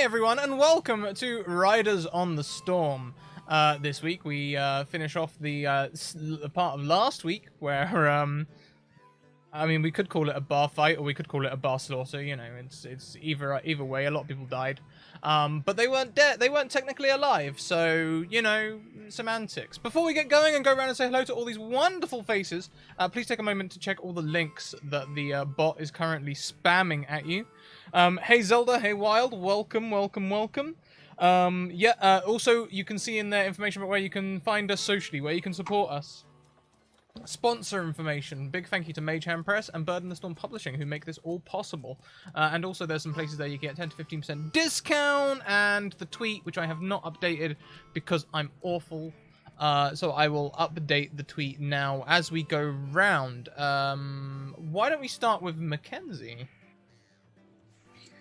everyone, and welcome to Riders on the Storm. This week we finish off the part of last week where I mean, we could call it a bar fight or we could call it a bar slaughter. You know, it's either way. A lot of people died, but they weren't dead. They weren't technically alive. So you know, semantics. Before we get going and go around and say hello to all these wonderful faces, please take a moment to check all the links that the bot is currently spamming at you. Hey Zelda, hey Wild, welcome. Also, you can see in there information about where you can find us socially, where you can support us. Sponsor information. Big thank you to Mage Hand Press and Bird in the Storm Publishing who make this all possible. And also there's some places there you get 10 to 15% discount, and the tweet, which I have not updated because I'm awful. So I will update the tweet now as we go round. Why don't we start with Mackenzie?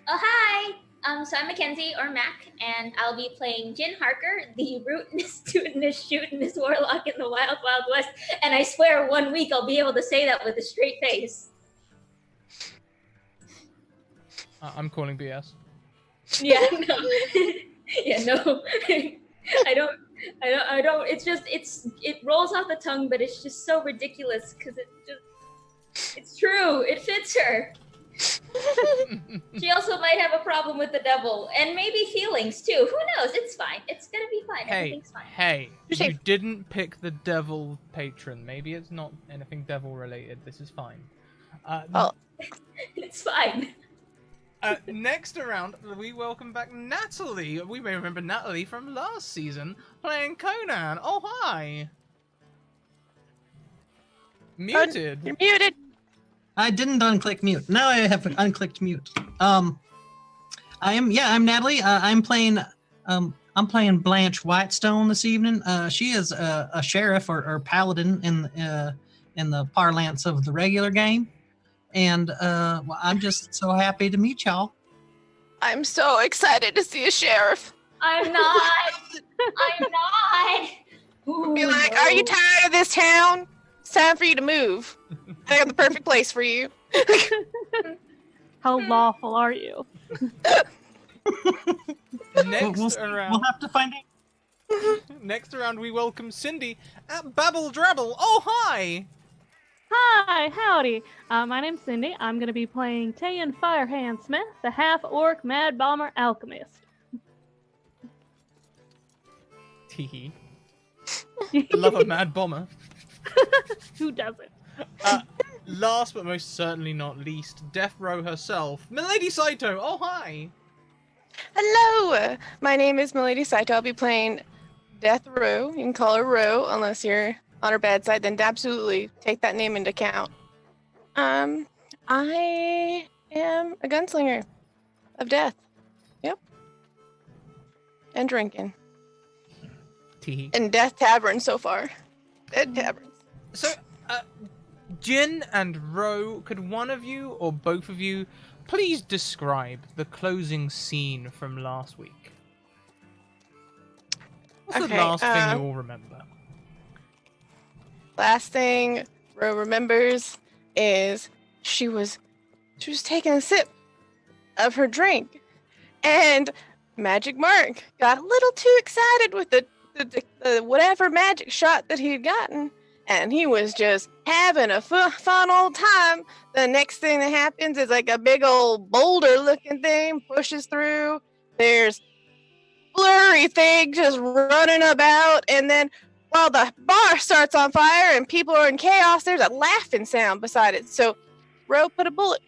Oh, hi! So I'm Mackenzie, or Mac, and I'll be playing Jin Harker, the rootinest, tootinest, shootinest warlock in the Wild Wild West, and I swear 1 week I'll be able to say that with a straight face. I'm calling BS. Yeah, no. Yeah, no. I don't, it rolls off the tongue, but it's just so ridiculous, because it's true, it fits her. She also might have a problem with the devil, and maybe feelings too. Who knows? It's fine. It's gonna be fine. Everything's fine. Hey, you didn't pick the devil patron. Maybe it's not anything devil related. This is fine. It's fine. Next around, we welcome back Natalie. We may remember Natalie from last season playing Conan. Oh, hi. Muted. You're muted. I didn't unclick mute. Now I have unclicked mute. I'm Natalie. I'm playing Blanche Whitestone this evening. She is a sheriff or paladin in the parlance of the regular game, and I'm just so happy to meet y'all. I'm so excited to see a sheriff. I'm not. Be like, are you tired of this town? It's time for you to move. I got the perfect place for you. How lawful are you? Next round, we'll have to find out. Next round, we welcome Cindy at Babble Drabble. Oh, hi! Hi, howdy. My name's Cindy. I'm going to be playing Tayan Firehand Smith, the half-orc Mad Bomber Alchemist. Teehee. Love a Mad Bomber. Who doesn't? Last but most certainly not least, Death Row herself, Milady Saito. Oh, hi! Hello! My name is Milady Saito. I'll be playing Death Row. You can call her Row unless you're on her bad side, then absolutely take that name into account. I am a gunslinger of death. Yep. And drinking. Teehee. And Death Tavern so far. Dead Taverns. So, Jin and Ro, could one of you or both of you please describe the closing scene from last week? What's the last thing you all remember? Last thing Ro remembers is she was taking a sip of her drink, and Magic Mark got a little too excited with the whatever magic shot that he'd gotten, and he was just having a fun old time. The next thing that happens is like a big old boulder looking thing pushes through. There's blurry things just running about, and then while the bar starts on fire and people are in chaos, there's a laughing sound beside it. So Ro put a bullet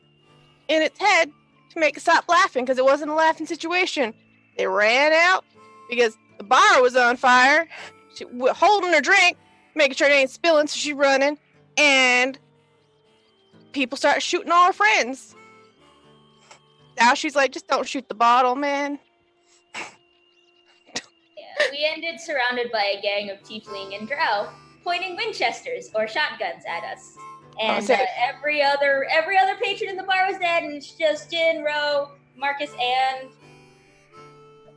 in its head to make it stop laughing because it wasn't a laughing situation. They ran out because the bar was on fire. She holding her drink, making sure it ain't spilling, so she's running, and people start shooting all her friends. Now she's like, just don't shoot the bottle, man. Yeah, we ended surrounded by a gang of tiefling and drow pointing Winchesters or shotguns at us. And every other patron in the bar was dead, and it's just Jin, Ro, Marcus, and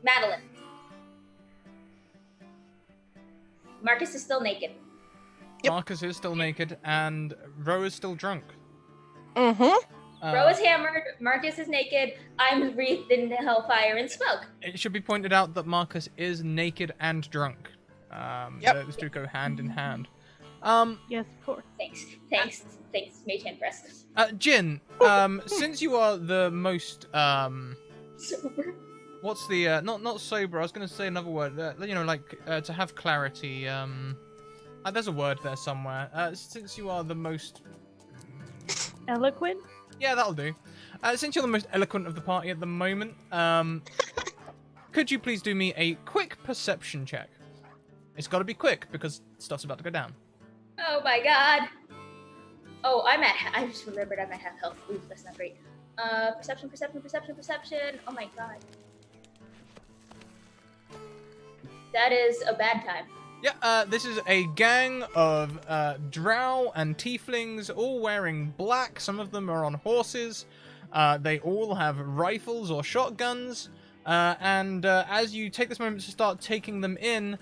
Madeline. Marcus is still naked. Yep. Marcus is still naked, and Ro is still drunk. Mm-hmm. Ro is hammered, Marcus is naked, I'm wreathed in hellfire and smoke. It should be pointed out that Marcus is naked and drunk. Yep. Those two go hand in hand. Yes, of course. Thanks, Mage Hand Press. Jin, since you are the most, Sober. what's the, not sober, I was going to say another word, to have clarity, there's a word there somewhere. Since you are the most... Eloquent? Yeah, that'll do. Since you're the most eloquent of the party at the moment, could you please do me a quick perception check? It's got to be quick, because stuff's about to go down. Oh my god. Oh, I just remembered I'm at half health. Ooh, that's not great. Perception. Oh my god. That is a bad time. Yeah, this is a gang of drow and tieflings, all wearing black. Some of them are on horses. They all have rifles or shotguns. And as you take this moment to start taking them in,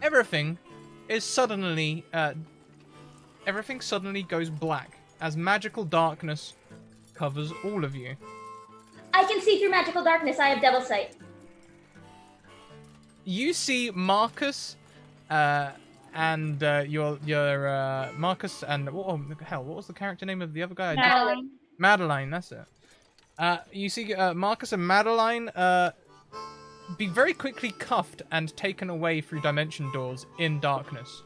everything suddenly goes black as magical darkness covers all of you. I can see through magical darkness. I have devil sight. You see Marcus, and your Marcus and what was the character name of the other guy? Madeline. Madeline, that's it. You see Marcus and Madeline be very quickly cuffed and taken away through dimension doors in darkness.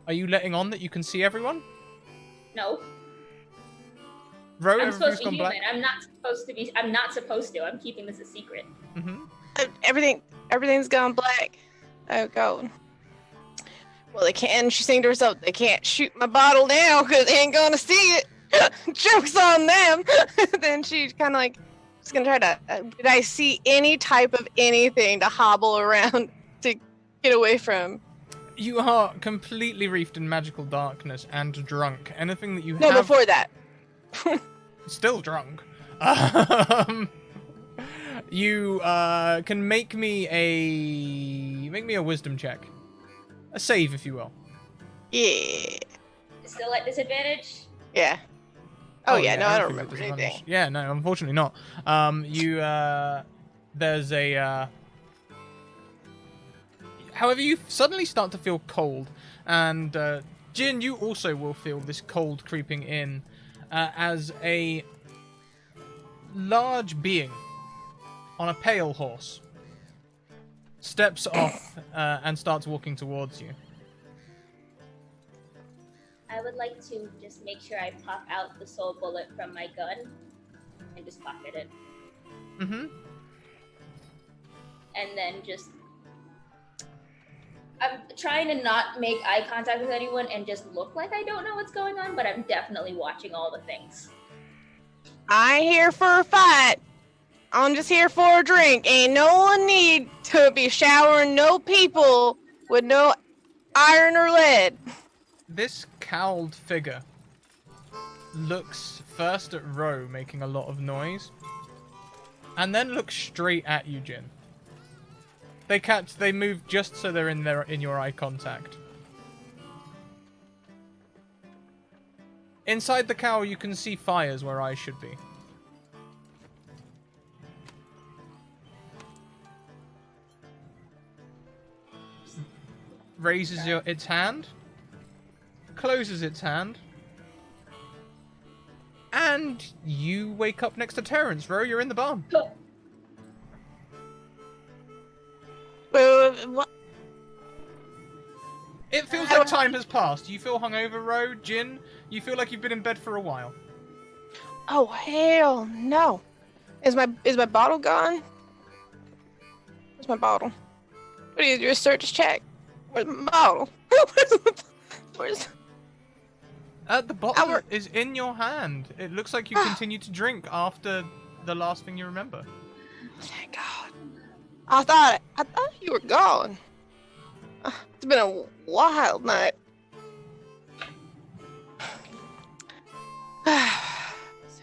Are you letting on that you can see everyone? No. Ro, I'm supposed to be gone human. black. I'm not supposed to. I'm keeping this a secret. Mm-hmm. Everything's gone black. Oh god. Well, they can't. She's saying to herself, "They can't shoot my bottle now because they ain't gonna see it." Joke's on them. Then she's kind of like, just gonna try to. Did I see any type of anything to hobble around to get away from? You are completely reefed in magical darkness and drunk. Anything that you No, have... before that. Still drunk. You can make me a wisdom check. A save, if you will. Yeah. Still at disadvantage? Yeah. Oh, yeah, no, I don't think remember that anything. disadvantage. Yeah, no, unfortunately not. There's a, however, you suddenly start to feel cold, and, Jin, you also will feel this cold creeping in, as a large being on a pale horse steps off, and starts walking towards you. I would like to just make sure I pop out the soul bullet from my gun and just pocket it. Mm-hmm. And then just... I'm trying to not make eye contact with anyone and just look like I don't know what's going on, but I'm definitely watching all the things. I ain't here for a fight. I'm just here for a drink. Ain't no one need to be showering no people with no iron or lead. This cowled figure looks first at Ro, making a lot of noise, and then looks straight at you, Jin. They move just so they're in your eye contact. Inside the cowl, you can see fires where eyes should be. Raises its hand, closes its hand, and you wake up next to Terrence. Ro, you're in the barn. What? It feels like time has passed. You feel hungover, Ro. Jin, you feel like you've been in bed for a while. Oh hell no! Is my bottle gone? Where's my bottle? What do you do? A search check? Where's my bottle? Where's? The bottle is in your hand. It looks like you continue to drink after the last thing you remember. Thank God. I thought you were gone. It's been a wild night.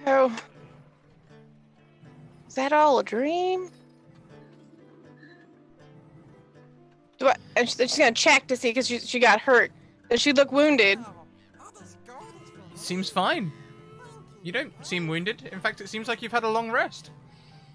So, is that all a dream? And she's gonna check to see because she got hurt. Does she look wounded? seems fine. You don't seem wounded. In fact, it seems like you've had a long rest.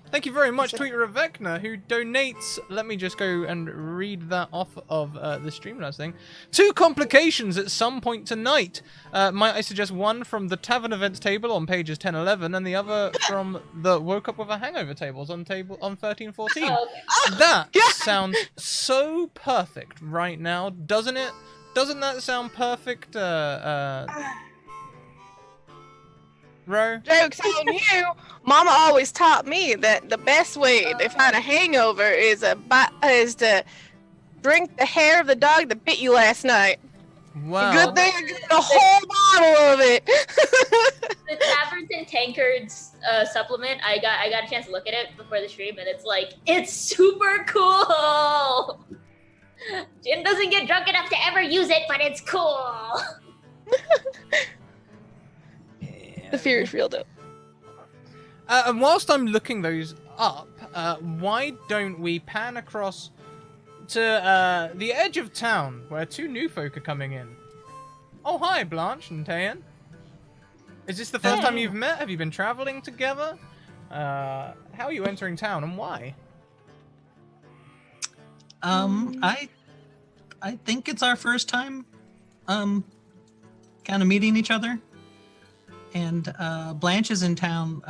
Thank you very much, Tweeter of Vecna, who donates. Let me just go and read that off of the Streamlabs thing. 2 complications at some point tonight. Might I suggest one from the Tavern Events table on pages 10-11, and the other from the Woke Up with a Hangover tables on 13-14. Oh, okay. That sounds so perfect right now, doesn't it? Doesn't that sound perfect, Ro? Joke's on you. Mama always taught me that the best way to find a hangover is to drink the hair of the dog that bit you last night. Wow. Good thing I got a whole bottle of it. The Taverns and Tankards supplement, I got a chance to look at it before the stream, and it's super cool. Jin doesn't get drunk enough to ever use it, but it's cool. The fear is real, though. And whilst I'm looking those up, why don't we pan across to the edge of town, where 2 new folk are coming in? Oh, hi, Blanche and Tayan. Is this the first time you've met? Have you been traveling together? How are you entering town, and why? I think it's our first time, kind of meeting each other. And Blanche is in town,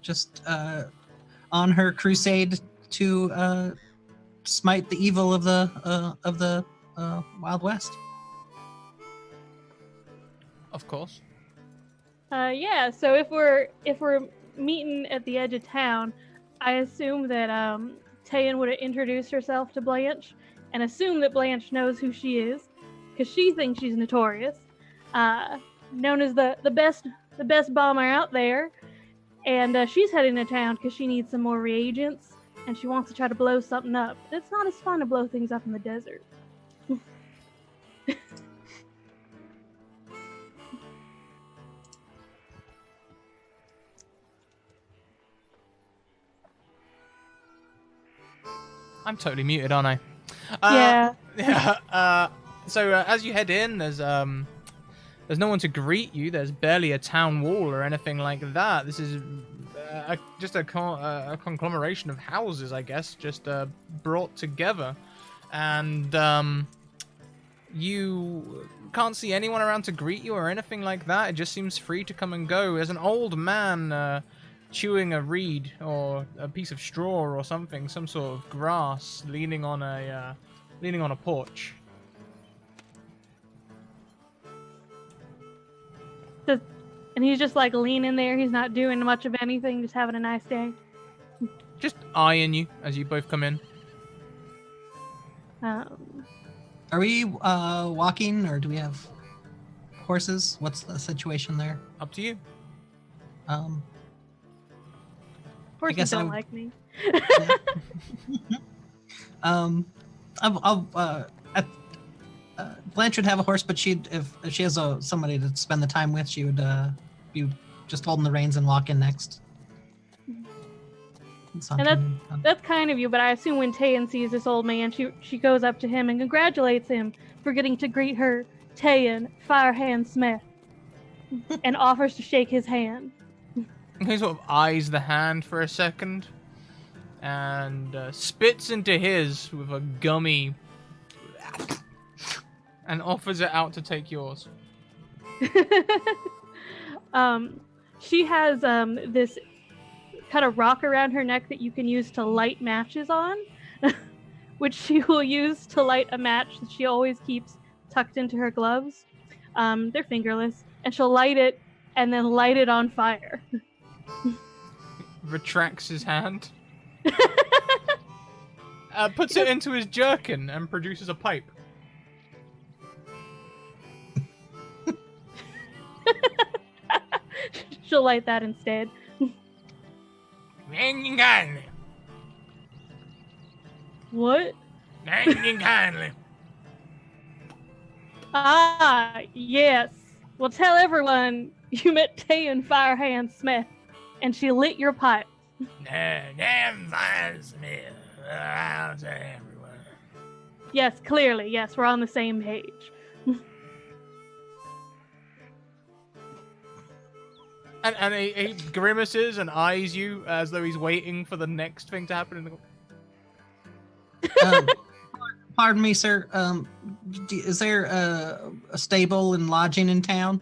just on her crusade to smite the evil of the Wild West. Of course. Yeah. So if we're meeting at the edge of town, I assume that Tayan would have introduced herself to Blanche, and assume that Blanche knows who she is, because she thinks she's notorious, known as the best bomber out there, and she's heading to town because she needs some more reagents, and she wants to try to blow something up. It's not as fun to blow things up in the desert. I'm totally muted, aren't I? Yeah. Yeah. So as you head in, there's no one to greet you. There's barely a town wall or anything like that. This is just a conglomeration of houses, I guess, just brought together. And you can't see anyone around to greet you or anything like that. It just seems free to come and go. There's an old man chewing a reed or a piece of straw or something, some sort of grass, leaning on a porch. And he's just like leaning there. He's not doing much of anything, just having a nice day. Just eyeing you as you both come in. Are we walking, or do we have horses? What's the situation there? Up to you. Horses don't like me. Blanche would have a horse, but if she has somebody to spend the time with, she would be just holding the reins and walk in next. And that's kind of you, but I assume when Tayan sees this old man, she goes up to him and congratulates him for getting to greet her, Tayan Firehand Smith, and offers to shake his hand. He sort of eyes the hand for a second and spits into his with a gummy and offers it out to take yours. She has this kind of rock around her neck that you can use to light matches on, which she will use to light a match that she always keeps tucked into her gloves. They're fingerless, and she'll light it and then light it on fire. Retracts his hand. Puts it into his jerkin and produces a pipe. She'll light that instead. What? Ah, yes. Well, tell everyone you met Tayan Firehand Smith, and she lit your pipe. Damn Fire Smith. I'll tell everyone. Yes, clearly. Yes, we're on the same page. And he grimaces and eyes you as though he's waiting for the next thing to happen. In the... Pardon me, sir. Is there a stable and lodging in town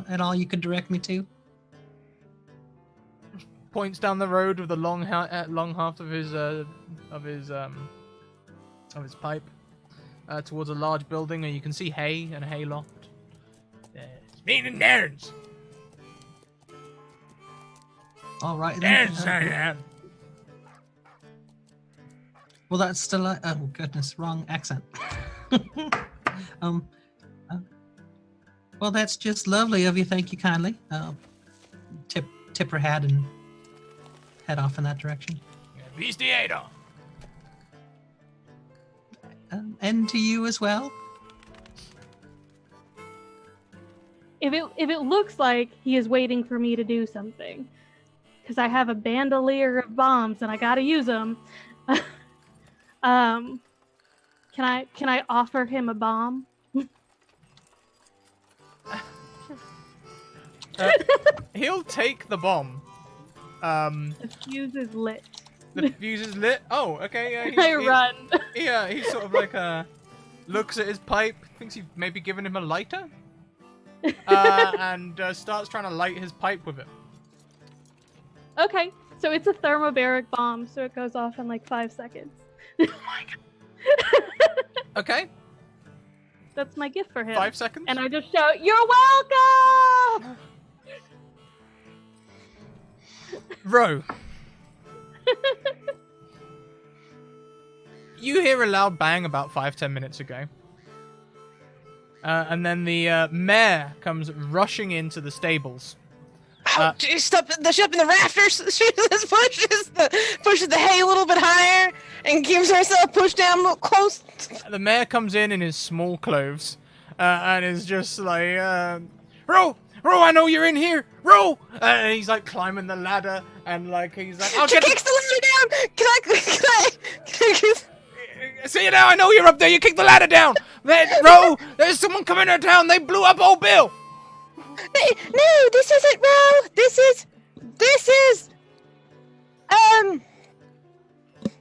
at all you could direct me to? Points down the road with the long half of his pipe towards a large building, and you can see hay and a hay loft. Meaning Nairns. All right. Nairns, Well, that's still oh goodness, wrong accent. Well, that's just lovely of you. Thank you kindly. Tip her hat and head off in that direction. Beastiator. And to you as well. If it looks like he is waiting for me to do something, because I have a bandolier of bombs and I gotta use them. Can I offer him a bomb? He'll take the bomb. The fuse is lit. The fuse is lit. Oh, okay. I run. Yeah, he sort of like looks at his pipe, thinks you've maybe given him a lighter, and starts trying to light his pipe with it. Okay, so it's a thermobaric bomb, so it goes off in like 5 seconds. Oh my god. Okay. That's my gift for him. 5 seconds. And I just shout, "You're welcome!" Ro. You hear a loud bang about 5-10 minutes ago. And then the mayor comes rushing into the stables. She's up in the rafters. She just pushes the hay a little bit higher and keeps herself pushed down close. The mayor comes in his small clothes and is just like, Ro, I know you're in here, Ro! And he's like climbing the ladder and like he's like, She kicks the ladder down. Can I see you now. I know you're up there. You kick the ladder down. Ro, there's someone coming to town. They blew up old Bill. No, this isn't Ro. This is,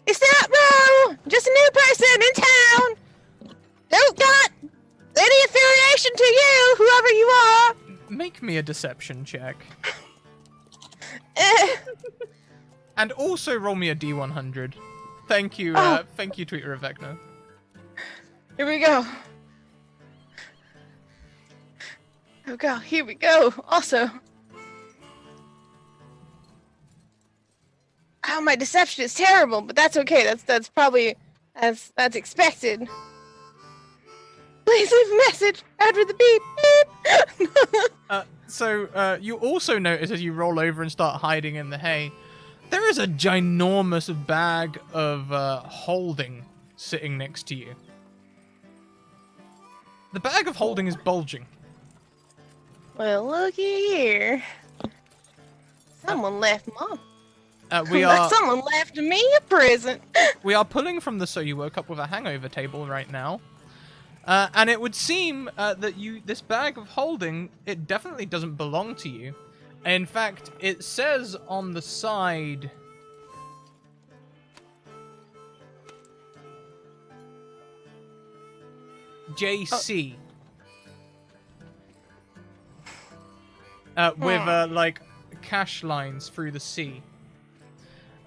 it's not Ro. Just a new person in town. Don't got any affiliation to you, whoever you are. Make me a deception check. And also roll me a D100. Thank you, Tweeter of Vecna. Here we go. Oh god, here we go. Also, my deception is terrible, but that's okay. That's probably that's expected. Please leave a message after the beep. Beep. So you also notice as you roll over and start hiding in the hay, there is a ginormous bag of holding sitting next to you. The bag of holding is bulging. Well, looky here. Someone left Mom. Someone left me a present. We are pulling from the So You Woke Up with a Hangover table right now. And it would seem that this bag of holding, it definitely doesn't belong to you. In fact, it says on the side... JC. With, like, cash lines through the C.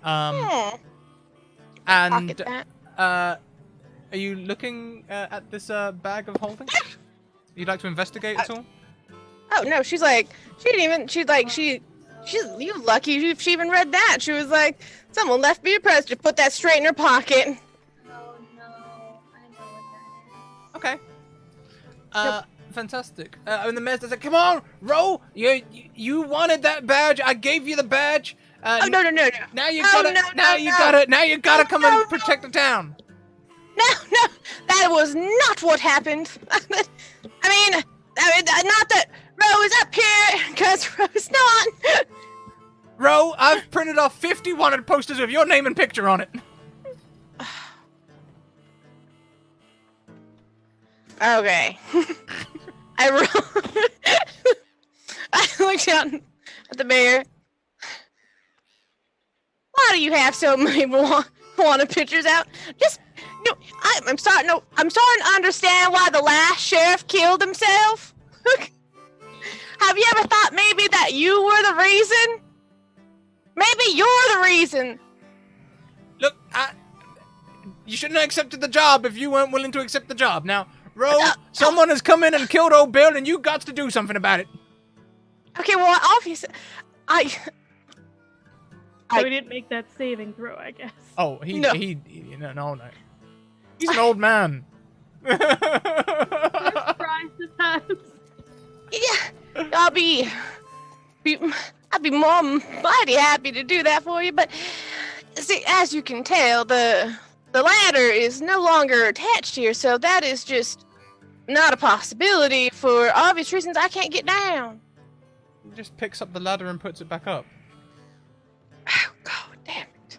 And, are you looking at this bag of holding? You'd like to investigate at all? Oh no, she's like, you lucky she even read that. She was like, someone left me a present, just put that straight in her pocket. Oh no, I know what Okay. Fantastic. And the master said, "Come on, Ro, you wanted that badge. I gave you the badge. No. Now you gotta come and protect the town." No, that was not what happened. I mean, not that Ro is up here, because Ro's not. Ro, I've printed off 50 wanted posters with your name and picture on it. Okay. I looked down. The bear. Why do you have so many wanted pictures out? Just, I'm starting to understand why the last sheriff killed himself. Have you ever thought maybe that you were the reason? Maybe you're the reason. Look, you shouldn't have accepted the job if you weren't willing to accept the job. Now, Ro, someone has come in and killed old Bill, and you got to do something about it. Okay, well, obviously, So we didn't make that saving throw, I guess. Oh, No. No. He's an old man. Surprised at times. Yeah, I'd be more mighty happy to do that for you, but see, as you can tell, the ladder is no longer attached here, so that is just not a possibility for obvious reasons. I can't get down. He just picks up the ladder and puts it back up. Oh, God damn it.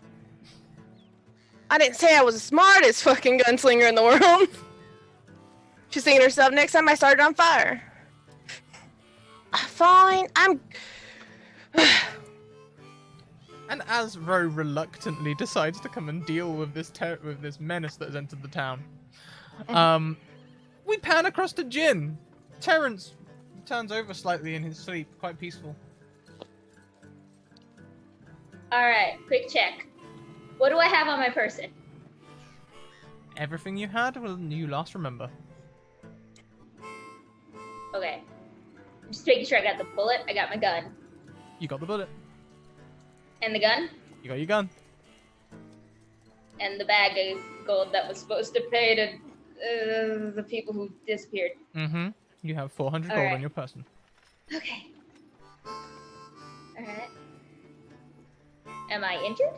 I didn't say I was the smartest fucking gunslinger in the world. She's thinking to herself, next time I start it on fire. Fine, I'm... And as Ro reluctantly decides to come and deal with this menace that has entered the town, we pan across to Jin. Terrence turns over slightly in his sleep, quite peaceful. Alright, quick check. What do I have on my person? Everything you had, well, you last remember. Okay. I'm just making sure I got the bullet, I got my gun. You got the bullet. And the gun? You got your gun. And the bag of gold that was supposed to pay to the people who disappeared. Mm-hmm. You have 400 gold on your person. Okay. Alright. Am I injured?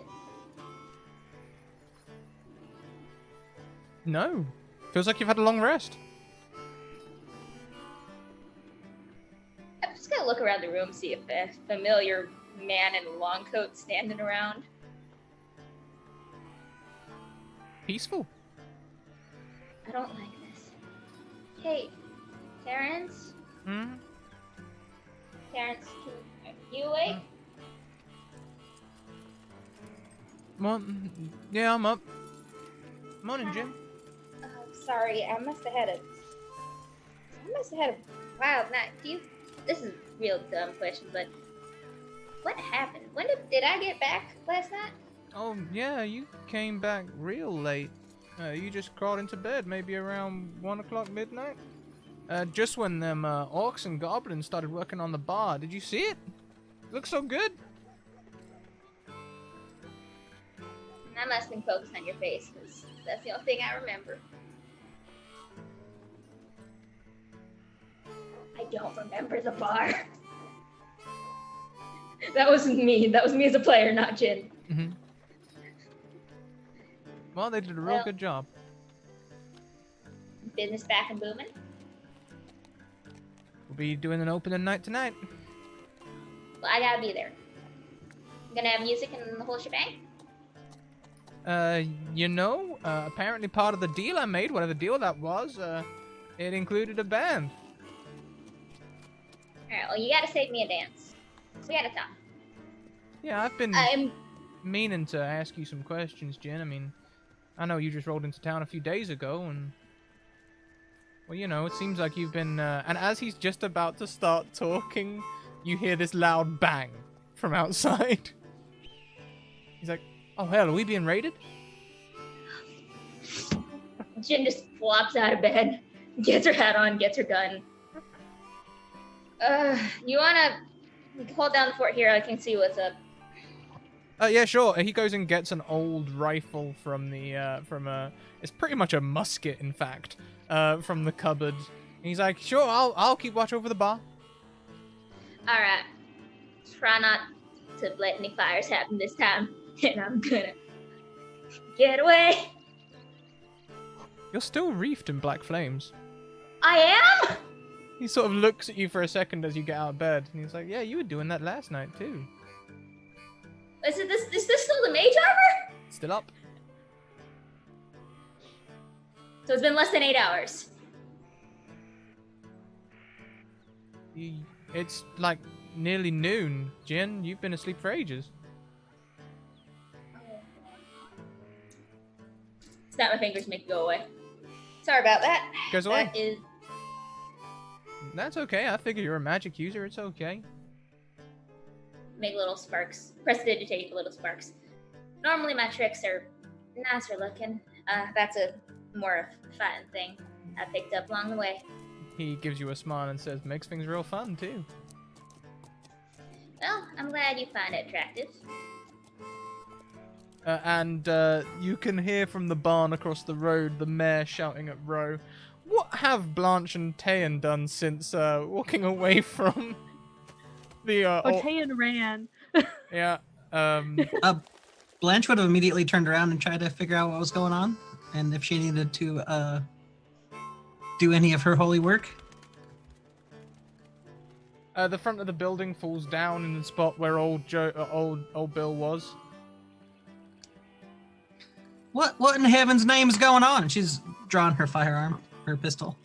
No. Feels like you've had a long rest. I'm just gonna look around the room, see if a familiar man in a long coat standing around. Peaceful. I don't like this. Hey, Terrence? Hmm? Terrence, are you awake? Well, yeah, I'm up. Morning, Jim. Sorry, I must have had a wild night. This is a real dumb question, but what happened? When did I get back last night? Oh, yeah, you came back real late. You just crawled into bed maybe around 1 o'clock midnight. Just when them orcs and goblins started working on the bar. Did you see it? Looks so good. I must have been focused on your face, because that's the only thing I remember. I don't remember the bar. That was me. That was me as a player, not Jin. Mm-hmm. Well, they did a real good job. Business back and booming. We'll be doing an opening night tonight. Well, I gotta be there. I'm gonna have music and the whole shebang. Apparently part of the deal I made, whatever deal that was, it included a band. Alright, well, you gotta save me a dance. We gotta talk. Yeah, I've been meaning to ask you some questions, Jen. I mean, I know you just rolled into town a few days ago, and... Well, you know, it seems like you've been... and as he's just about to start talking, you hear this loud bang from outside. He's like, oh, hell, are we being raided? Jin just flops out of bed, gets her hat on, gets her gun. You wanna hold down the fort here? I can see what's up. Yeah, sure. He goes and gets an old rifle from the, it's pretty much a musket, in fact, from the cupboard. And he's like, sure, I'll keep watch over the bar. Alright. Try not to let any fires happen this time, and I'm gonna get away. You're still wreathed in black flames. I am? He sort of looks at you for a second as you get out of bed, and he's like, yeah, you were doing that last night, too. Is this still the mage armor? Still up. So it's been less than 8 hours. It's like nearly noon. Jin, you've been asleep for ages. Snap my fingers, make it go away. Sorry about that. Goes away. That is... That's okay. I figure you're a magic user. It's okay. Make little sparks. Prestidigitate little sparks. Normally my tricks are nicer looking. That's a more fun thing I picked up along the way. He gives you a smile and says, makes things real fun, too. Well, I'm glad you find it attractive. And you can hear from the barn across the road the mayor shouting at Ro, what have Blanche and Tayan done since walking away from the... Tayan ran. Yeah. Blanche would have immediately turned around and tried to figure out what was going on, and if she needed to do any of her holy work. The front of the building falls down in the spot where old Bill was. What in heaven's name is going on? And she's drawn her firearm, her pistol.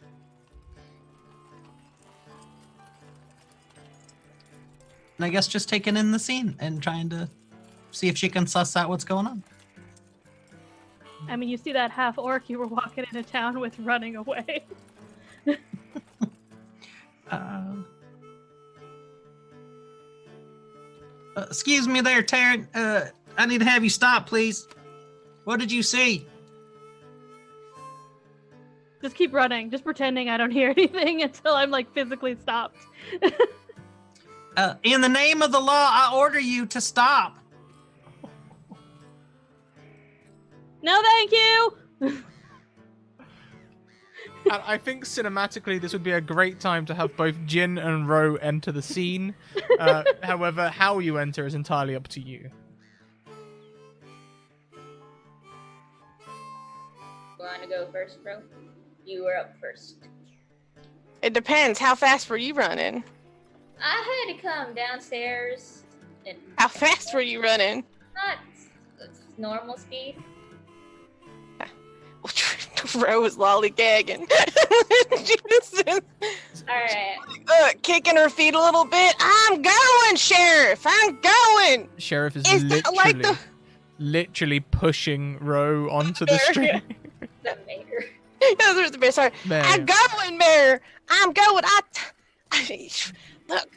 And I guess just taking in the scene and trying to see if she can suss out what's going on. I mean, you see that half orc you were walking into town with running away. Excuse me there, Taryn. I need to have you stop, please. What did you see? Just keep running, just pretending I don't hear anything until I'm like physically stopped. In the name of the law, I order you to stop. No, thank you. And I think cinematically this would be a great time to have both Jin and Ro enter the scene. However, how you enter is entirely up to you. Want to go first, bro? You were up first. It depends. How fast were you running? I had to come downstairs. And How fast were you running? not normal speed. Ro was lollygagging. Alright. Kicking her feet a little bit. I'm going, Sheriff. I'm going. Sheriff is Is literally pushing Ro onto the street. The mayor. There's the mayor. Sorry. Mayor. I'm going, Mayor. I'm going. Look.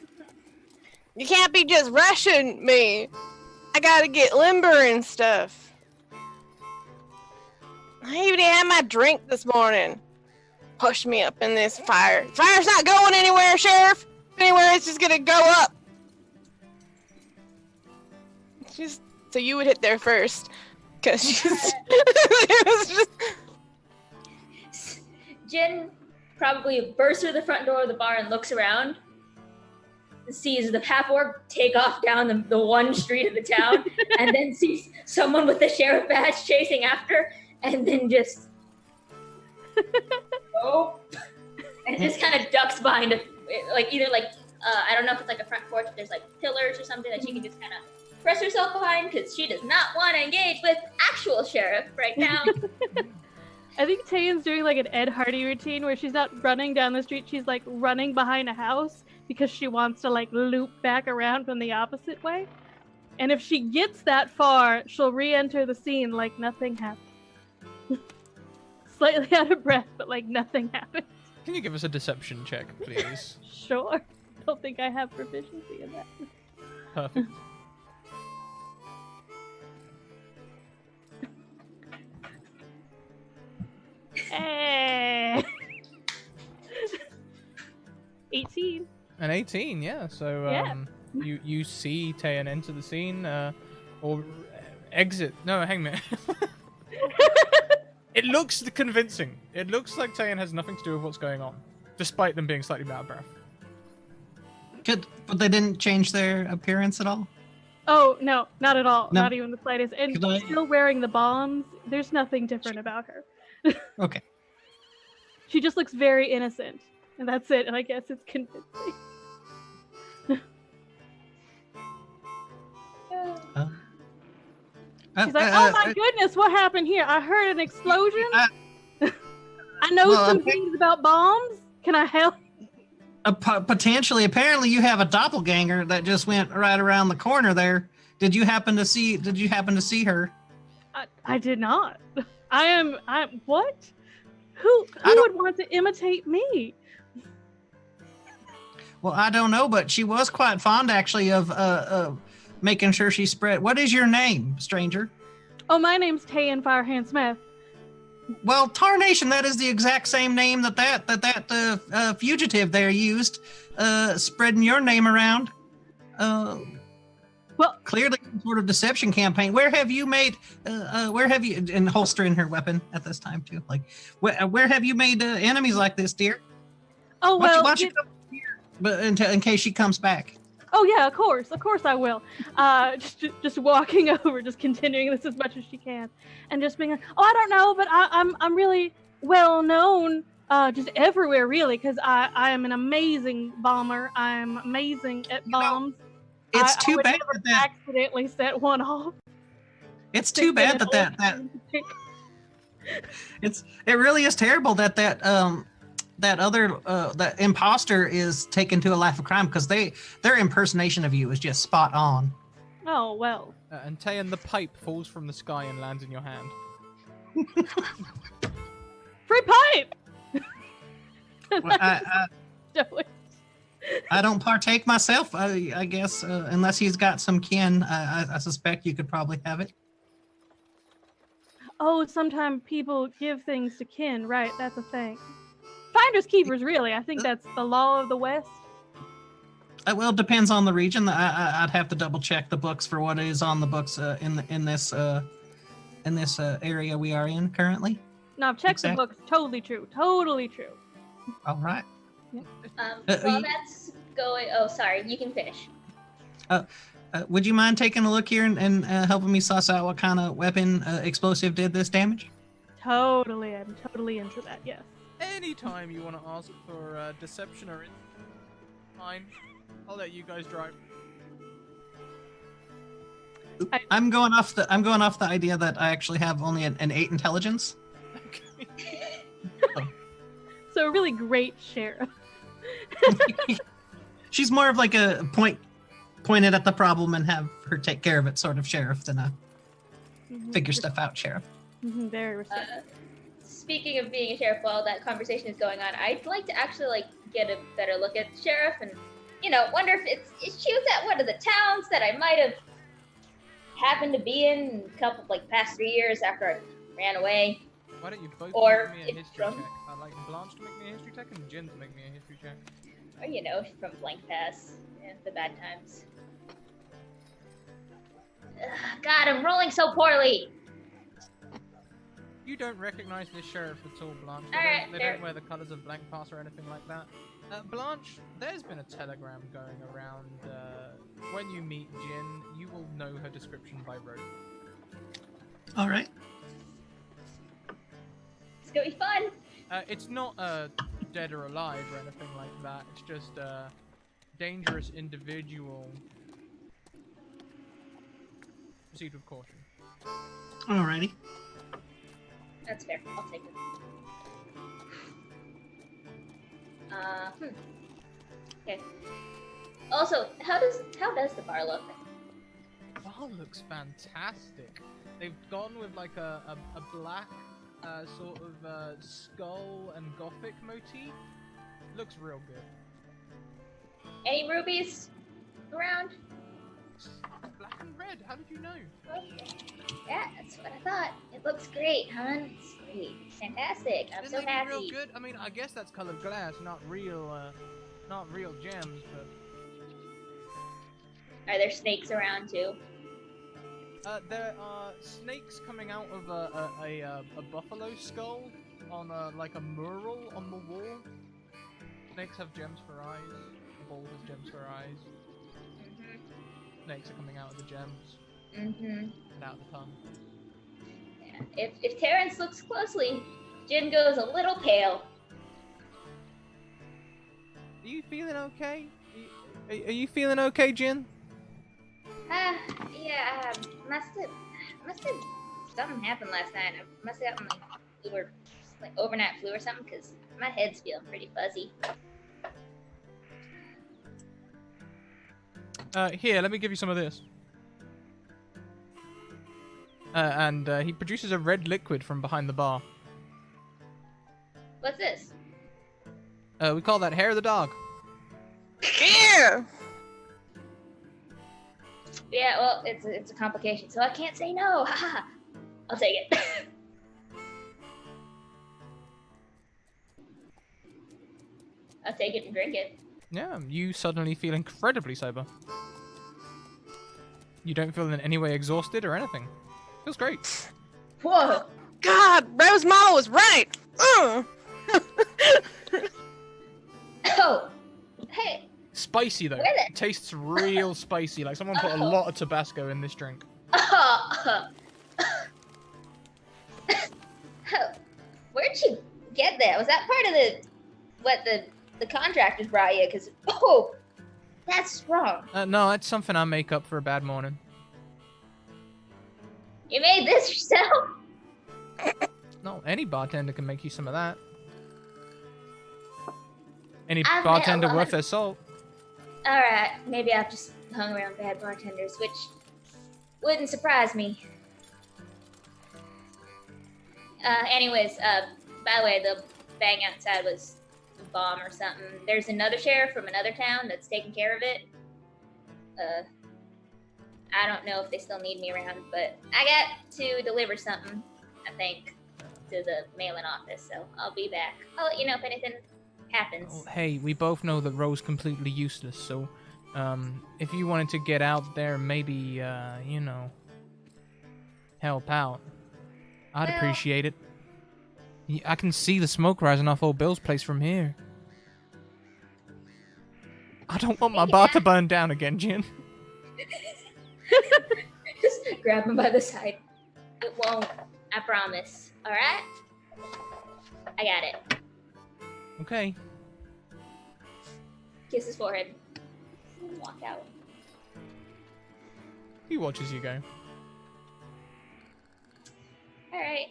You can't be just rushing me. I gotta get limber and stuff. I even had my drink this morning. Pushed me up in this fire. Fire's not going anywhere, Sheriff. Anywhere, it's just gonna go up. Just so you would hit there first, cause it was just. Jin probably bursts through the front door of the bar and looks around. Sees the half orc take off down the one street of the town, and then sees someone with the sheriff badge chasing after, and then just and just kind of ducks behind I don't know if it's like a front porch, but there's like pillars or something that she can just kind of press herself behind because she does not want to engage with actual sheriff right now. I think Tayan's doing like an Ed Hardy routine where she's not running down the street, she's like running behind a house because she wants to like loop back around from the opposite way. And if she gets that far, she'll re-enter the scene like nothing happened. Slightly out of breath, but like nothing happened. Can you give us a deception check, please? Sure. Don't think I have proficiency in that. Perfect. Hey. 18. An 18, yeah. So Yeah. you see Tayan enter the scene, or exit. No, hang on. It looks convincing. It looks like Tayan has nothing to do with what's going on, despite them being slightly out of breath. But they didn't change their appearance at all? Oh, no, not at all. No. Not even the slightest. And Could I- still wearing the bombs. There's nothing different about her. Okay. She just looks very innocent. And that's it. And I guess it's convincing. She's like, oh my goodness, what happened here? I heard an explosion. I know well, some things about bombs. Can I help? Potentially. Apparently, you have a doppelganger that just went right around the corner there. Did you happen to see her? I did not. I'm what? Who I don't- would want to imitate me? Well, I don't know, but she was quite fond, actually, of making sure she spread. What is your name, stranger? Oh, my name's Tayan Firehand Smith. Well, tarnation, that is the exact same name that fugitive there used, spreading your name around. Well, Clearly some sort of deception campaign. Where have you, and holstering her weapon at this time too, like, where have you made enemies like this, dear? oh Why well. don't you come here, but in case she comes back. Oh yeah, of course I will. Just walking over, just continuing this as much as she can, and just being like, oh, I don't know, but I'm really well known, just everywhere really, because I am an amazing bomber. I'm amazing at bombs. It's I too would bad never that accidentally set one off. it's too bad that it really is terrible that that imposter is taken to a life of crime, because their impersonation of you is just spot on. Oh well. And Tayan, the pipe falls from the sky and lands in your hand. Free pipe. Well, Totally. I don't partake myself, I guess, unless he's got some kin. I suspect you could probably have it. Oh, sometimes people give things to kin, right? That's a thing. Finders keepers, really. I think that's the law of the West. Well, it depends on the region. I'd have to double check the books for what is on the books in this area we are in currently. No, I've checked the books. Totally true. Totally true. All right. While that's going, oh, sorry, you can finish. Would you mind taking a look here and helping me suss out what kind of weapon explosive did this damage? Totally. I'm totally into that, yes. Anytime you want to ask for deception or fine, I'll let you guys drive. I'm going off the idea that I actually have only an 8 intelligence. Okay. So a really great sheriff. She's more of like a pointed at the problem and have her take care of it sort of sheriff than a figure stuff out sheriff. Very respectful. Speaking of being a sheriff, while that conversation is going on, I'd like to actually get a better look at the sheriff and, wonder if she was at one of the towns that I might have happened to be in a couple, past 3 years after I ran away. Why don't you both Or make me a history from- check? I'd like Blanche to make me a history check and Jin to make me a history check. Or, from Blank Pass. Yeah, the bad times. Ugh, God, I'm rolling so poorly! You don't recognize this sheriff at all, Blanche. Alright, They fair. don't wear the colours of Blank Pass or anything like that. Blanche, there's been a telegram going around. When you meet Jin, you will know her description by rote. All right. It's gonna be fun! It's not dead or alive or anything like that. It's just a dangerous individual. Proceed with caution. Alrighty. That's fair. I'll take it. Okay. Also, how does the bar look? Bar looks fantastic. They've gone with like a black sort of skull and gothic motif. Looks real good. Any rubies around? Black and red. How did you know? Okay. Yeah, that's what I thought. It looks great, hon. It's great. Fantastic. I'm Isn't so it happy. real good? I mean, I guess that's colored glass, not real gems, but. Are there snakes around too? There are snakes coming out of a buffalo skull on like a mural on the wall. Snakes have gems for eyes. The ball has gems for eyes. Snakes are coming out of the gems and out of the tongue. Yeah. If Terrence looks closely, Jin goes a little pale. Are you feeling okay? Are you feeling okay, Jin? Yeah, must have something happened last night. I must have gotten flu or overnight flu or something, because my head's feeling pretty fuzzy. Here, let me give you some of this. And he produces a red liquid from behind the bar. What's this? We call that hair of the dog. Yeah. Yeah, well, it's a complication, so I can't say no. Haha. I'll take it. I'll take it and drink it. Yeah, you suddenly feel incredibly sober. You don't feel in any way exhausted or anything. Feels great. Whoa! God, Rose Mama was right. Oh, hey. Spicy though. Where the- It tastes real spicy. Like someone put a lot of Tabasco in this drink. Where'd you get that? Was that part of the contractors brought you? Because that's wrong. No, that's something I make up for a bad morning. You made this yourself? No, any bartender can make you some of that. Any I've met a bartender lot worth of- their salt. Alright, maybe I've just hung around bad bartenders, which wouldn't surprise me. Anyways, by the way, the bang outside was a bomb or something. There's another sheriff from another town that's taking care of it. I don't know if they still need me around, but I got to deliver something, I think, to the mail-in office, so I'll be back. I'll let you know if anything happens. Oh, hey, we both know that Ro's completely useless, so if you wanted to get out there, maybe, you know, help out, I'd Well- appreciate it. I can see the smoke rising off old Bill's place from here. I don't want my bar to burn down again, Jin. Just grab him by the side. It won't, I promise. Alright? I got it. Okay. Kiss his forehead. Walk out. He watches you go. Alright,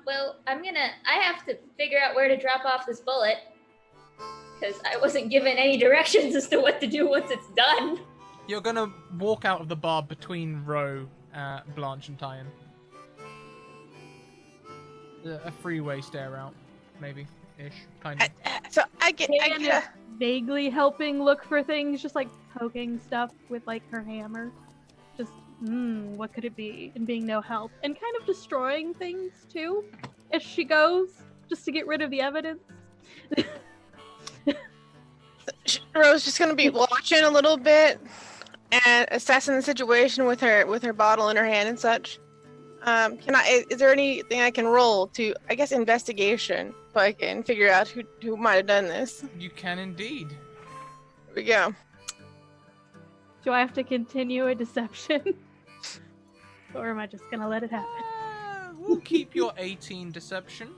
well, I have to figure out where to drop off this bullet. Because I wasn't given any directions as to what to do once it's done. You're gonna walk out of the bar between Ro, Blanche, and Tyan. A freeway stare out, maybe, ish, kind of. So I get Tan is vaguely helping look for things, just like poking stuff with like her hammer. Just, what could it be? And being no help. And kind of destroying things too, as she goes, just to get rid of the evidence. Rose just gonna be watching a little bit and assessing the situation with her bottle in her hand and such. Is there anything I can roll to, I guess, investigation so I can figure out who might have done this? You can indeed. Here we go. Do I have to continue a deception? Or am I just gonna let it happen? We'll keep your 18 deception.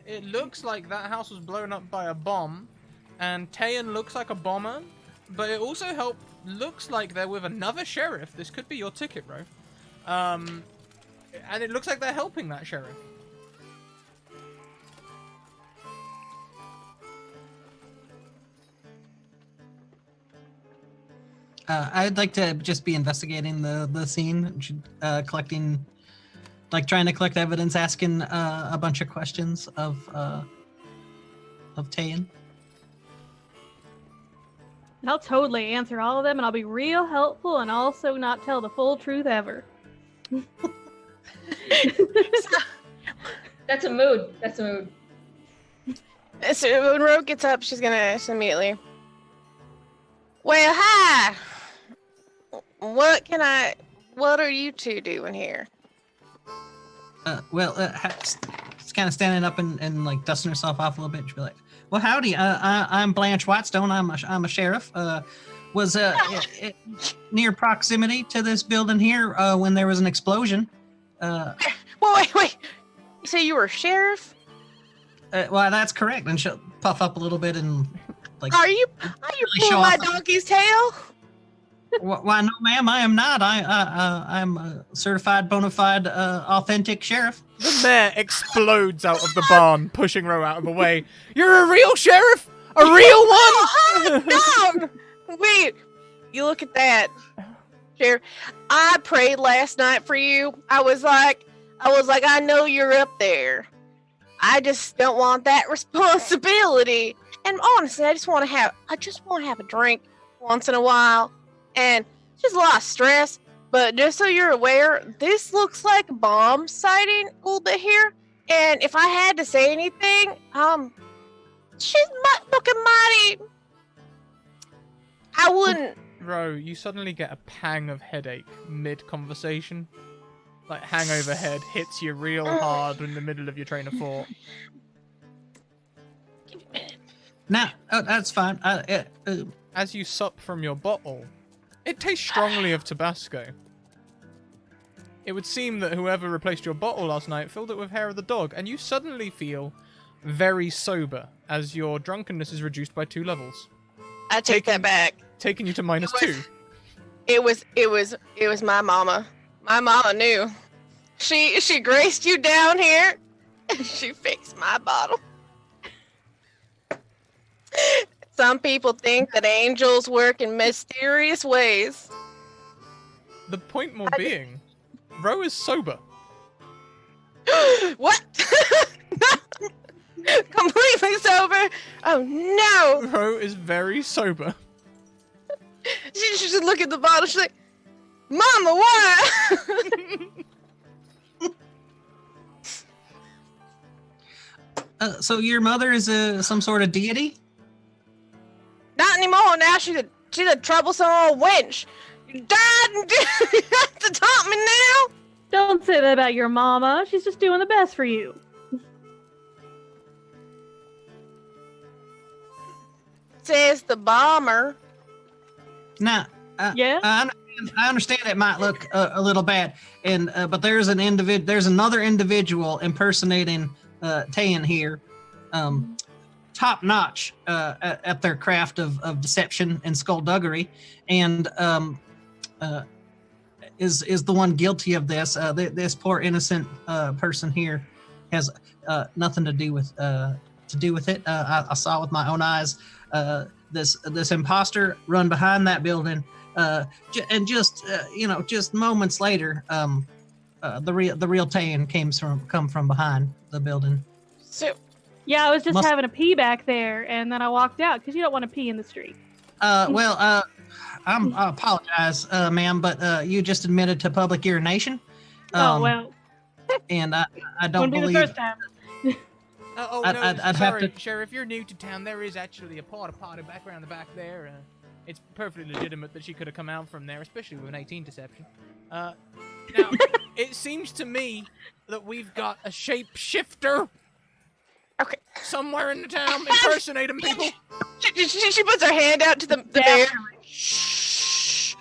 It looks like that house was blown up by a bomb, and Tayan looks like a bomber, but it also looks like they're with another sheriff. This could be your ticket, bro. And it looks like they're helping that sheriff. I'd like to just be investigating the scene, collecting, like trying to collect evidence, asking a bunch of questions of Tayan. And I'll totally answer all of them, and I'll be real helpful, and also not tell the full truth ever. That's a mood. That's a mood. So when Rogue gets up, she's gonna ask immediately. Well, hi. What are you two doing here? It's kind of standing up and like dusting herself off a little bit. She'll be like, "Well, howdy. I'm Blanche Whitestone. I'm a sheriff. Was near proximity to this building here when there was an explosion. Wait. You say you were a sheriff? Well, that's correct." And she'll puff up a little bit and like. Are you show pulling my off- donkey's tail? Why, no, ma'am, I am not. I'm a certified, bona fide, authentic sheriff. The mayor explodes out of the barn, pushing Ro out of the way. You're a real sheriff? A real one? No, Wait, you look at that, Sheriff. I prayed last night for you. I was like, I know you're up there. I just don't want that responsibility. And honestly, I just want to have a drink once in a while, and just a lot of stress. But just so you're aware, this looks like a bomb sighting a little bit here. And if I had to say anything, she's looking mighty. I wouldn't. Ro, you suddenly get a pang of headache mid-conversation. Like, hangover head hits you real hard in the middle of your train of thought. Nah, that's fine. As you sup from your bottle, it tastes strongly of Tabasco. It would seem that whoever replaced your bottle last night filled it with hair of the dog, and you suddenly feel very sober as your drunkenness is reduced by 2 levels. I take that back. Taking you to -2. It was my mama. My mama knew. She graced you down here. She fixed my bottle. Some people think that angels work in mysterious ways. The point more being, Ro is sober. What? Completely sober? Oh no! Ro is very sober. She just look at the bottle. She's like, "Mama, why?" So your mother is some sort of deity? Not anymore. Now she's a troublesome old wench. You died and you have to taunt me now. Don't say that about your mama. She's just doing the best for you. Says the bomber. Nah. Yeah? I understand it might look a little bad, and but there's another individual impersonating Tayan here, top notch at their craft of deception and skullduggery, and is the one guilty of this. This poor innocent person here has nothing to do with it. I saw with my own eyes this imposter run behind that building, and just moments later, the real Tayan come from behind the building. So Yeah, I was just having a pee back there, and then I walked out because you don't want to pee in the street. I apologize, ma'am, but you just admitted to public urination. Oh well. And I don't Wouldn't be believe. the first time. I'd have sorry, to- Sheriff, you're new to town. There is actually a party back around the back there. It's perfectly legitimate that she could have come out from there, especially with an 18 deception. Now, it seems to me that we've got a shapeshifter okay. somewhere in the town impersonating people. She puts her hand out to the bear. Shh.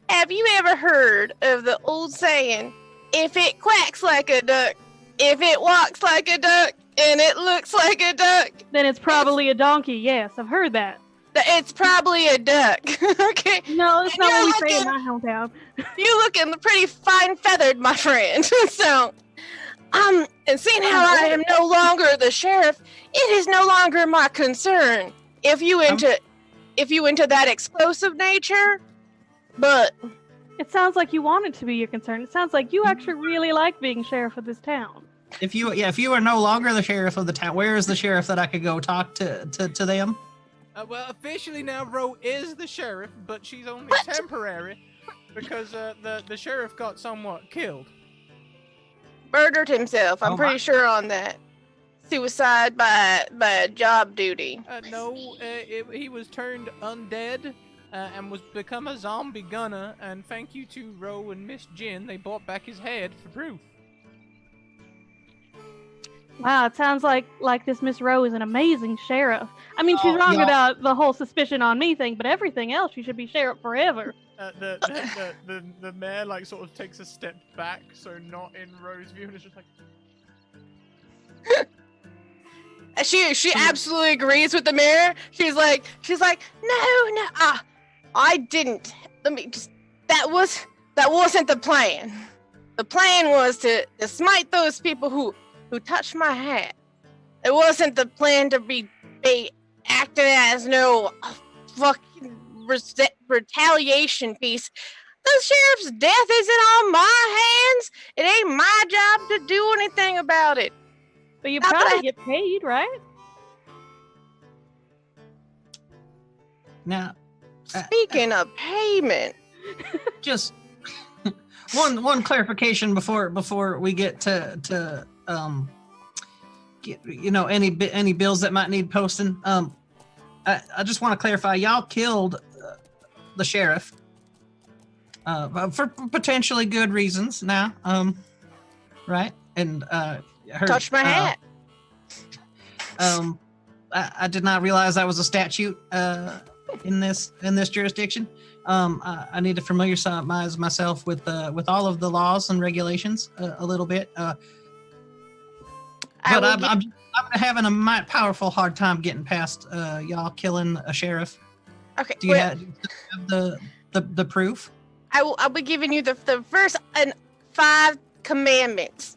Have you ever heard of the old saying, if it quacks like a duck, if it walks like a duck, and it looks like a duck, Then it's probably a donkey. Yes, I've heard that. it's probably a duck. Okay. No, that's not You're what we say in looking- my hometown. You looking pretty fine feathered, my friend. So, and seeing how I am no longer the sheriff, it is no longer my concern. If you into that explosive nature, but It sounds like you want it to be your concern. It sounds like you actually really like being sheriff of this town. If you are no longer the sheriff of the town, where is the sheriff that I could go talk to them? Well, officially now, Ro is the sheriff, but she's only temporary because the sheriff got somewhat killed. murdered himself. I'm Oh, pretty sure on that. Suicide by job duty. No, he was turned undead and was become a zombie gunner. And thank you to Ro and Miss Jin, they brought back his head for proof. Wow, it sounds like this Miss Rowe is an amazing sheriff. I mean, she's Oh, wrong yeah. about the whole suspicion on me thing, but everything else, she should be sheriff forever. The mayor like sort of takes a step back, so not in Ro's view, and it's just like. She absolutely agrees with the mayor. She's like, no, I didn't. Let me just. That wasn't the plan. The plan was to smite those people who touched my hat. It wasn't the plan to be acting as no fucking retaliation piece. The sheriff's death isn't on my hands. It ain't my job to do anything about it. But you Not that probably I- get paid, right? Now, Speaking of payment, just one clarification before we get to get, any bills that might need posting. I just want to clarify, y'all killed the sheriff for potentially good reasons now, right? And touch my hat. I did not realize that was a statute in this jurisdiction. I need to familiarize myself with all of the laws and regulations a little bit. But I'm having a powerful hard time getting past y'all killing a sheriff. Okay. Do you have the proof? I'll be giving you the first 5 commandments.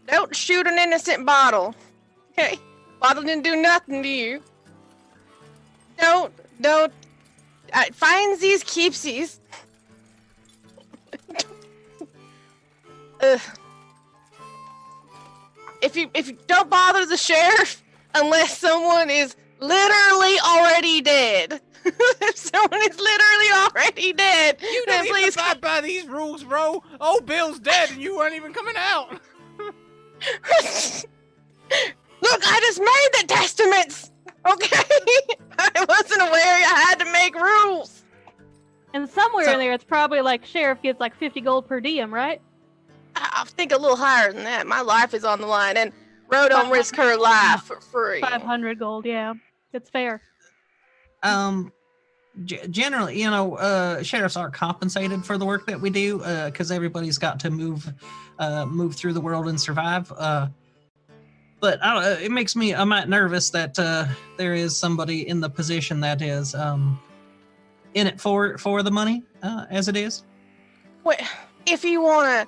Don't shoot an innocent bottle. Okay? Bottle didn't do nothing to you. Don't finesies, keepsies. If you don't bother the sheriff unless someone is literally already dead. If someone is literally already dead, You then don't even please abide by these rules, bro. Old Bill's dead and you weren't even coming out. Look, I just made the testaments. Okay, I wasn't aware I had to make rules. And somewhere So- in there, it's probably like sheriff gets like 50 gold per diem, right? I think a little higher than that. My life is on the line, and Ro don't risk her life for free. 500 gold, yeah. It's fair. Generally, sheriffs are compensated for the work that we do because everybody's got to move through the world and survive. But it makes me a mite nervous that there is somebody in the position that is in it for the money, as it is. Well, if you want to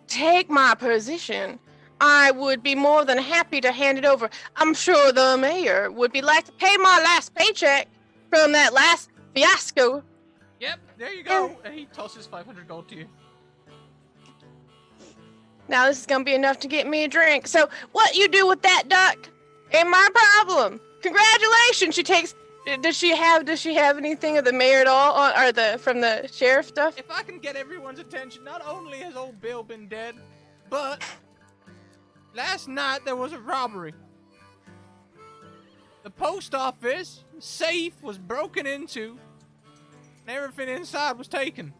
take my position, I would be more than happy to hand it over. I'm sure the mayor would be like to pay my last paycheck from that last fiasco. Yep, there you go. And he tosses 500 gold to you. Now this is gonna be enough to get me a drink. So what you do with that duck ain't my problem. Congratulations. She takes. Does she have anything of the mayor at all, or from the sheriff stuff? If I can get everyone's attention, not only has old Bill been dead, but last night there was a robbery. The post office safe was broken into, and everything inside was taken,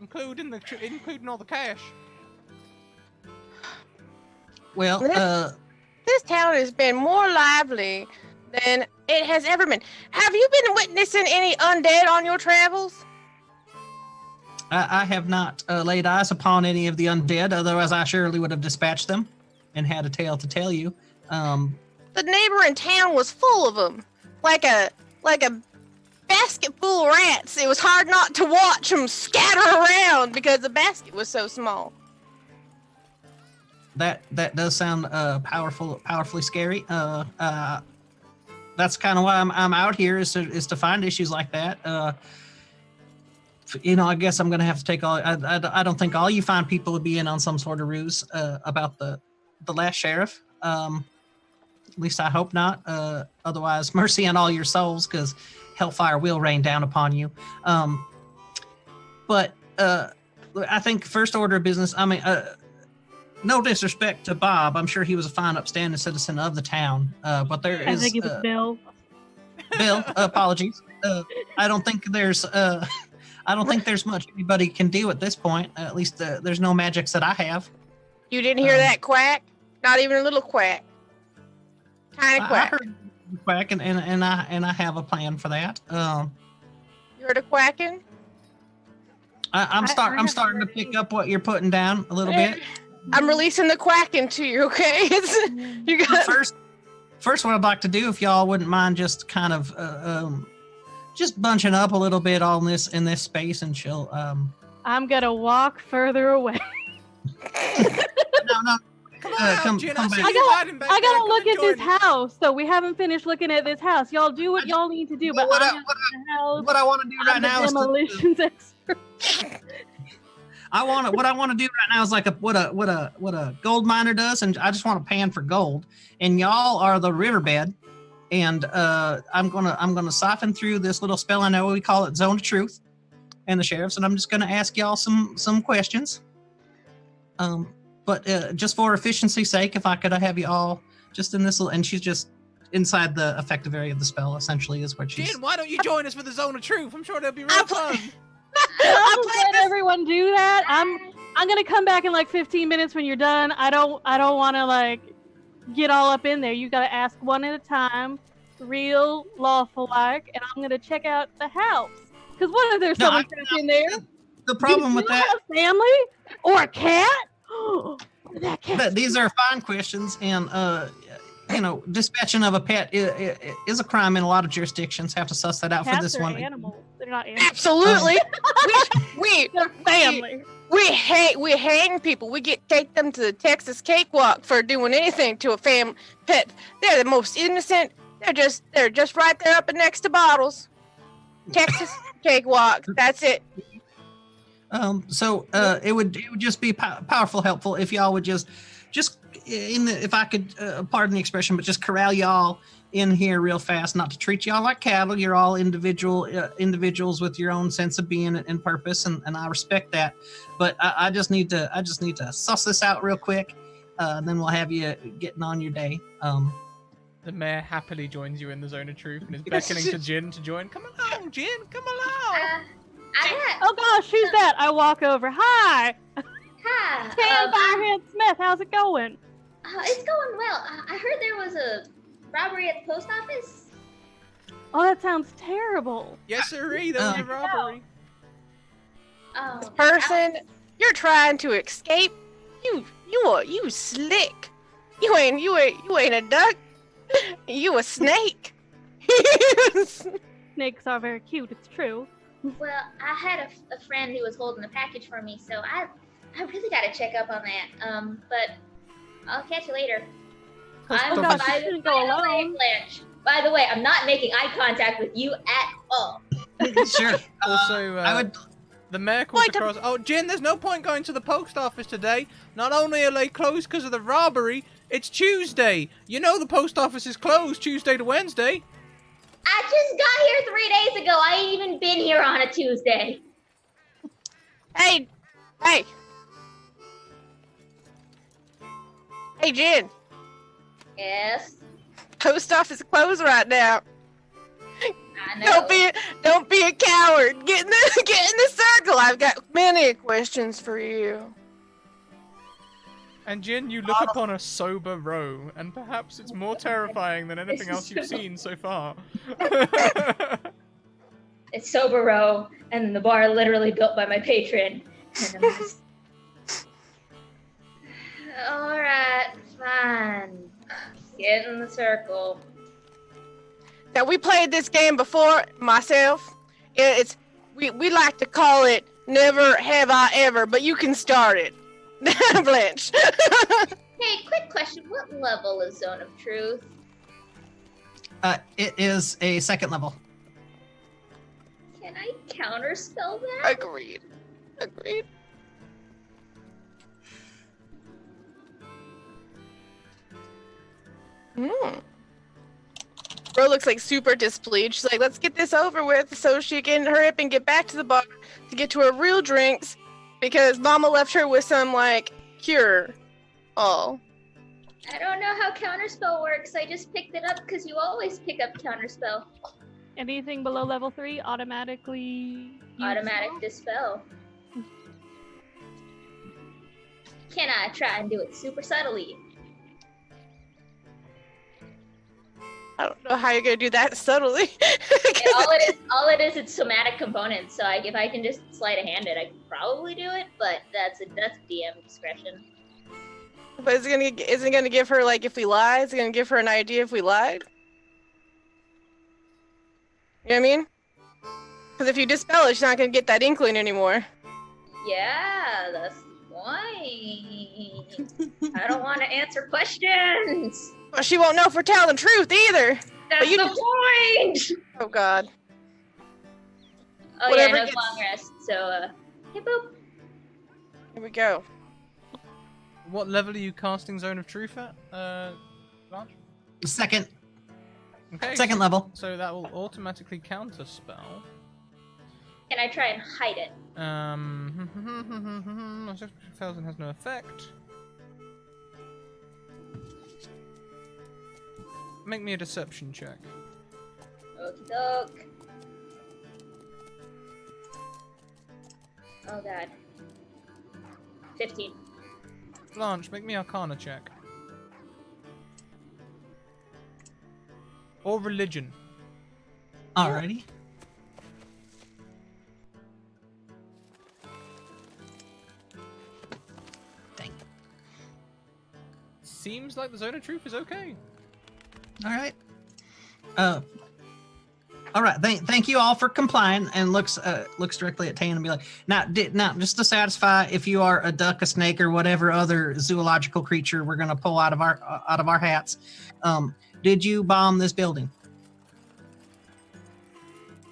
including all the cash. Well, This town has been more lively than it has ever been. Have you been witnessing any undead on your travels? I have not laid eyes upon any of the undead, otherwise I surely would have dispatched them and had a tale to tell you. The neighboring town was full of them, like a basket full of rats. It was hard not to watch them scatter around because the basket was so small. That does sound powerfully scary. That's kind of why I'm out here is to find issues like that. I guess I'm gonna have to take all. I don't think all you fine people would be in on some sort of ruse about the last sheriff. At least I hope not. Otherwise, mercy on all your souls, because hellfire will rain down upon you. But I think first order of business. I mean, no disrespect to Bob. I'm sure he was a fine, upstanding citizen of the town. But there is. I think it was Bill. Bill, apologies. I don't think there's much anybody can do at this point. At least there's no magics that I have. You didn't hear that quack? Not even a little quack. Tiny I quack. heard the quack, and I have a plan for that. You heard a quacking? I'm starting to pick up what you're putting down a little bit. I'm releasing the quacking to you, okay? You got First, what I'd like to do, if y'all wouldn't mind, just kind of just bunching up a little bit on this in this space, and she'll I'm gonna walk further away. no, Come on out, Jen. come I see back. you hiding back I there. gotta Come look and at this join us. house. So we haven't finished looking at this house. Y'all do what y'all need to do, but What I'm I- gonna the house. What I want to do I'm right the now is demolitions expert. what I want to do right now is like what a gold miner does, and I just want to pan for gold. And y'all are the riverbed, and I'm gonna siphon through this little spell. I know we call it Zone of Truth, and the sheriffs, and I'm just gonna ask y'all some questions. But just for efficiency's sake, if I could have you all just in this little, and she's just inside the effective area of the spell, essentially, is where she's. Jen, why don't you join us for the Zone of Truth? I'm sure that'll be real fun. I'll let everyone do that. I'm gonna come back in like 15 minutes when you're done. I don't want to like get all up in there. You gotta ask one at a time, real lawful like, and I'm gonna check out the house. Cause what if there's someone trapped in there? The problem with Do you that. have a family or a cat? That cat. But these are fine questions, and dispatching of a pet is a crime in a lot of jurisdictions. Have to suss that out Cats for this are one. animals. They're not animals. Absolutely. we They're family. we hang people. We take them to the Texas cakewalk for doing anything to a pet. They're the most innocent. They're just right there up next to bottles. Texas cakewalk. That's it. So it would just be powerful, helpful if y'all would just if I could pardon the expression, but just corral y'all in here real fast, not to treat y'all like cattle. You're all individuals with your own sense of being and purpose, and I respect that. But I just need to suss this out real quick, and then we'll have you getting on your day. The mayor happily joins you in the Zone of Truth and is beckoning to Jin to join. Come along, Jin. Come along. Oh gosh, who's that? I walk over. Hi, Hi. Sam Firehead Smith. How's it going? It's going well. I heard there was a robbery at the post office. Oh, that sounds terrible. Yes, sirree. There was a robbery. Oh, Person, you're trying to escape. You slick. You ain't a duck. You a snake. Snakes are very cute. It's true. Well, I had a friend who was holding a package for me, so I really got to check up on that. But I'll catch you later. Oh gosh, you shouldn't go alone. Blanche. By the way, I'm not making eye contact with you at all. Sure. Also, I would. the mayor calls across. Oh, Jin, there's no point going to the post office today. Not only are they closed because of the robbery, it's Tuesday. You know the post office is closed Tuesday to Wednesday. I just got here 3 days ago. I ain't even been here on a Tuesday. Hey, Jen. Yes, Post office closed right now. I know. Don't be a coward. Get in the circle. I've got many questions for you. And Jin, you look upon a sober row, and perhaps it's more terrifying than anything else you've seen so far. It's Sober Row, and the bar literally built by my patron. And I'm just... Alright, fine. Get in the circle. Now we played this game before, myself. We like to call it Never Have I Ever, but you can start it. Blanche. Hey, quick question. What level is Zone of Truth? It is a second level. Can I counterspell that? Agreed. Bro looks like super displeased. She's like, let's get this over with so she can hurry up and get back to the bar to get to her real drinks because Mama left her with some, like, cure. Oh. I don't know how counterspell works. I just picked it up because you always pick up counterspell. Anything below level 3 automatically. Automatic dispel. Can I try and do it super subtly? I don't know how you're gonna do that subtly. all it is, it's somatic components. So if I can just sleight of hand it, I can probably do it. But that's DM discretion. But is it gonna give her, like, if we lie? Is it gonna give her an idea if we lied? You know what I mean? Because if you dispel it, she's not gonna get that inkling anymore. Yeah, that's the point. I don't want to answer questions. Well, she won't know if we're telling the truth either. That's you the just- point. Oh God. Oh Whatever yeah, no gets- long rest. So, hey boop. Here we go. What level are you casting Zone of Truth at, Blanche? Second Okay. second level. So that will automatically counter spell. Can I try and hide it? Fails and has no effect. Make me a deception check. Okie doke. Oh god. 15. Blanche, make me Arcana check. Or religion. Alrighty. Dang. Seems like the Zone of Truth is okay. All right. All right. Thank you all for complying. And looks directly at Tan and be like, now, just to satisfy, if you are a duck, a snake, or whatever other zoological creature we're gonna pull out of our hats, did you bomb this building?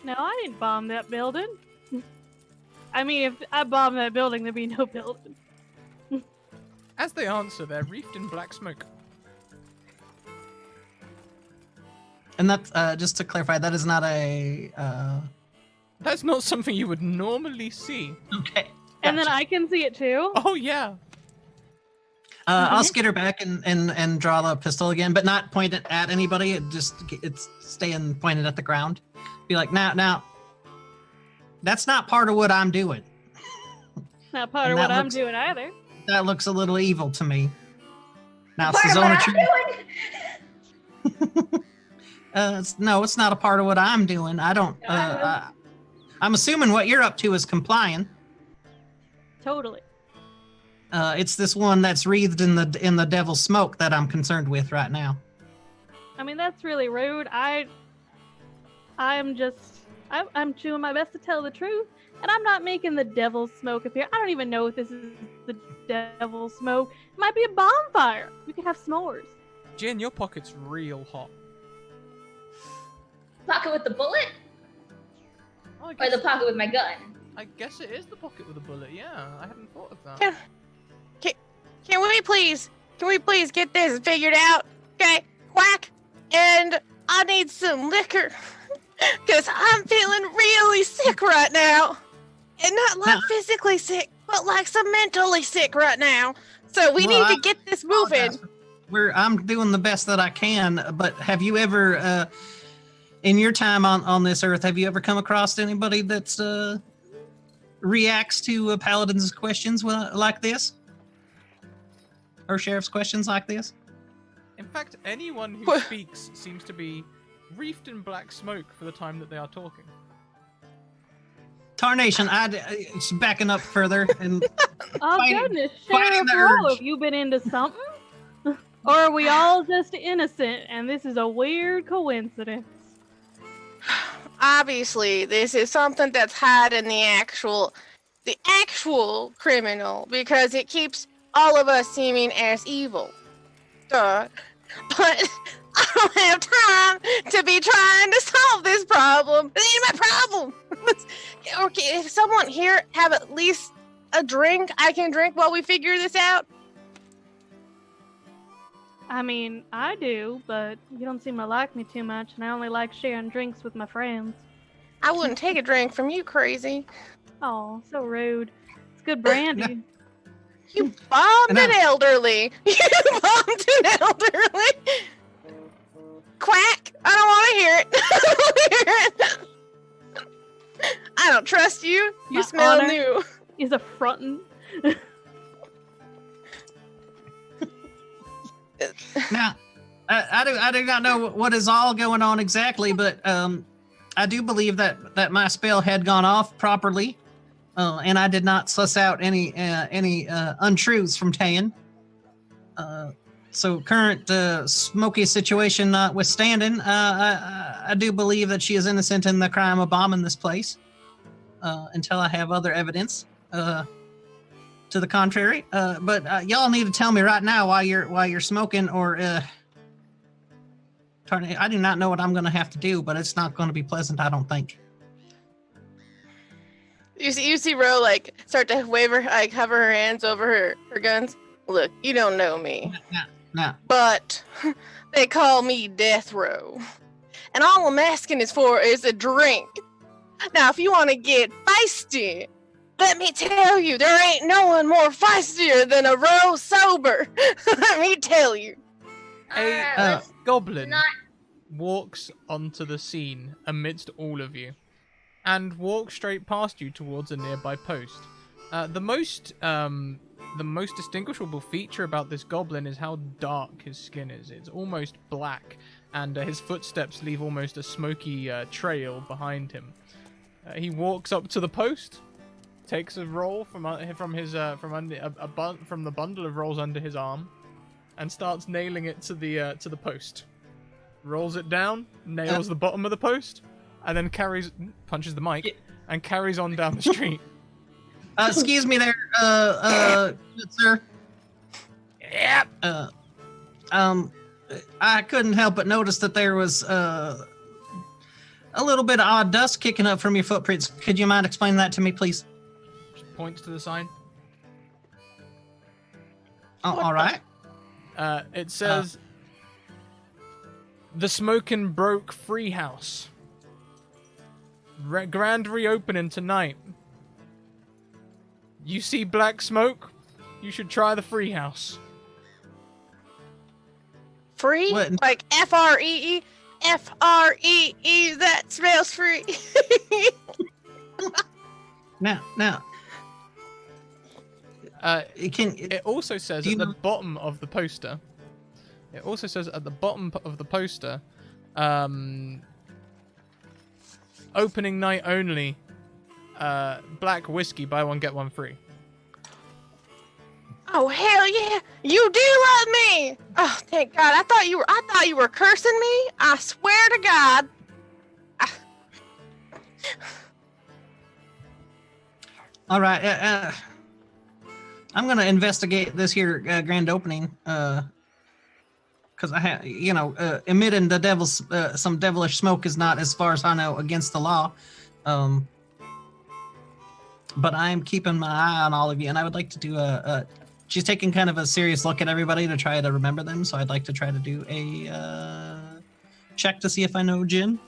No, I didn't bomb that building. I mean, if I bombed that building, there'd be no building. As they answer, they're wreathed in black smoke. And that's just to clarify, that is not a. That's not something you would normally see. Okay. And then gotcha. I can see it too. Oh yeah. I'll skitter back and draw the pistol again, but not point it at anybody. It's staying pointed at the ground. Be like, now, that's not part of what I'm doing. Not part And of that what I'm looks- doing either. That looks a little evil to me. Now, it's Part the of zone what of I'm truth. doing. It's not a part of what I'm doing. I don't. I'm assuming what you're up to is complying. Totally. It's this one that's wreathed in the devil's smoke that I'm concerned with right now. I mean, that's really rude. I'm doing my best to tell the truth, and I'm not making the devil's smoke appear. I don't even know if this is the devil's smoke. It might be a bonfire. We could have s'mores. Jen, your pocket's real hot. Pocket with the bullet? Oh, I Or guess, the pocket with my gun? I guess it is the pocket with a bullet. Yeah, I hadn't thought of that. Yeah. Can we please get this figured out? Okay, quack. And I need some liquor. Because I'm feeling really sick right now. And not like physically sick, but like some mentally sick right now. So we Well, need to get this moving. I'm doing the best that I can, but have you ever, in your time on this earth, have you ever come across anybody that's reacts to a paladin's questions like this? Or sheriff's questions like this? In fact, anyone who What? speaks seems to be wreathed in black smoke for the time that they are talking. Tarnation, it's backing up further and Oh Fighting- goodness, fighting Sheriff the Rowe, urge. have you been into something? Or are we all just innocent and this is a weird coincidence? Obviously, this is something that's hiding the actual criminal because it keeps all of us seeming as evil. Duh. But I don't have time to be trying to solve this problem. It ain't my problem. Okay, if someone here have at least a drink I can drink while we figure this out. I mean, I do, but you don't seem to like me too much, and I only like sharing drinks with my friends. I wouldn't take a drink from you, crazy. Oh, so rude. It's good brandy. You bombed And an elderly. You bombed an elderly. Quack. I don't want to hear it. I don't wanna hear it. I don't trust you. You My smell honor. new. Is a frontin'. now, I do not know what is all going on exactly, but I do believe that my spell had gone off properly, and I did not suss out any untruths from Tayan. So current smoky situation notwithstanding, I do believe that she is innocent in the crime of bombing this place until I have other evidence to to the contrary. But y'all need to tell me right now why you're smoking, or I do not know what I'm going to have to do, but it's not going to be pleasant, I don't think. You see Ro like start to waver, like hover her hands over her guns. Look, you don't know me. No. But they call me Death Row. And all I'm asking is a drink. Now, if you want to get feisty, let me tell you, there ain't no one more feistier than a Row sober. Let me tell you. A goblin not- walks onto the scene amidst all of you and walks straight past you towards a nearby post. The most distinguishable feature about this goblin is how dark his skin is. It's almost black, and his footsteps leave almost a smoky trail behind him. He walks up to the post, takes a roll from the bundle of rolls under his arm, and starts nailing it to the post. Rolls it down, nails the bottom of the post, and then punches the mic, and carries on down the street. Excuse me there, good sir. Yep. I couldn't help but notice that there was a little bit of odd dust kicking up from your footprints. Could you mind explaining that to me, please? Just points to the sign. Oh, all right. It says, "The Smokin' Broke Free House. Grand reopening tonight. You see black smoke? You should try the free house." Free? What? Like Free? Free, that smells free. Now. It also says at the bottom of the poster. It also says at the bottom of the poster, opening night only. Black whiskey, buy one get one free. Oh hell yeah! You do love me. Oh thank God! I thought you were cursing me. I swear to God. All right. I'm gonna investigate this here grand opening, because I have, emitting the devil's some devilish smoke is not, as far as I know, against the law. But I am keeping my eye on all of you, and I would like to do she's taking kind of a serious look at everybody to try to remember them, so I'd like to try to do a check to see if I know Jin.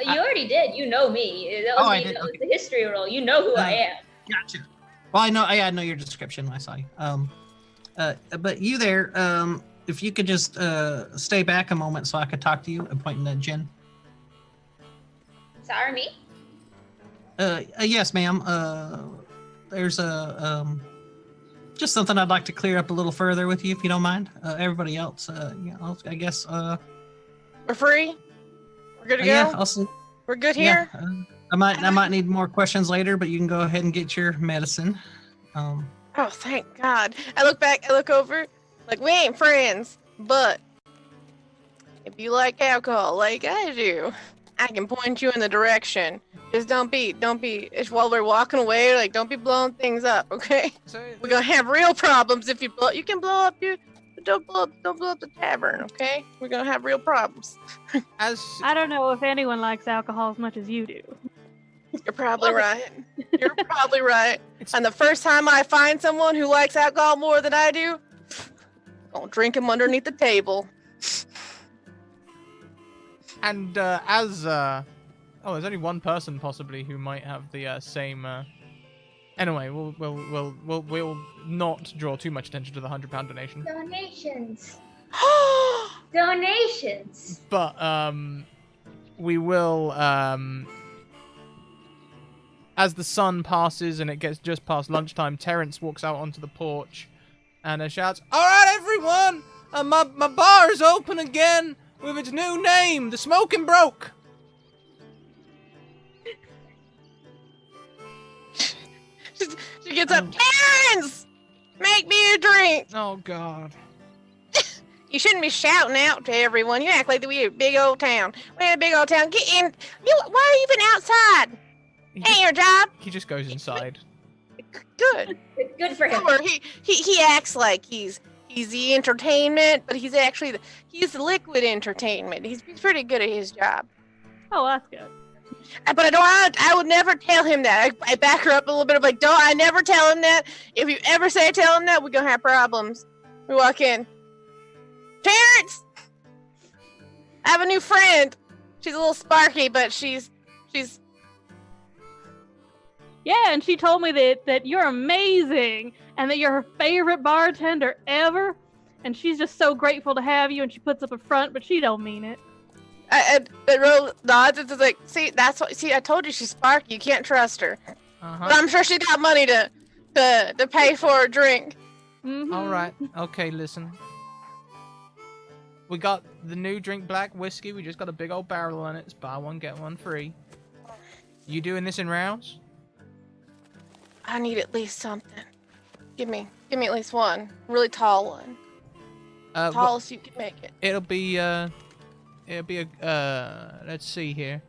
You already did. You know me. That was, That was the history roll. You know who I am. Gotcha. Well, I know your description. I saw you. But you there, if you could just stay back a moment so I could talk to you, pointing at Jin. Sorry, me? Yes, ma'am. There's just something I'd like to clear up a little further with you, if you don't mind. Everybody else, I guess. We're free. We're good to go. Yeah, We're good here. Yeah, I might need more questions later, but you can go ahead and get your medicine. Oh, thank God. I look over, like, we ain't friends, but if you like alcohol like I do, I can point you in the direction. Just don't be, it's while we're walking away, like, don't be blowing things up, okay? So We're gonna have real problems if you can blow up but don't blow up the tavern, okay? We're gonna have real problems. I don't know if anyone likes alcohol as much as you do. You're probably right. You're probably right. And the first time I find someone who likes alcohol more than I do, I'm gonna drink him underneath the table. And there's only one person possibly who might have the same. Anyway, we'll not draw too much attention to the £100 donation. Donations. Donations. But we will as the sun passes and it gets just past lunchtime, Terrence walks out onto the porch and shouts, "All right, everyone, my bar is open again with its new name, the Smokin' Broke." She gets up. Terrence! Make me a drink! Oh, God. You shouldn't be shouting out to everyone. You act like we're a big old town. We're in a big old town. Get in. Why are you even outside? Ain't your job. He just goes inside. Good. Good for him. Or he acts like he's the entertainment, but he's actually he's the liquid entertainment. He's pretty good at his job. Oh, that's good. But I would never tell him that. I back her up a little bit. I'm like, I never tell him that. If you ever say I tell him that, we're gonna have problems. We walk in. Parents! I have a new friend. She's a little sparky, but she's Yeah, and she told me that you're amazing and that you're her favorite bartender ever. And she's just so grateful to have you, and she puts up a front, but she don't mean it. But Ro nods. It's like, see, I told you she's sparky. You can't trust her. But I'm sure she got money to pay for a drink. Mm-hmm. All right. Okay, listen. We got the new drink black whiskey. We just got a big old barrel on it. It's buy one, get one free. You doing this in rounds? I need at least something. Give me at least one. Really tall one. Tallest you can make it. It'll be a let's see here.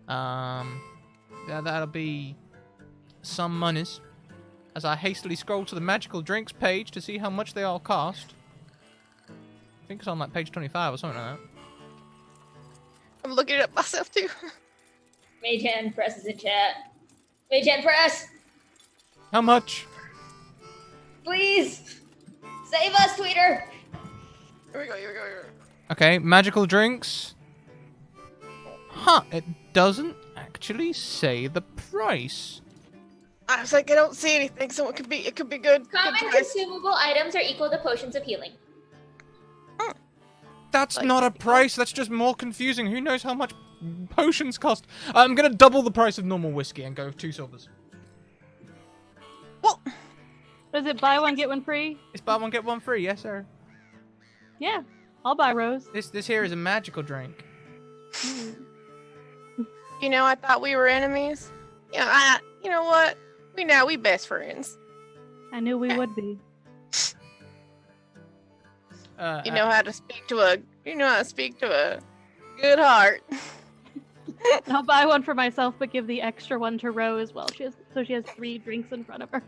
That'll be some monies. As I hastily scroll to the magical drinks page to see how much they all cost. I think it's on like page 25 or something like that. I'm looking it up myself too. Mage hand presses in chat. Mage hand press! How much? Please! Save us, Tweeter! Here we go. Okay, magical drinks. Huh, it doesn't actually say the price. I was like, I don't see anything, so it could be good. Common good price. consumable items are equal to potions of healing. That's Like, not a price, that's just more confusing. Who knows how much potions cost? I'm gonna double the price of normal whiskey and go 2 silvers. Well, Is it buy one, get one free? It's buy one, get one free, yes sir. Yeah, I'll buy Rose. This here is a magical drink. you know, I thought we were enemies. You know what? We best friends. I knew we would be. You know how to speak to a good heart. And I'll buy one for myself, but give the extra one to Rose as well. She has 3 drinks in front of her.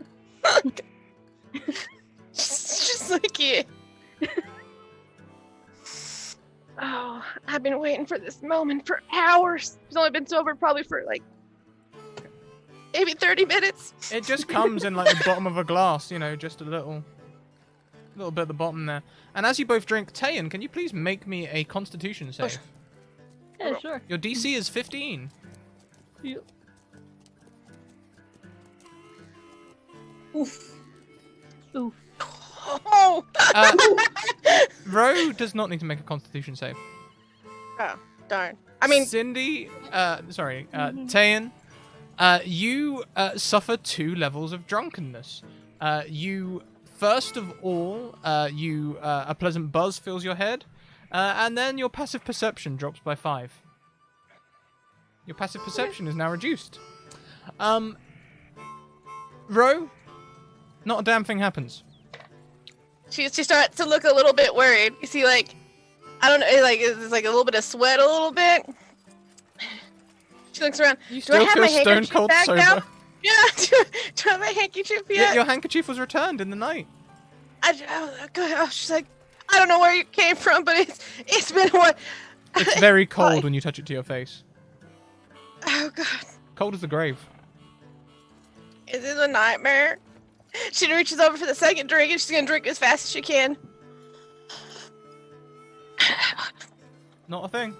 Just like you. Oh, I've been waiting for this moment for hours. She's only been sober probably for like maybe 30 minutes. It just comes in like the bottom of a glass, you know, just a little bit at the bottom there. And as you both drink, Tayan, can you please make me a Constitution save? Yeah, sure. Your DC is 15. You- Oof. Oof. Oh, Ro does not need to make a Constitution save. darn. I mean, Cindy, Mhm. Tayan, you suffer 2 levels of drunkenness. You, first of all, a pleasant buzz fills your head, and then your passive perception drops by 5. Your passive perception is now reduced. Ro, not a damn thing happens. she starts to look a little bit worried. You see, like, I don't know, like it's like a little bit of sweat, a little bit. She looks around. You Do I still have feel my stone handkerchief cold back sober. now? Yeah. Do I have my handkerchief yet? Your handkerchief was returned in the night. She's like, I don't know where you came from, but it's been what? It's very cold when you touch it to your face. Oh god, Cold as the grave. is it a nightmare? She reaches over for the second drink, and she's gonna drink as fast as she can. Not a thing.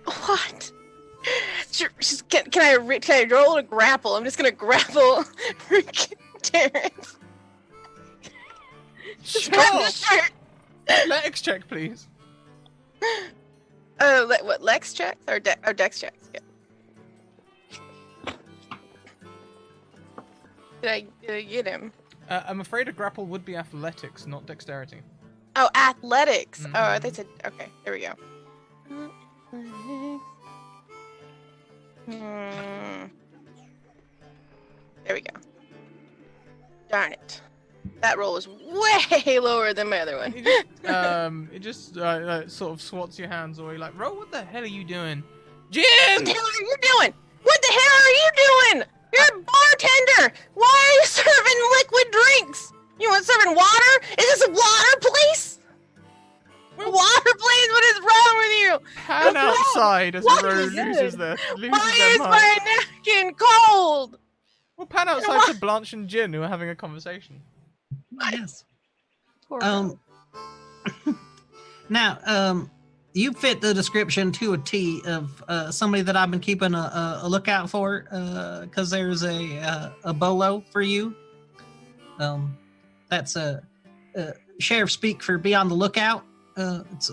What? Can I roll a grapple? I'm just gonna grapple Terrence. Sure. Grab his shirt. Athletics check, please. What, Lex checks or Dex checks? Yeah. Did I get him? I'm afraid a grapple would be athletics, not dexterity. Oh, athletics. Mhm. Oh, they said okay. There we go. Athletics. There we go. Darn it. That roll was way lower than my other one. It just sort of swats your hands away like, Ro, what the hell are you doing? Jim! What the hell are you doing? What the hell are you doing? afraid as What the road is it? loses their Why is mind. my napkin cold? We'll pan outside to Blanche and Jin, who are having a conversation. Yes. Poor Now, you fit the description to a T of somebody that I've been keeping a lookout for, because there's a bolo for you. That's a sheriff speak for be on the lookout. It's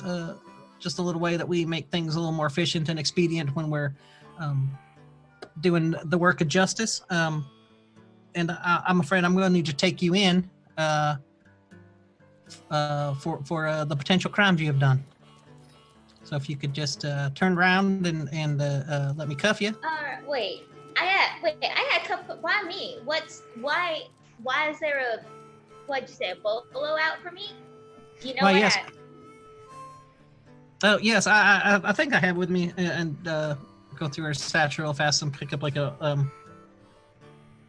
just a little way that we make things a little more efficient and expedient when we're doing the work of justice. And I'm afraid I'm going to need to take you in for the potential crimes you have done. So if you could just turn around and let me cuff you. Wait. I got a couple. Why me? Why is there a, what'd you say, a bolo out for me? You know Well, what? yes. Oh yes, I think I have with me and go through our stats real fast and pick up like a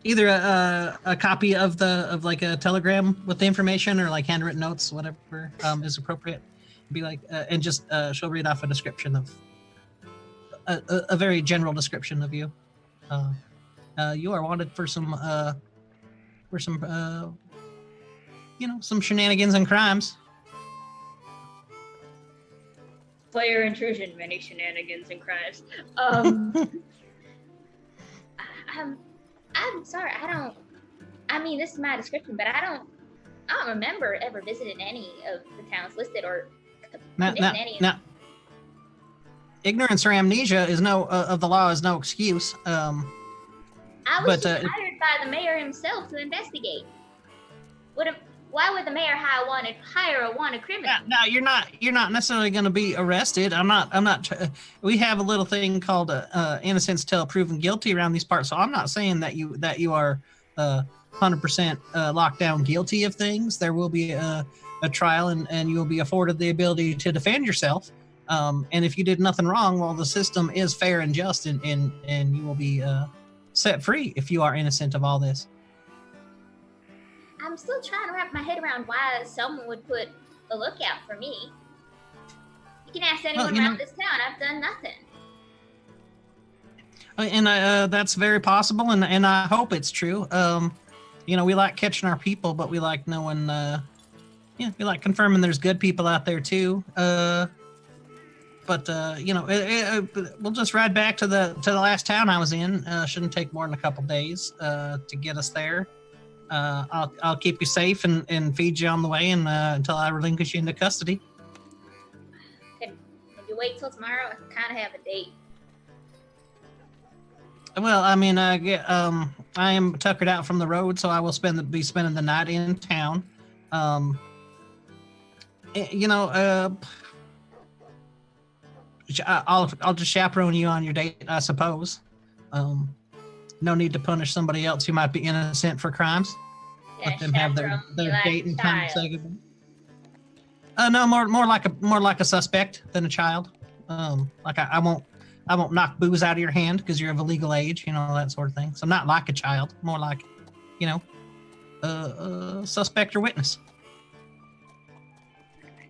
either a copy of like a telegram with the information or like handwritten notes, whatever is appropriate. Be like and just she'll read off a description of a very general description of you. You are wanted for some some shenanigans and crimes. Player intrusion, many shenanigans and crimes. I'm sorry. I mean, this is my description, but I don't remember ever visiting any of the towns listed or committing any. Now, ignorance or amnesia is of the law is no excuse. I was just hired by the mayor himself to investigate. Why would the mayor hire a wanted criminal? No, you're not necessarily going to be arrested. I'm not. We have a little thing called innocence till proven guilty around these parts. So I'm not saying that you are 100% locked down guilty of things. There will be a trial, and you will be afforded the ability to defend yourself. And if you did nothing wrong, well, the system is fair and just, and you will be set free if you are innocent of all this. I'm still trying to wrap my head around why someone would put a lookout for me. You can ask anyone around this town. I've done nothing. And that's very possible, and I hope it's true. We like catching our people, but we like knowing, we like confirming there's good people out there too. But we'll just ride back to the last town I was in. Shouldn't take more than a couple days to get us there. I'll keep you safe and feed you on the way and until I relinquish you into custody. Can you wait till tomorrow? I kind of have a date. Well, I mean, I am tuckered out from the road, so I will be spending the night in town. I'll just chaperone you on your date, I suppose. No need to punish somebody else who might be innocent for crimes. Yeah, Let them have their date and time to child. say goodbye. No, more like a suspect than a child. Like I won't knock booze out of your hand because you're of a legal age, that sort of thing. So not like a child, more like, a suspect or witness.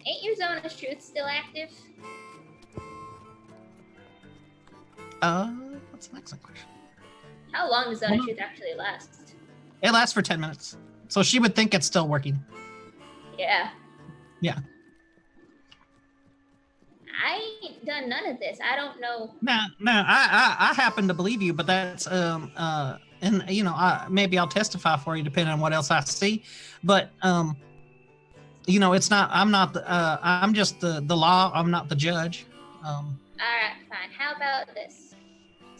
Ain't your zone of truth still active? That's an excellent question. How long does zone of truth actually last? It lasts for 10 minutes. So she would think it's still working. Yeah. Yeah. I ain't done none of this. I don't know. No, I happen to believe you, but that's maybe I'll testify for you depending on what else I see. But it's not. I'm just the law. I'm not the judge. All right, fine. How about this?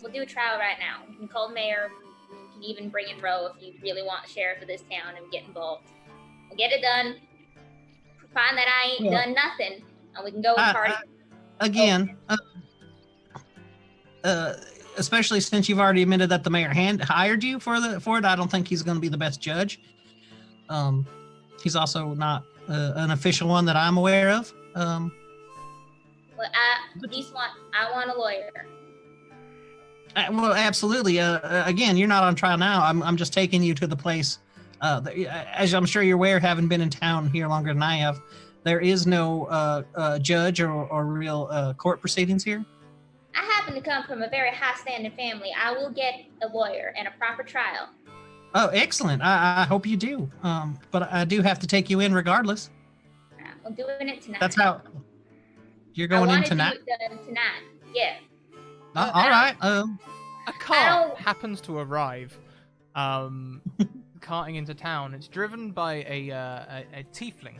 We'll do a trial right now. We can call the mayor. We can even bring in Roe if you really want the sheriff of this town and get involved. We'll get it done. Find that I ain't done nothing, and we can go and party. Again, especially since you've already admitted that the mayor hired you for it, I don't think he's going to be the best judge. He's also not an official one that I'm aware of. Well, I want a lawyer. Well, absolutely. Again, you're not on trial now. I'm just taking you to the place. As I'm sure you're aware, having been in town here longer than I have, there is no judge or real court proceedings here. I happen to come from a very high-standing family, I will get a lawyer and a proper trial. Oh, excellent. I hope you do. But I do have to take you in regardless. I'm doing it tonight. That's how you're going in tonight. I want to do it tonight. Yeah. All right. A car happens to arrive, carting into town. It's driven by a tiefling,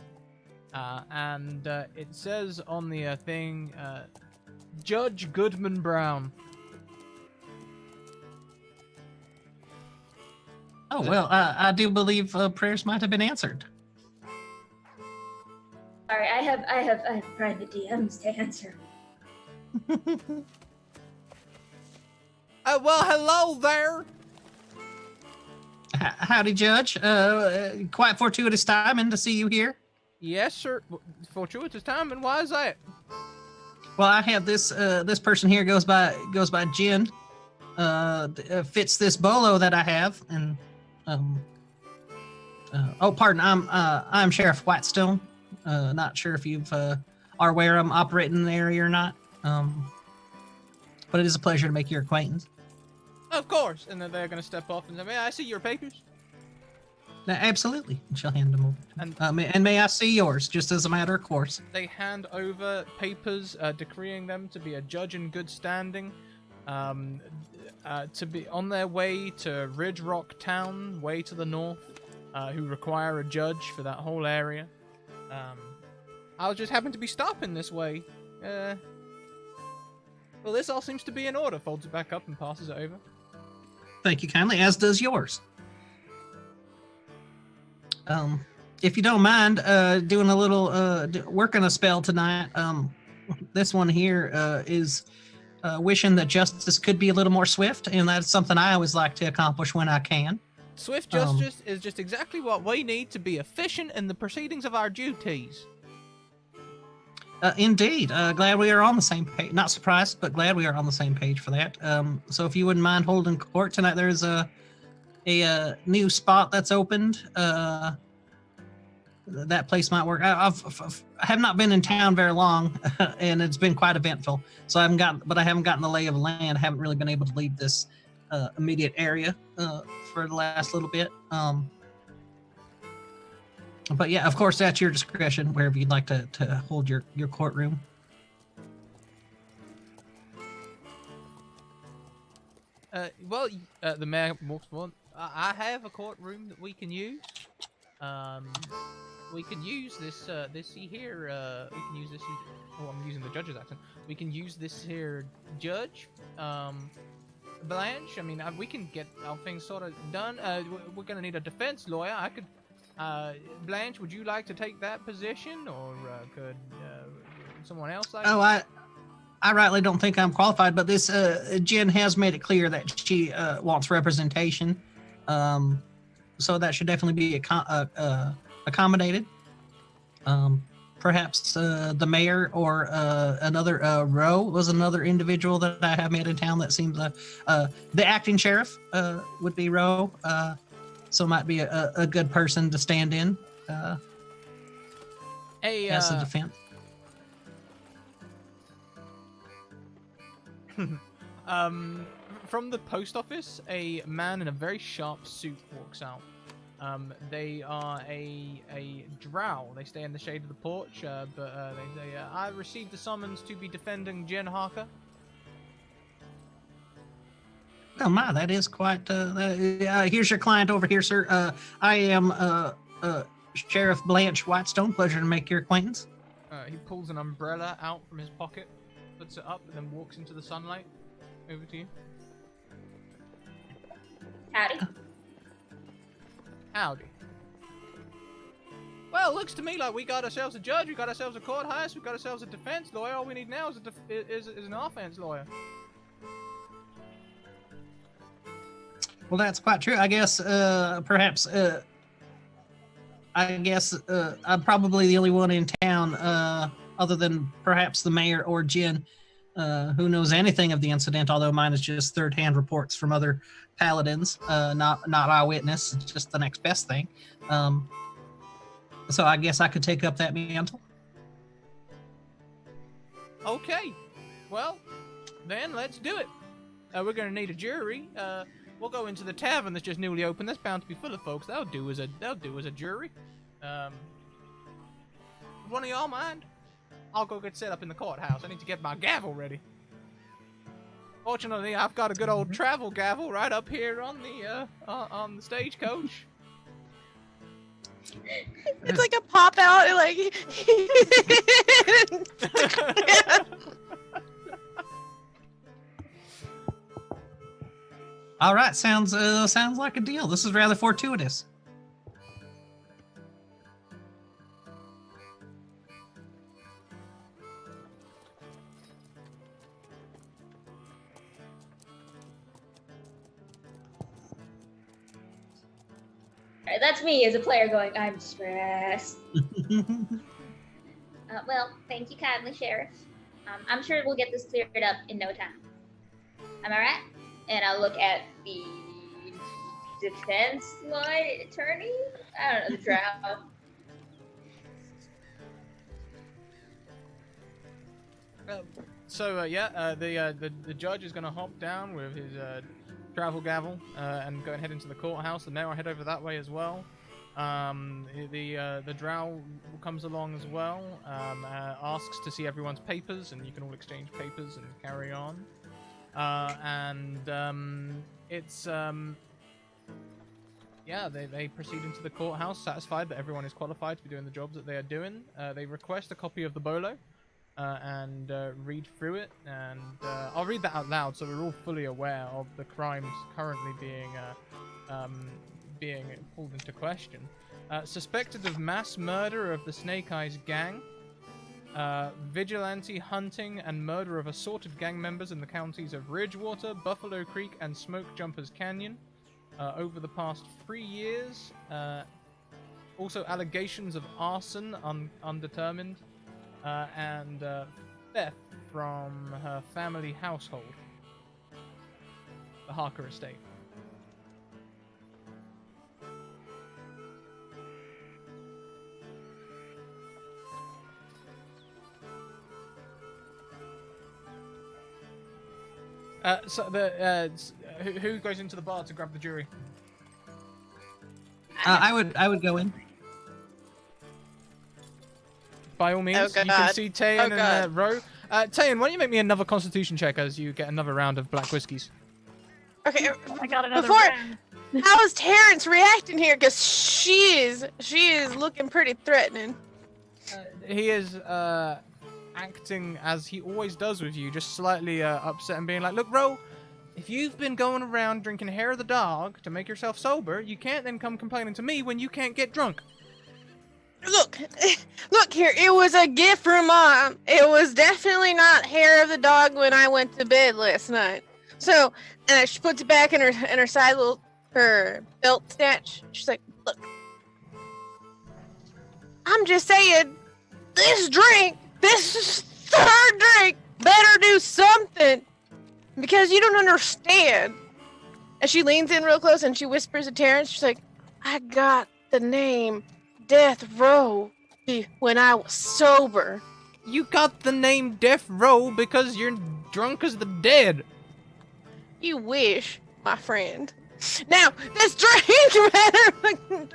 and it says on the thing, Judge Goodman Brown. Oh well, I do believe prayers might have been answered. Sorry, I have private DMs to answer. Well, hello there. Howdy, Judge. Quite fortuitous timing to see you here. Yes, sir. Fortuitous time, and why is that? Well, I have this person here goes by Jin. Fits this bolo that I have, and oh, pardon. I'm Sheriff Whitestone. Not sure if you've are aware I'm operating in the area or not. But it is a pleasure to make your acquaintance. Of course. And then they're going to step off and say, may I see your papers? Absolutely. And she'll hand them over. And may I see yours, just as a matter of course. They hand over papers decreeing them to be a judge in good standing, to be on their way to Ridge Rock Town, way to the north, who require a judge for that whole area. I'll just happen to be stopping this way. Well, this all seems to be in order. Folds it back up and passes it over. Thank you kindly, as does yours. If you don't mind doing a little working a spell tonight, this one here is wishing that justice could be a little more swift, and that's something I always like to accomplish when I can. Swift justice is just exactly what we need to be efficient in the proceedings of our duties. Indeed. Glad we are on the same page. Not surprised, but glad we are on the same page for that. So if you wouldn't mind holding court tonight, there's a new spot that's opened. That place might work. I have not been in town very long, and it's been quite eventful. So I haven't gotten the lay of the land. I haven't really been able to leave this immediate area for the last little bit. But yeah, of course, that's your discretion, wherever you'd like to hold your courtroom. Well, the mayor walks forward. I have a courtroom that we can use. We can use this here. We can use this. Oh, I'm using the judge's accent. We can use this here judge. Blanche. I mean, we can get our things sort of done. We're gonna need a defense lawyer. I could. Blanche, would you like to take that position, or could someone else like? Oh, I rightly don't think I'm qualified, but this Jen has made it clear that she wants representation, so that should definitely be accommodated. Perhaps the mayor or another Roe was another individual that I have met in town that seems the acting sheriff would be Roe. So might be a good person to stand in as a defense. From the post office, a man in a very sharp suit walks out. They are a drow. They stay in the shade of the porch, but they say, I received the summons to be defending Jen Harker. Oh my, that is quite. Here's your client over here, sir. I am Sheriff Blanche Whitestone. Pleasure to make your acquaintance. He pulls an umbrella out from his pocket, puts it up, and then walks into the sunlight. Over to you. Howdy. Howdy. Well, it looks to me like we got ourselves a judge, we got ourselves a court house, we got ourselves a defense lawyer. All we need now is an offense lawyer. Well, that's quite true. I guess perhaps I'm probably the only one in town, other than perhaps the mayor or Jen, who knows anything of the incident. Although mine is just third-hand reports from other paladins, not eyewitness. It's just the next best thing. So I guess I could take up that mantle. Okay. Well, then let's do it. We're gonna need a jury. We'll go into the tavern that's just newly opened. That's bound to be full of folks. They'll do as a jury. One of y'all mind? I'll go get set up in the courthouse. I need to get my gavel ready. Fortunately, I've got a good old travel gavel right up here on the stagecoach. It's like a pop out, and like. All right, sounds like a deal. This is rather fortuitous. That's me as a player going, I'm stressed. Well, thank you kindly, Sheriff. I'm sure we'll get this cleared up in no time. Am I right? And I'll look at the defense line attorney? I don't know, the drow. The judge is going to hop down with his travel gavel and go and head into the courthouse. The mayor will head over that way as well. The drow comes along as well, asks to see everyone's papers, and you can all exchange papers and carry on. They proceed into the courthouse, satisfied that everyone is qualified to be doing the jobs that they are doing. They request a copy of the bolo and read through it, and I'll read that out loud so we're all fully aware of the crimes currently being pulled into question. Suspected of mass murder of the Snake Eyes gang, vigilante hunting and murder of assorted gang members in the counties of Ridgewater, Buffalo Creek, and Smoke Jumpers Canyon over the past 3 years. Also allegations of arson, undetermined, and theft from her family household, the Harker estate. Who goes into the bar to grab the jury? I would go in. By all means, you can see Tayan and Ro. Tayan, why don't you make me another Constitution check as you get another round of black whiskies? Okay, I got another before, round. how's Terrence reacting here? Because she is looking pretty threatening. He is acting as he always does with you, just slightly upset and being like, look, Ro, if you've been going around drinking hair of the dog to make yourself sober, you can't then come complaining to me when you can't get drunk. Look here. It was a gift from Mom. It was definitely not hair of the dog when I went to bed last night. So, and she puts it back in her side her belt snatch. She's like, look, I'm just saying, this third drink better do something because you don't understand. And she leans in real close and she whispers to Terrence. She's like, I got the name Death Row when I was sober. You got the name Death Row because you're drunk as the dead. You wish, my friend. Now, this drink better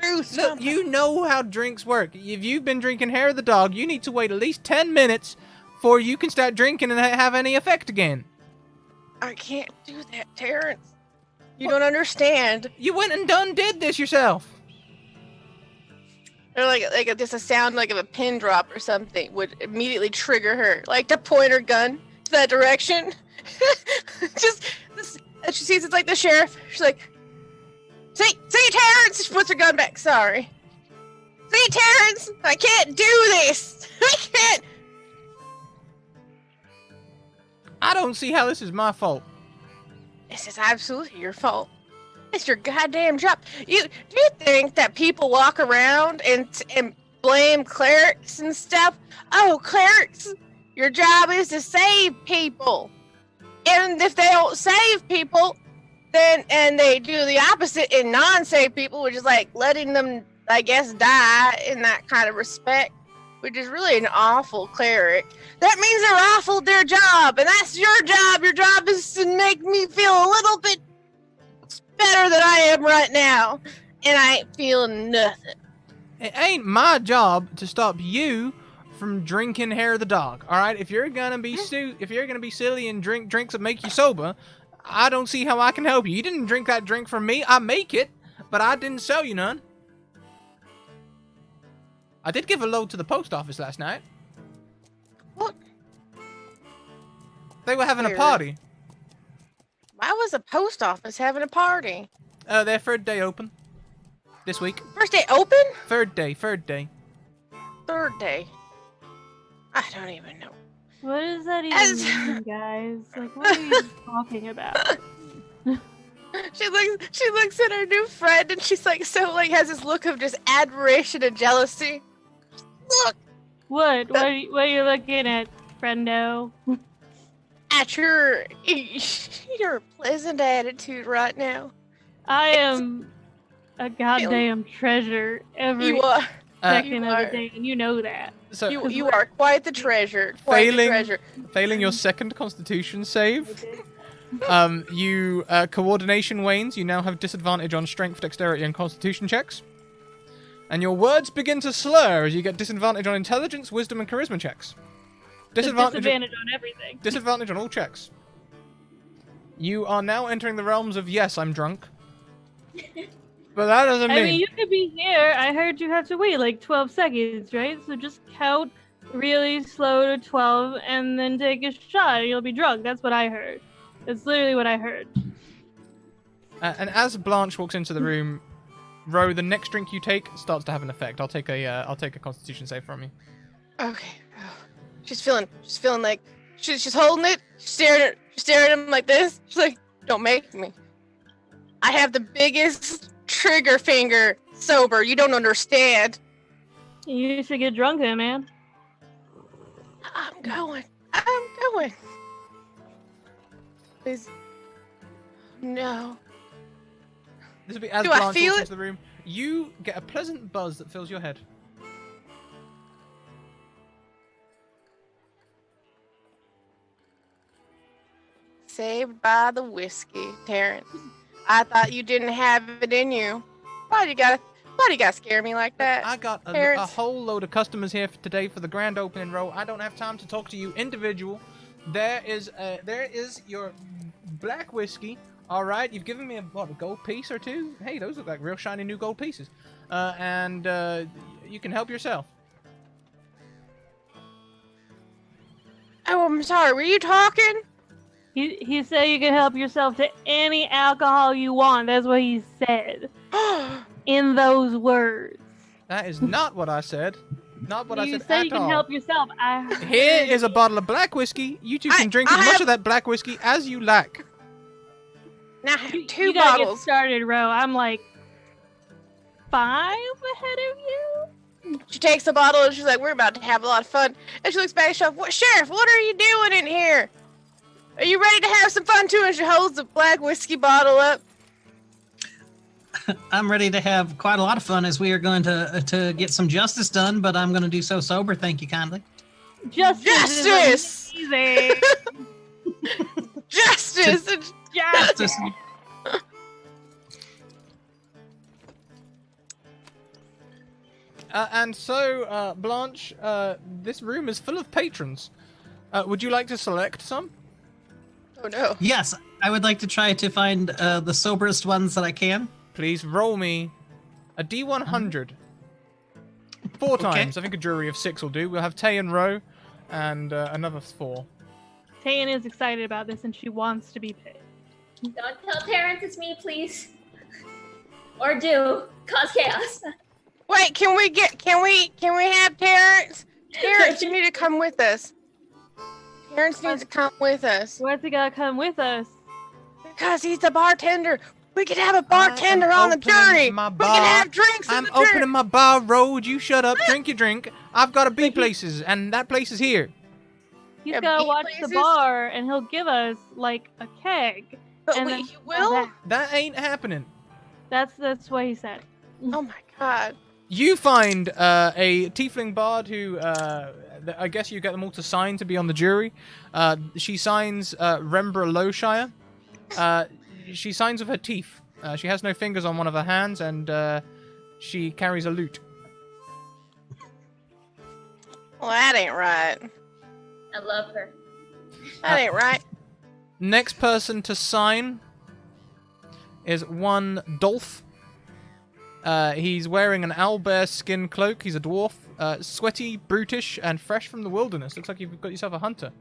do something. Look, you know how drinks work. If you've been drinking hair of the dog, you need to wait at least 10 minutes before you can start drinking and have any effect again. I can't do that, Terrence. You don't understand. You went and did this yourself. Or like just a sound like of a pin drop or something would immediately trigger her. Like to point her gun to that direction. And she sees it's like the sheriff. She's like, see, Terrence! She puts her gun back. Sorry. See, Terrence! I can't do this! I can't! I don't see how this is my fault. This is absolutely your fault. It's your goddamn job. Do you think that people walk around and blame clerics and stuff? Oh, clerics, your job is to save people. And if they don't save people, and they do the opposite and non-save people, which is like letting them, I guess, die in that kind of respect, which is really an awful cleric, that means they're awful at their job, and that's your job. Your job is to make me feel a little bit better than I am right now, and I ain't feeling nothing. It ain't my job to stop you from drinking hair of the dog. All right, if you're gonna be silly and drink drinks that make you sober, I don't see how I can help you. You didn't drink that drink from me. I make it, but I didn't sell you none. I did give a load to the post office last night. What? They were having a Weird. party. Why was the post office having a party? Their third day open this week. First day open? Third day. Third day. I don't even know. What does that even mean, guys? Like, what are you talking about? She looks at her new friend and she's like has this look of just admiration and jealousy. Look What are you looking at, friendo? at your pleasant attitude right now. I am a goddamn treasure every You are second you of the are. day, and you know that. So you are quite the treasure. Quite the treasure. failing your second Constitution save. Coordination wanes. You now have disadvantage on Strength, Dexterity, and Constitution checks. And your words begin to slur as you get disadvantage on Intelligence, Wisdom, and Charisma checks. Disadvantage on everything. Disadvantage on all checks. You are now entering the realms of yes, I'm drunk. But that doesn't mean... I mean, you could be here. I heard you have to wait like 12 seconds, right? So just count really slow to 12 and then take a shot and you'll be drunk. That's what I heard. That's literally what I heard. And as Blanche walks into the room, Ro, the next drink you take starts to have an effect. I'll take a Constitution save from you. Okay. She's feeling like she's holding it, staring at him like this. She's like, "Don't make me. I have the biggest trigger finger sober. You don't understand." You should get drunk then, man. I'm going. Please. No. This will be as Do I Blanche feel walks it? into the room. You get a pleasant buzz that fills your head. Saved by the whiskey, Terrence. I thought you didn't have it in you. Why do you gotta scare me like that? I got a Terrence? whole load of customers here today for the grand opening, Ro. I don't have time to talk to you individual. There is your black whiskey. All right, you've given me a gold piece or two. Hey, those look like real shiny new gold pieces. And you can help yourself. Oh, I'm sorry. Were you talking? He said you can help yourself to any alcohol you want. That's what he said. In those words. That is not what I said. Not what I You said say at you can all. help yourself. Here is a bottle of black whiskey. You two can drink as much of that black whiskey as you like. Now I have You two gotta get bottles. started, Ro. I'm like 5 ahead of you. She takes the bottle and she's like, "We're about to have a lot of fun." And she looks back at Sheriff. Sheriff, what are you doing in here? Are you ready to have some fun too? And she holds the black whiskey bottle up. I'm ready to have quite a lot of fun as we are going to get some justice done, but I'm going to do so sober. Thank you kindly. Justice! Justice! Is amazing. Justice! Justice! And so, Blanche, this room is full of patrons. Would you like to select some? Oh no. Yes, I would like to try to find the soberest ones that I can. Please roll me a D100. 4 times. I think a jury of 6 will do. We'll have Tay and Ro, and another 4. Tayan is excited about this and she wants to be picked. Don't tell Terrence it's me, please. Or do. Cause chaos. Wait, can we have Terrence? Terrence, you need to come with us. Terrence needs to come with us. Why's he gotta come with us? Because he's the bartender. We could have a bartender on the opening jury. my We bar. can have drinks I'm in the jury. opening my bar, Ro. You shut up. Drink your drink. I've got to be places, and that place is here. He's Yeah, gotta beat watch the places? bar and he'll give us like a keg. But and wait, then you will? That ain't happening. That's what he said. Oh my god. You find a tiefling bard who, I guess you get them all to sign to be on the jury. She signs Rembra Lowshire. She signs with her teeth. She has no fingers on one of her hands, and she carries a lute. Well, that ain't right. I love her. That ain't right. Next person to sign is one Dolph. He's wearing an owlbear skin cloak. He's a dwarf. Sweaty, brutish, and fresh from the wilderness. Looks like you've got yourself a hunter.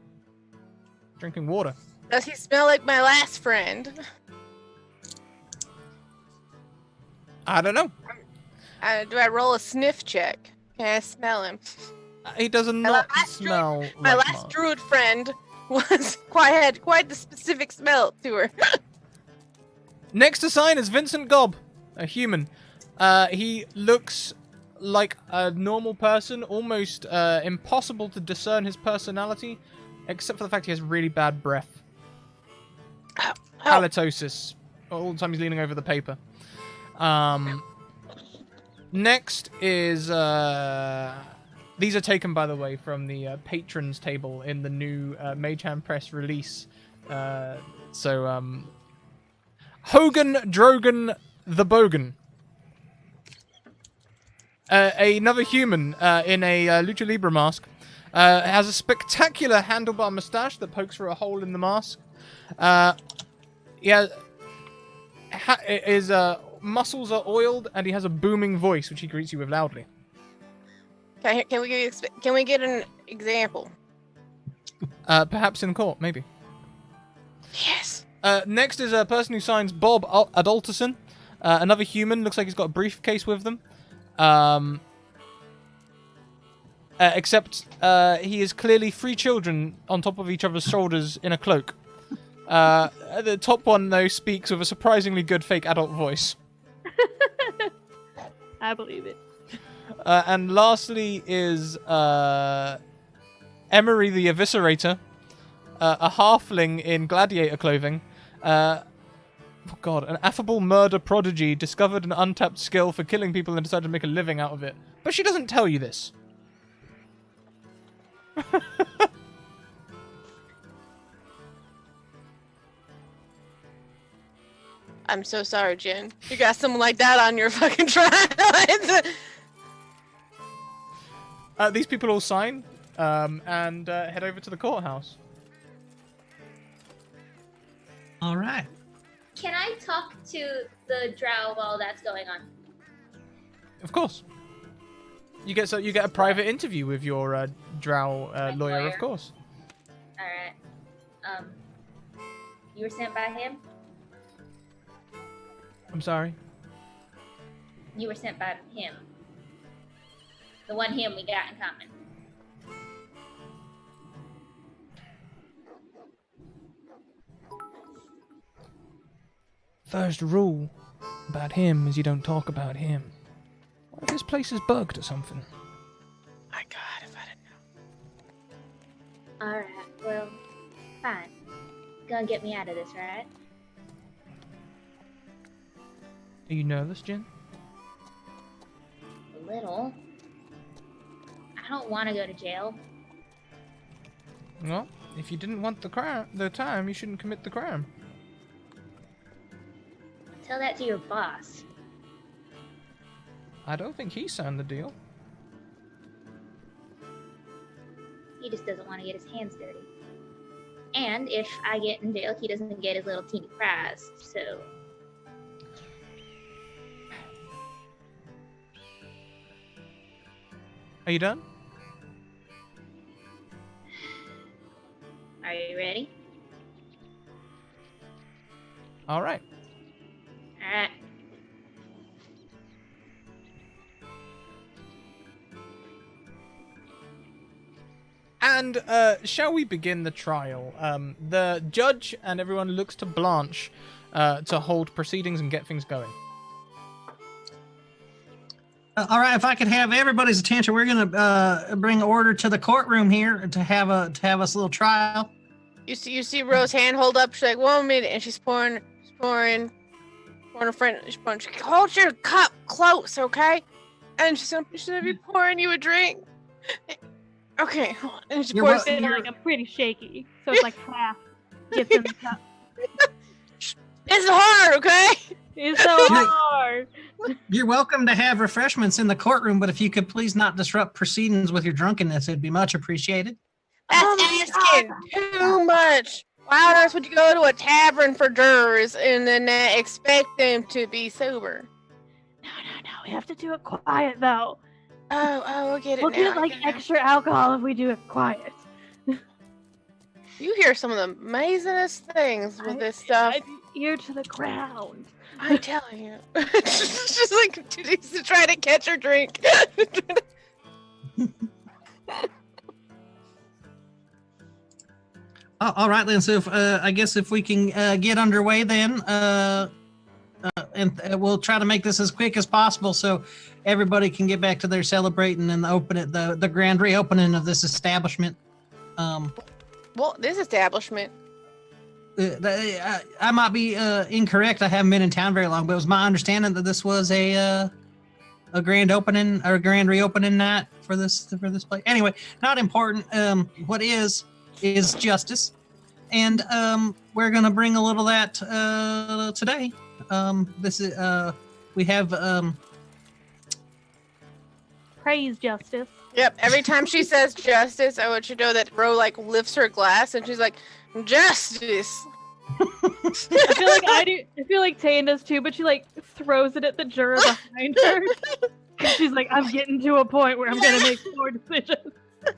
Drinking water. Does he smell like my last friend? I don't know. Do I roll a sniff check? Can I smell him? He does not smell My like last Mark. druid friend had quite the specific smell to her. Next to sign is Vincent Gobb, a human. He looks like a normal person, almost impossible to discern his personality, except for the fact he has really bad breath. Halitosis. All the time he's leaning over the paper. Next is... these are taken, by the way, from the patrons table in the new Mage Hand Press release. Hogan Drogan the Bogan. Another human in a Lucha Libre mask. Has a spectacular handlebar mustache that pokes through a hole in the mask. His muscles are oiled, and he has a booming voice, which he greets you with loudly. Can we get an example? Perhaps in court, maybe. Yes. Next is a person who signs Bob Adulterson. Another human. Looks like he's got a briefcase with them. Except he is clearly 3 children on top of each other's shoulders in a cloak. The top one, though, speaks with a surprisingly good fake adult voice. I believe it. And lastly is Emery the Eviscerator, a halfling in gladiator clothing. Oh God, an affable murder prodigy discovered an untapped skill for killing people and decided to make a living out of it. But she doesn't tell you this. I'm so sorry, Jen. You got someone like that on your fucking trial. These people all sign and head over to the courthouse. All right. Can I talk to the drow while that's going on? Of course. You get a private interview with your drow lawyer, of course. All right. You were sent by him? I'm sorry. You were sent by him. The one him we got in common. First rule about him is you don't talk about him. What if this place is bugged or something? My God, if I didn't know. Alright, well, fine. Gonna get me out of this, right? Are you nervous, Jen? A little. I don't want to go to jail. Well, if you didn't want the time, you shouldn't commit the crime. Tell that to your boss. I don't think he signed the deal. He just doesn't want to get his hands dirty. And if I get in jail, he doesn't get his little teeny prize, so... Are you done? Are you ready? All right. Alright. And shall we begin the trial? The judge and everyone looks to Blanche to hold proceedings and get things going. All right, if I could have everybody's attention, we're gonna bring order to the courtroom here to have us a little trial. You see Rose hand hold up. She's like, 1 minute, and she's pouring her friend. Hold your cup close, okay? And she's gonna be pouring you a drink. Okay, hold on. And she You're pours wel- it. And like I'm pretty shaky, so it's like half gets in the cup. It's hard, okay? It's so hard. You're welcome to have refreshments in the courtroom, but if you could please not disrupt proceedings with your drunkenness, it'd be much appreciated. That's Oh my asking too much. Why on earth would you go to a tavern for jurors and then expect them to be sober? No. We have to do it quiet though. Oh, we'll get it We'll now. get like extra alcohol if we do it quiet. You hear some of the amazingest things with this stuff. Ear to the ground. I'm telling you. Just like needs to try to catch her drink. All right, then. So if, I guess if we can get underway then, and we'll try to make this as quick as possible so everybody can get back to their celebrating and the grand reopening of this establishment. Well, this establishment. I might be incorrect. I haven't been in town very long, but it was my understanding that this was a grand opening or grand reopening night for this place. Anyway, not important. What is justice, and we're gonna bring a little of that today. This is we have Praise justice. Yep. Every time she says justice, I want you to know that Ro like lifts her glass and she's like, justice. I feel like I do. I feel like Tayan does too, but she like throws it at the juror behind her. And she's like, I'm getting to a point where I'm gonna make poor decisions.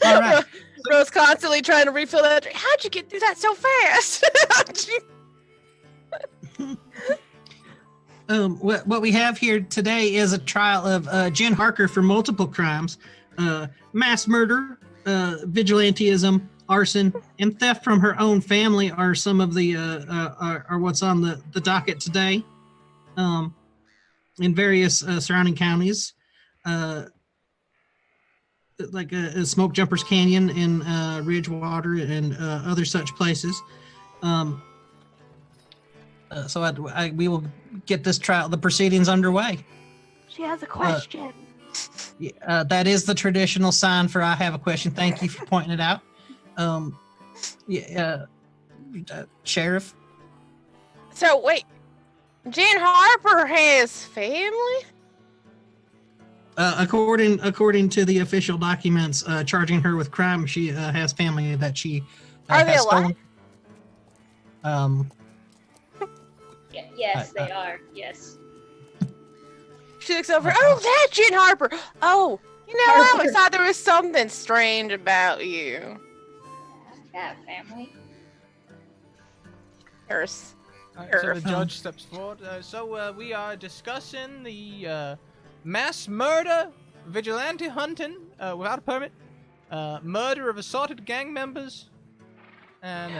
all right. Ro's constantly trying to refill that drink. How'd you get through that so fast? What we have here today is a trial of Jen Harker for multiple crimes, mass murder, vigilantism, arson, and theft from her own family are some of the are what's on the docket today. In various surrounding counties, like Smoke Jumpers Canyon and Ridgewater and other such places. So we will get this trial, the proceedings underway. She has a question. That is the traditional sign for I have a question. Thank you for pointing it out. Sheriff? So, wait. Jen Harper has family? According to the official documents charging her with crime, she has family that she Are they has alive? stolen. Yes, they are. Yes. She looks over. Oh, that's Jen Harper. Oh, you know, I always thought there was something strange about you. That family. Nurse. So the judge steps forward. So we are discussing the mass murder, vigilante hunting without a permit, murder of assaulted gang members, and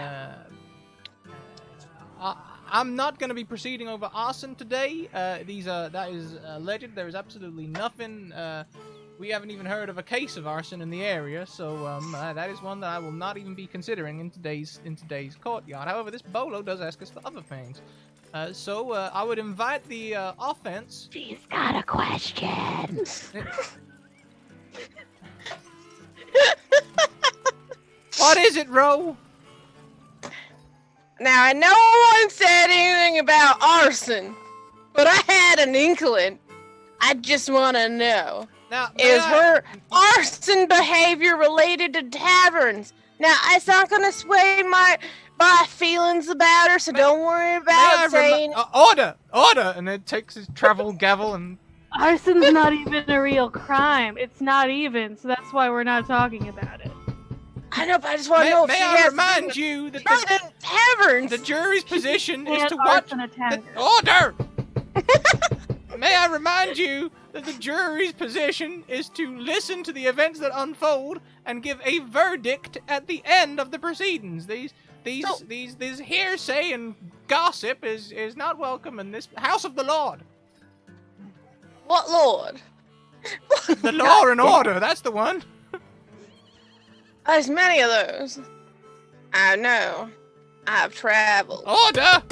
I'm not going to be proceeding over arson today. That is alleged. There is absolutely nothing. We haven't even heard of a case of arson in the area, so that is one that I will not even be considering in today's courtyard. However, this bolo does ask us for other things. So I would invite the offense. She's got a question. What is it, Ro? Now, I know no one said anything about arson, but I had an inkling. I just want to know. Now, Is her arson behavior related to taverns? Now, it's not going to sway my feelings about her, so don't worry about saying... Order! And it takes his travel gavel and... Arson's not even a real crime. It's not even, so that's why we're not talking about it. I know, but I just want to know if she has... May I remind you that taverns! The jury's position is to watch... Order! May I remind you that the jury's position is to listen to the events that unfold and give a verdict at the end of the proceedings. These hearsay and gossip is not welcome in this house of the Lord. What Lord? The law and order, that's the one. There's many of those. I know. I've traveled. Order!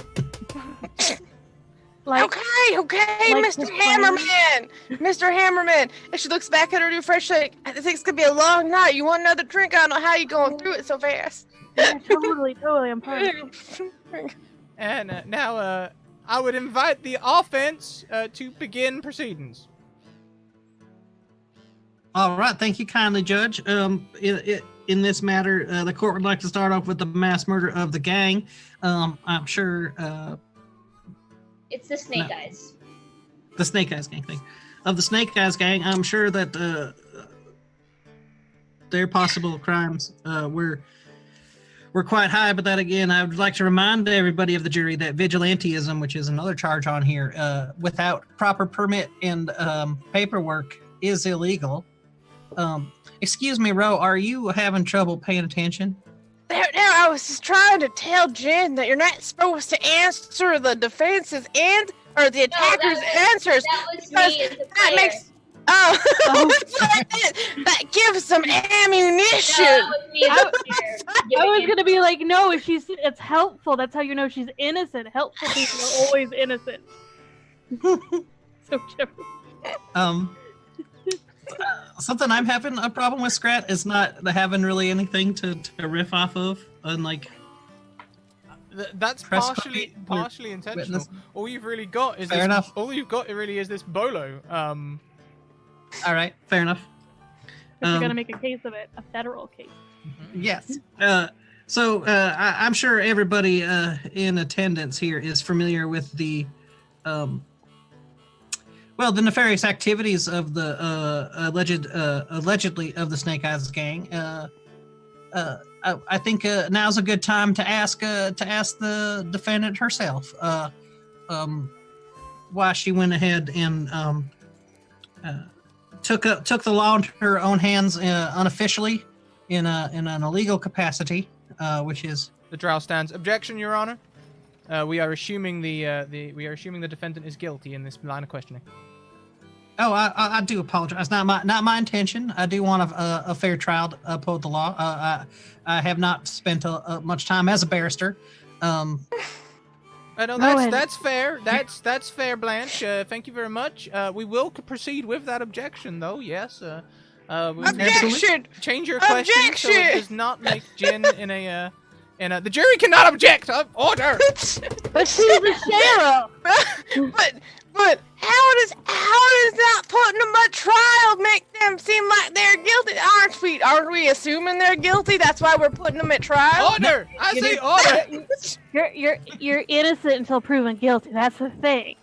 Like, Okay, like Mr. his friend? Hammerman! Mr. Hammerman! And she looks back at her new fresh like, I think it's gonna be a long night. You want another drink? I don't know how you going through it so fast. Yeah, totally. I'm perfect. And now, I would invite the offense to begin proceedings. All right, thank you kindly, Judge. In this matter, the court would like to start off with the mass murder of the gang. I'm sure It's the Snake Eyes. the Snake Eyes gang thing. Of the Snake Eyes gang, I'm sure that their possible crimes were quite high, but that again, I would like to remind everybody of the jury that vigilantism, which is another charge on here, without proper permit and paperwork, is illegal. Excuse me, Ro, are you having trouble paying attention? There, I was just trying to tell Jen that you're not supposed to answer the defense's or the attacker's answers. That was because me as a that player. makes that gives some ammunition. No, that was me as a player. I was gonna be like, no, if it's helpful. That's how you know she's innocent. Helpful people are always innocent. So Jeffrey. Something I'm having a problem with, Scrat, is not having really anything to riff off of, unlike That's Press partially copy, intentional. witness. All you've really got is Fair this. enough. All you've got really is this bolo. all right, fair enough. If you're gonna make a case of it, a federal case. Yes. So I'm sure everybody in attendance here is familiar with the the nefarious activities of the allegedly of the Snake Eyes gang. I think now's a good time to ask the defendant herself why she went ahead and took the law into her own hands unofficially in an illegal capacity, which is The trial stands. Objection, Your Honor. We are assuming the defendant is guilty in this line of questioning. Oh, I do apologize. Not my intention. I do want a fair trial to uphold the law. I have not spent much time as a barrister. No, Rowan. that's fair. That's fair, Blanche. Thank you very much. We will proceed with that objection, though. Yes. Objection! Change your question so Objection! it does not make Jen in a. The jury cannot object. Order. But she's the sheriff. But how does not putting them at trial make them seem like they're guilty? Aren't we assuming they're guilty? That's why we're putting them at trial. Order. I say order. You're innocent until proven guilty. That's the thing.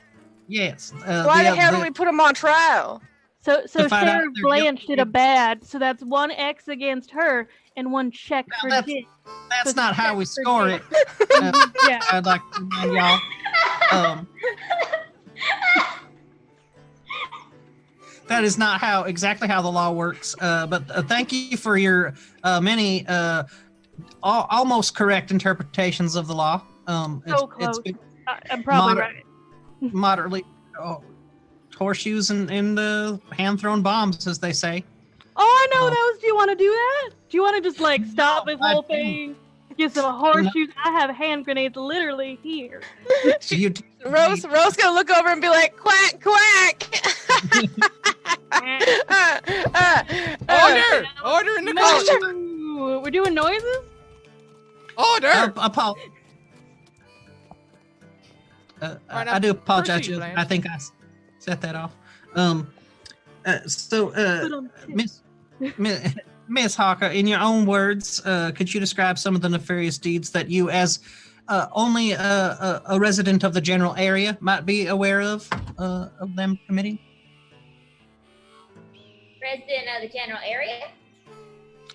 Yes. Why the hell do we put them on trial? So To find out Sheriff if they're Blanche guilty. did a bad, so that's 1 X against her and 1 check for that's- Jen. That's not how we score it. Yeah. I'd like to remind y'all. That is not exactly how the law works. But thank you for your many almost correct interpretations of the law. So close. It's been I'm probably moder- right. moderately horseshoes and hand thrown bombs, as they say. Oh, I know those. Do you want to do that? Do you want to just like stop this I whole do. thing? Give some horseshoes. I have hand grenades literally here. You Rose gonna look over and be like, quack, quack. Order in the court. No, we're doing noises. Order. I do apologize. proceed, Blanche. I think I set that off. Miss Hawker, in your own words, could you describe some of the nefarious deeds that you, as only a resident of the general area, might be aware of them committing? Resident of the general area?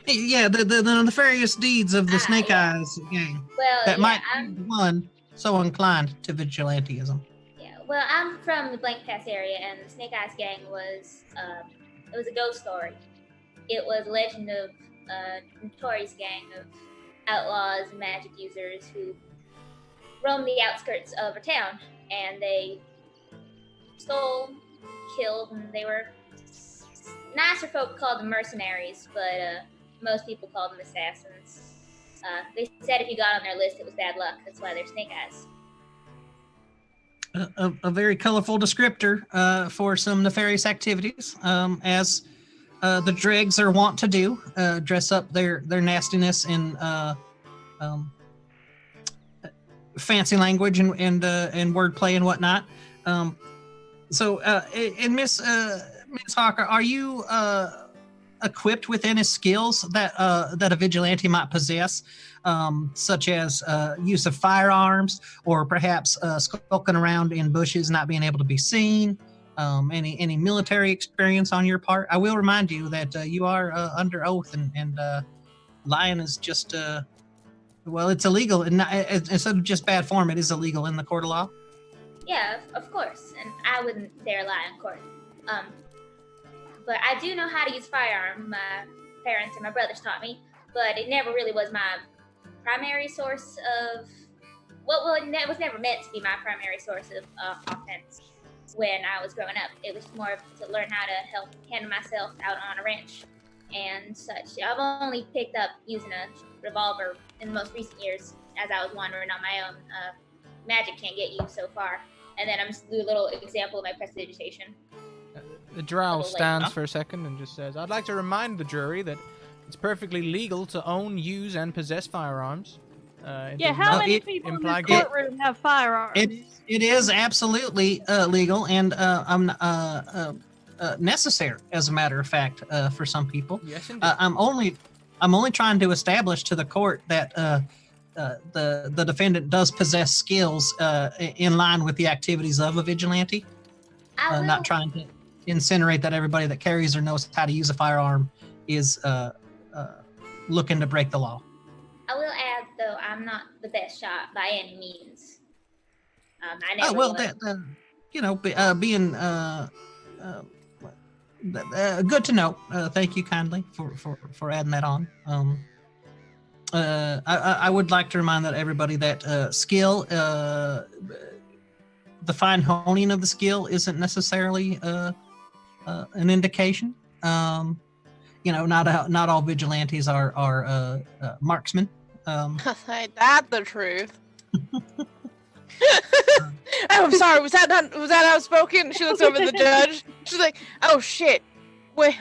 Yeah, the nefarious deeds of the Snake yeah. Eyes gang Well, that yeah, might I'm, be one so inclined to vigilantism. yeah. Well, I'm from the Blank Pass area, and the Snake Eyes gang was it was a ghost story. It was a legend of a notorious gang of outlaws and magic users who roamed the outskirts of a town, and they stole, killed, and they were nicer folk called them mercenaries, but most people called them assassins. They said if you got on their list, it was bad luck. That's why they're Snake Eyes. a very colorful descriptor for some nefarious activities, as the dregs are wont to do, dress up their nastiness in fancy language and wordplay and whatnot. And Miss Hawker, are you equipped with any skills that a vigilante might possess, such as use of firearms, or perhaps skulking around in bushes, not being able to be seen? Any military experience on your part? I will remind you that you are under oath, and lying is just well, it's illegal, and instead of just bad form, it is illegal in the court of law. Yeah, of course, and I wouldn't dare lie in court. But I do know how to use firearm. My parents and my brothers taught me, but it never really was my primary source of. Well, it was never meant to be my primary source of offense when I was growing up. It was more to learn how to help handle myself out on a ranch and such. I've only picked up using a revolver in the most recent years as I was wandering on my own. Magic can't get you so far. And then I'm just do a little example of my prestidigitation. The drow stands for a second and just says, "I'd like to remind the jury that it's perfectly legal to own, use, and possess firearms." How many people in this courtroom have firearms? It is absolutely legal and necessary, as a matter of fact, for some people. Yes, indeed. I'm only trying to establish to the court that the defendant does possess skills in line with the activities of a vigilante. Not trying to incinerate that everybody that carries or knows how to use a firearm is looking to break the law. I will add, though, I'm not the best shot by any means. I never was. Being good to know. Thank you kindly for adding that on. I would like to remind everybody that skill, the fine honing of the skill, isn't necessarily an indication. Not all vigilantes are marksmen. Ain't that the truth? I'm sorry. Was that outspoken? She looks over at the judge. She's like, "Oh shit." Well.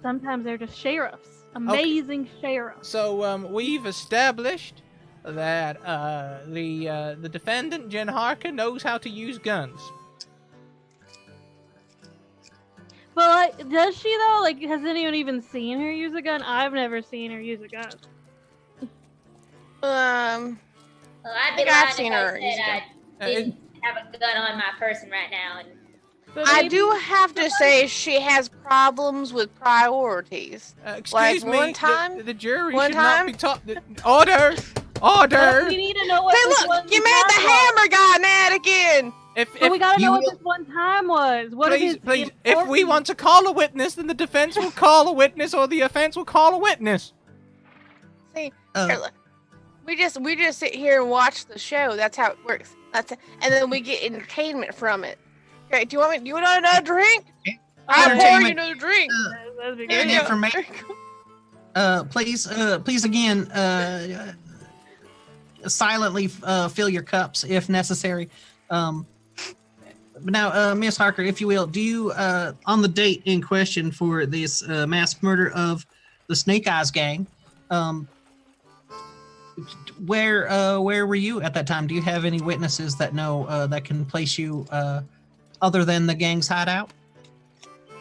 Sometimes they're just sheriffs. Amazing sheriffs. So we've established that the defendant, Jen Harker, knows how to use guns. But does she though? Like, has anyone even seen her use a gun? I've never seen her use a gun. Well, I'd be lying if I didn't have a gun on my person right now. And I do have to say she has problems with priorities. Excuse me, one time, the jury should not be taught. Order! Order! We need to know what Hey, look! You made the hammer guy mad again! We gotta know what this one time was. Please, if we want to call a witness, then the defense will call a witness, or the offense will call a witness. See, here, look. We just sit here and watch the show. That's how it works. And then we get entertainment from it. Okay, do you want another drink? I'll pour you another drink. Information. Please again, silently fill your cups if necessary. Now, Miss Harker, if you will, do you on the date in question for this mass murder of the Snake Eyes gang? Where were you at that time? Do you have any witnesses that know that can place you other than the gang's hideout?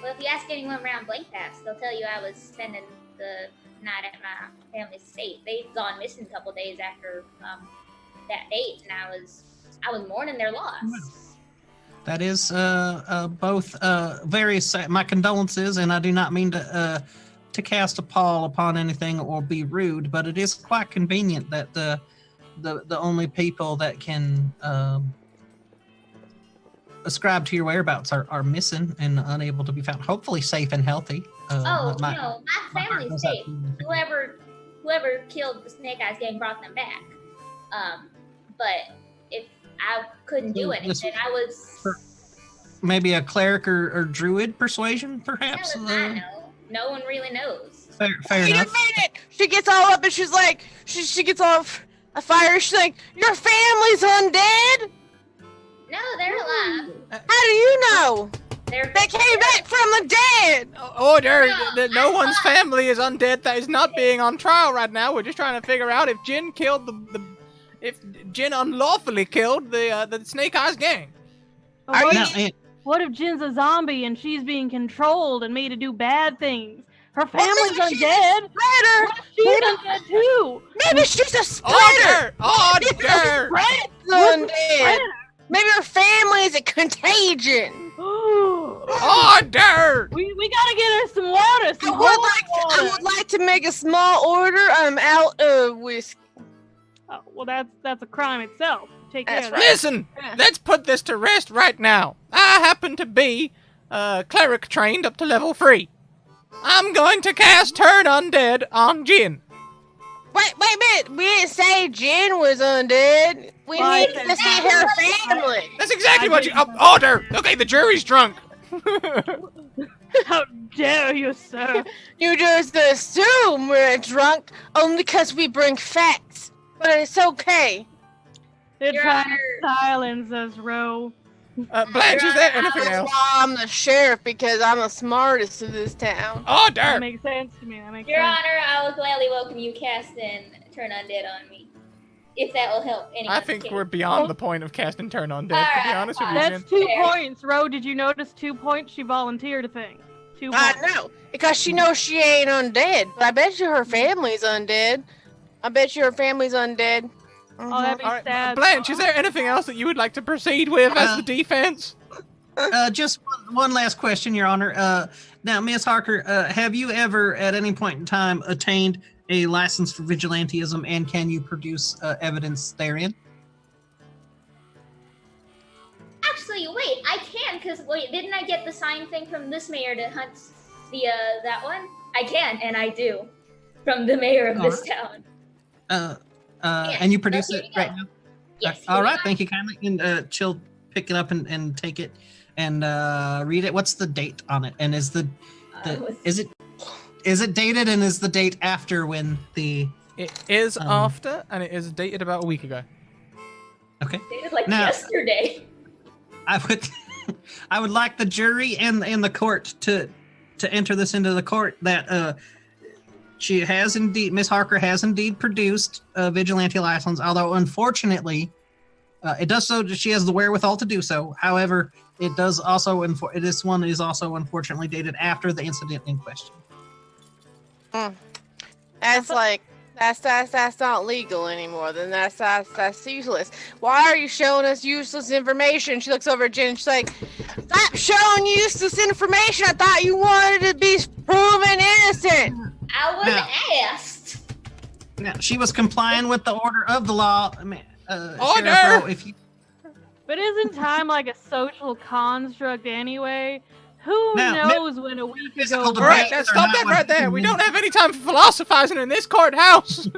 Well, if you ask anyone around Blank Pass, they'll tell you I was spending the night at my family's estate. They'd gone missing a couple days after that date, and I was mourning their loss. That is both very sad. My condolences, and I do not mean to cast a pall upon anything or be rude, but it is quite convenient that the only people that can ascribe to your whereabouts are missing and unable to be found. Hopefully safe and healthy. My family's safe. Whoever killed the Snake Eyes gang brought them back. But if I couldn't do anything, I was maybe a cleric or druid persuasion, perhaps. I know. No one really knows. Fair Wait enough. a minute! She gets all up and she's like, she gets all a fire. She's like, your family's undead? No, they're alive. How do you know? They came back from the dead. Order! No, No one's family is undead. That is not being on trial right now. We're just trying to figure out if Jin killed if Jin unlawfully killed the Snake Eyes gang. What if Jin's a zombie and she's being controlled and made to do bad things? Her family's undead. What if she's undead too? Maybe she's a spreader. Order! Undead. Maybe her family is a contagion. Order! We gotta get her some water. I would like to make a small order. I'm out of whiskey. Oh, well, that's a crime itself. Take care of that. Listen, let's put this to rest right now. I happen to be cleric trained up to level 3. I'm going to cast Turn Undead on Jin. Wait a minute. We didn't say Jin was undead. We need to see her family. That's exactly what you... order! Okay, the jury's drunk. How dare you, sir? You just assume we're drunk only because we bring facts. But it's okay. They're Your trying Honor. to silence us, Ro. Blanche, is there anything That's else? why I'm the sheriff, because I'm the smartest of this town. That Order! makes sense to me. That makes Your sense. Honor, I will gladly welcome you casting Turn Undead on me. If that will help anyone. I think we're beyond the point of casting Turn Undead, to be Alright, honest with you, fine. Jin. That's 2 Fair. points, Ro. Did you notice 2 points? She volunteered a thing. 2 points. I know, because she knows she ain't undead. But I bet you her family's undead. Oh, that'd be Alright, sad. Blanche, is there anything else that you would like to proceed with as the defense? Just one last question, Your Honor. Now, Ms. Harker, have you ever, at any point in time, attained a license for vigilantism, and can you produce evidence therein? Actually, wait, I can, because didn't I get the sign thing from this mayor to hunt the that one? I can, and I do, from the mayor of this town. And you produce here it you go. right now? Yes. All right, thank you kindly. And she'll pick it up and take it and read it. What's the date on it? And is is it dated, and is the date after when the... It is after, and it is dated about a week ago. Okay. Dated like Now- yesterday. I would like the jury and the court to enter this into the court that she has indeed, Miss Harker has indeed produced a vigilante license, although unfortunately it does so, she has the wherewithal to do so. However, it does also, this one is also unfortunately dated after the incident in question. That's like, that's not legal anymore. Then that's useless. Why are you showing us useless information? She looks over at Jen and she's like, stop showing useless information. I thought you wanted to be proven innocent. I was Now- asked. Now, she was complying with the order of the law. Order! Sheriff Rowe, if you, But isn't time like a social construct anyway? Who Now, knows when a week physical ago... All right, Debates now are stop not that what right there. people We mean. don't have any time for philosophizing in this courthouse.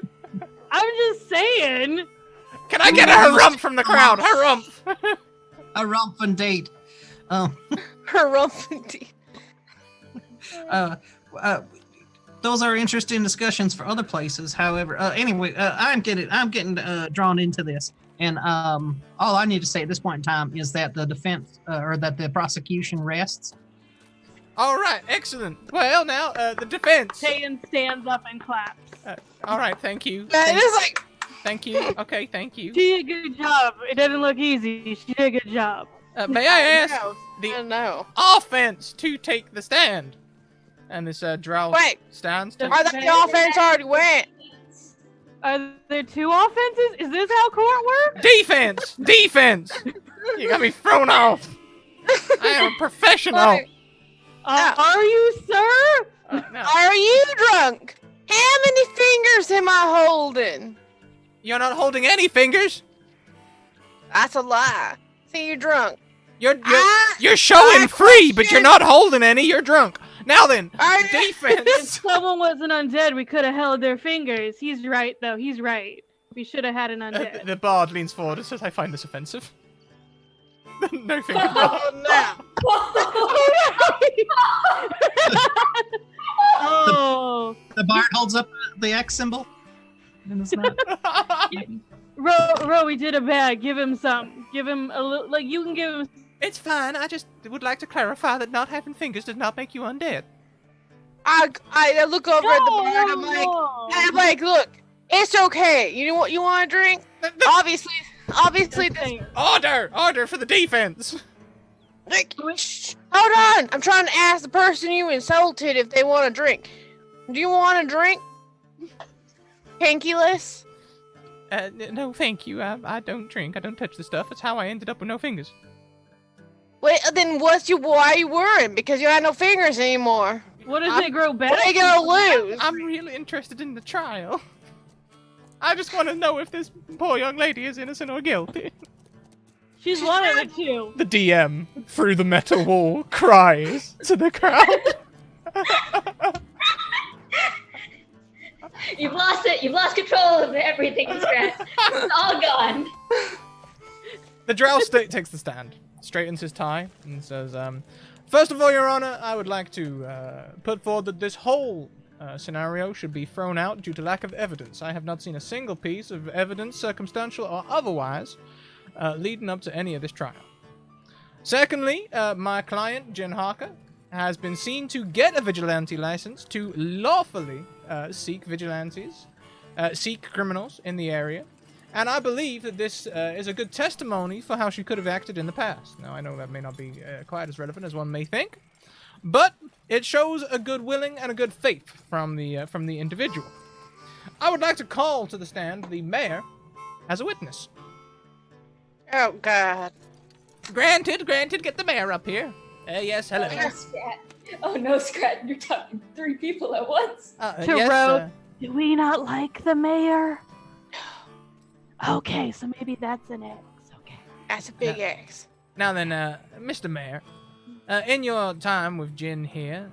I'm just saying. Can I get a harumph from the crowd? Harumph. a rump and date. Her rumpy. Those are interesting discussions for other places. However, anyway, I'm getting drawn into this, and all I need to say at this point in time is that the defense or that the prosecution rests. All right, excellent. Well, now the defense. Tayan stands up and claps. All right, thank you. It is like, Thank you. Okay, thank you. She did a good job. It doesn't look easy. She did a good job. May I ask I the don't know. offense to take the stand? And this drow Wait, stands. The- I thought the offense already went. Are there 2 offenses? Is this how court works? Defense! Defense! You got me thrown off. I am a professional. Wait, Are you, sir? No, are you drunk? How many fingers am I holding? you're not holding any fingers. That's a lie. See, you're drunk. You're showing free, but you're not holding any. You're drunk. Now then, If defense. someone wasn't undead, we could have held their fingers. He's right, though. He's right. We should have had an undead. The bard leans forward and says, "I find this offensive." No finger. Oh no! Oh. The bard holds up the X symbol. And it's not. We did a bag. Give him some. Give him a little. Like you can give him. It's fine. I just would like to clarify that not having fingers does not make you undead. I look over at the bar and I'm like, look, it's okay. You know what you want to drink? Obviously, this. Order for the defense. Like, shh, hold on. I'm trying to ask the person you insulted if they want a drink. Do you want a drink? Pinky-less? No, thank you. I don't drink. I don't touch the stuff. That's how I ended up with no fingers. Wait, then why are you worrying? Because you have no fingers anymore. What does it grow back? What are you gonna lose? I'm really interested in the trial. I just want to know if this poor young lady is innocent or guilty. She's one of the two. The DM, through the metal wall, cries to the crowd. You've lost it. You've lost control of everything, Scratch. It's all gone. The drow takes the stand, straightens his tie, and says, first of all, Your Honor, I would like to put forward that this whole scenario should be thrown out due to lack of evidence. I have not seen a single piece of evidence, circumstantial or otherwise, leading up to any of this trial. Secondly, my client, Jen Harker, has been seen to get a vigilante license to lawfully seek criminals in the area. And I believe that this is a good testimony for how she could have acted in the past. Now, I know that may not be quite as relevant as one may think, but it shows a good willing and a good faith from the individual. I would like to call to the stand the mayor as a witness. Oh, God. Granted, get the mayor up here. Yes, hello. Oh, no, Scrat. Oh, no, Scrat. You're talking to 3 people at once. Do we not like the mayor? Okay, so maybe that's an X. Okay. That's a big X. Now then, Mr. Mayor, in your time with Jin here,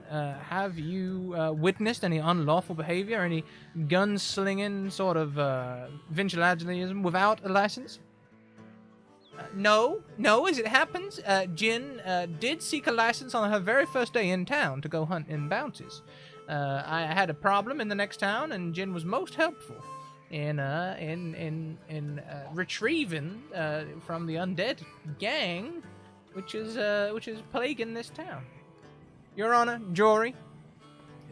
have you witnessed any unlawful behavior, any gunslinging sort of vigilantism without a license? No, as it happens, Jin did seek a license on her very first day in town to go hunt in bounties. I had a problem in the next town, and Jin was most helpful in retrieving from the undead gang, which is plaguing this town. Your Honor, jury,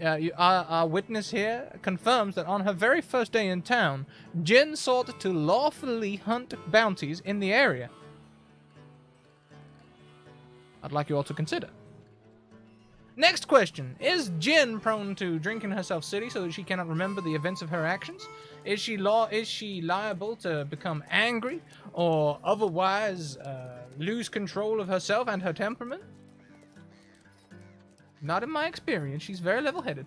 our witness here confirms that on her very first day in town, Jin sought to lawfully hunt bounties in the area. I'd like you all to consider. Next question. Is Jin prone to drinking herself silly so that she cannot remember the events of her actions? Is she liable to become angry or otherwise lose control of herself and her temperament? Not in my experience. She's very level-headed.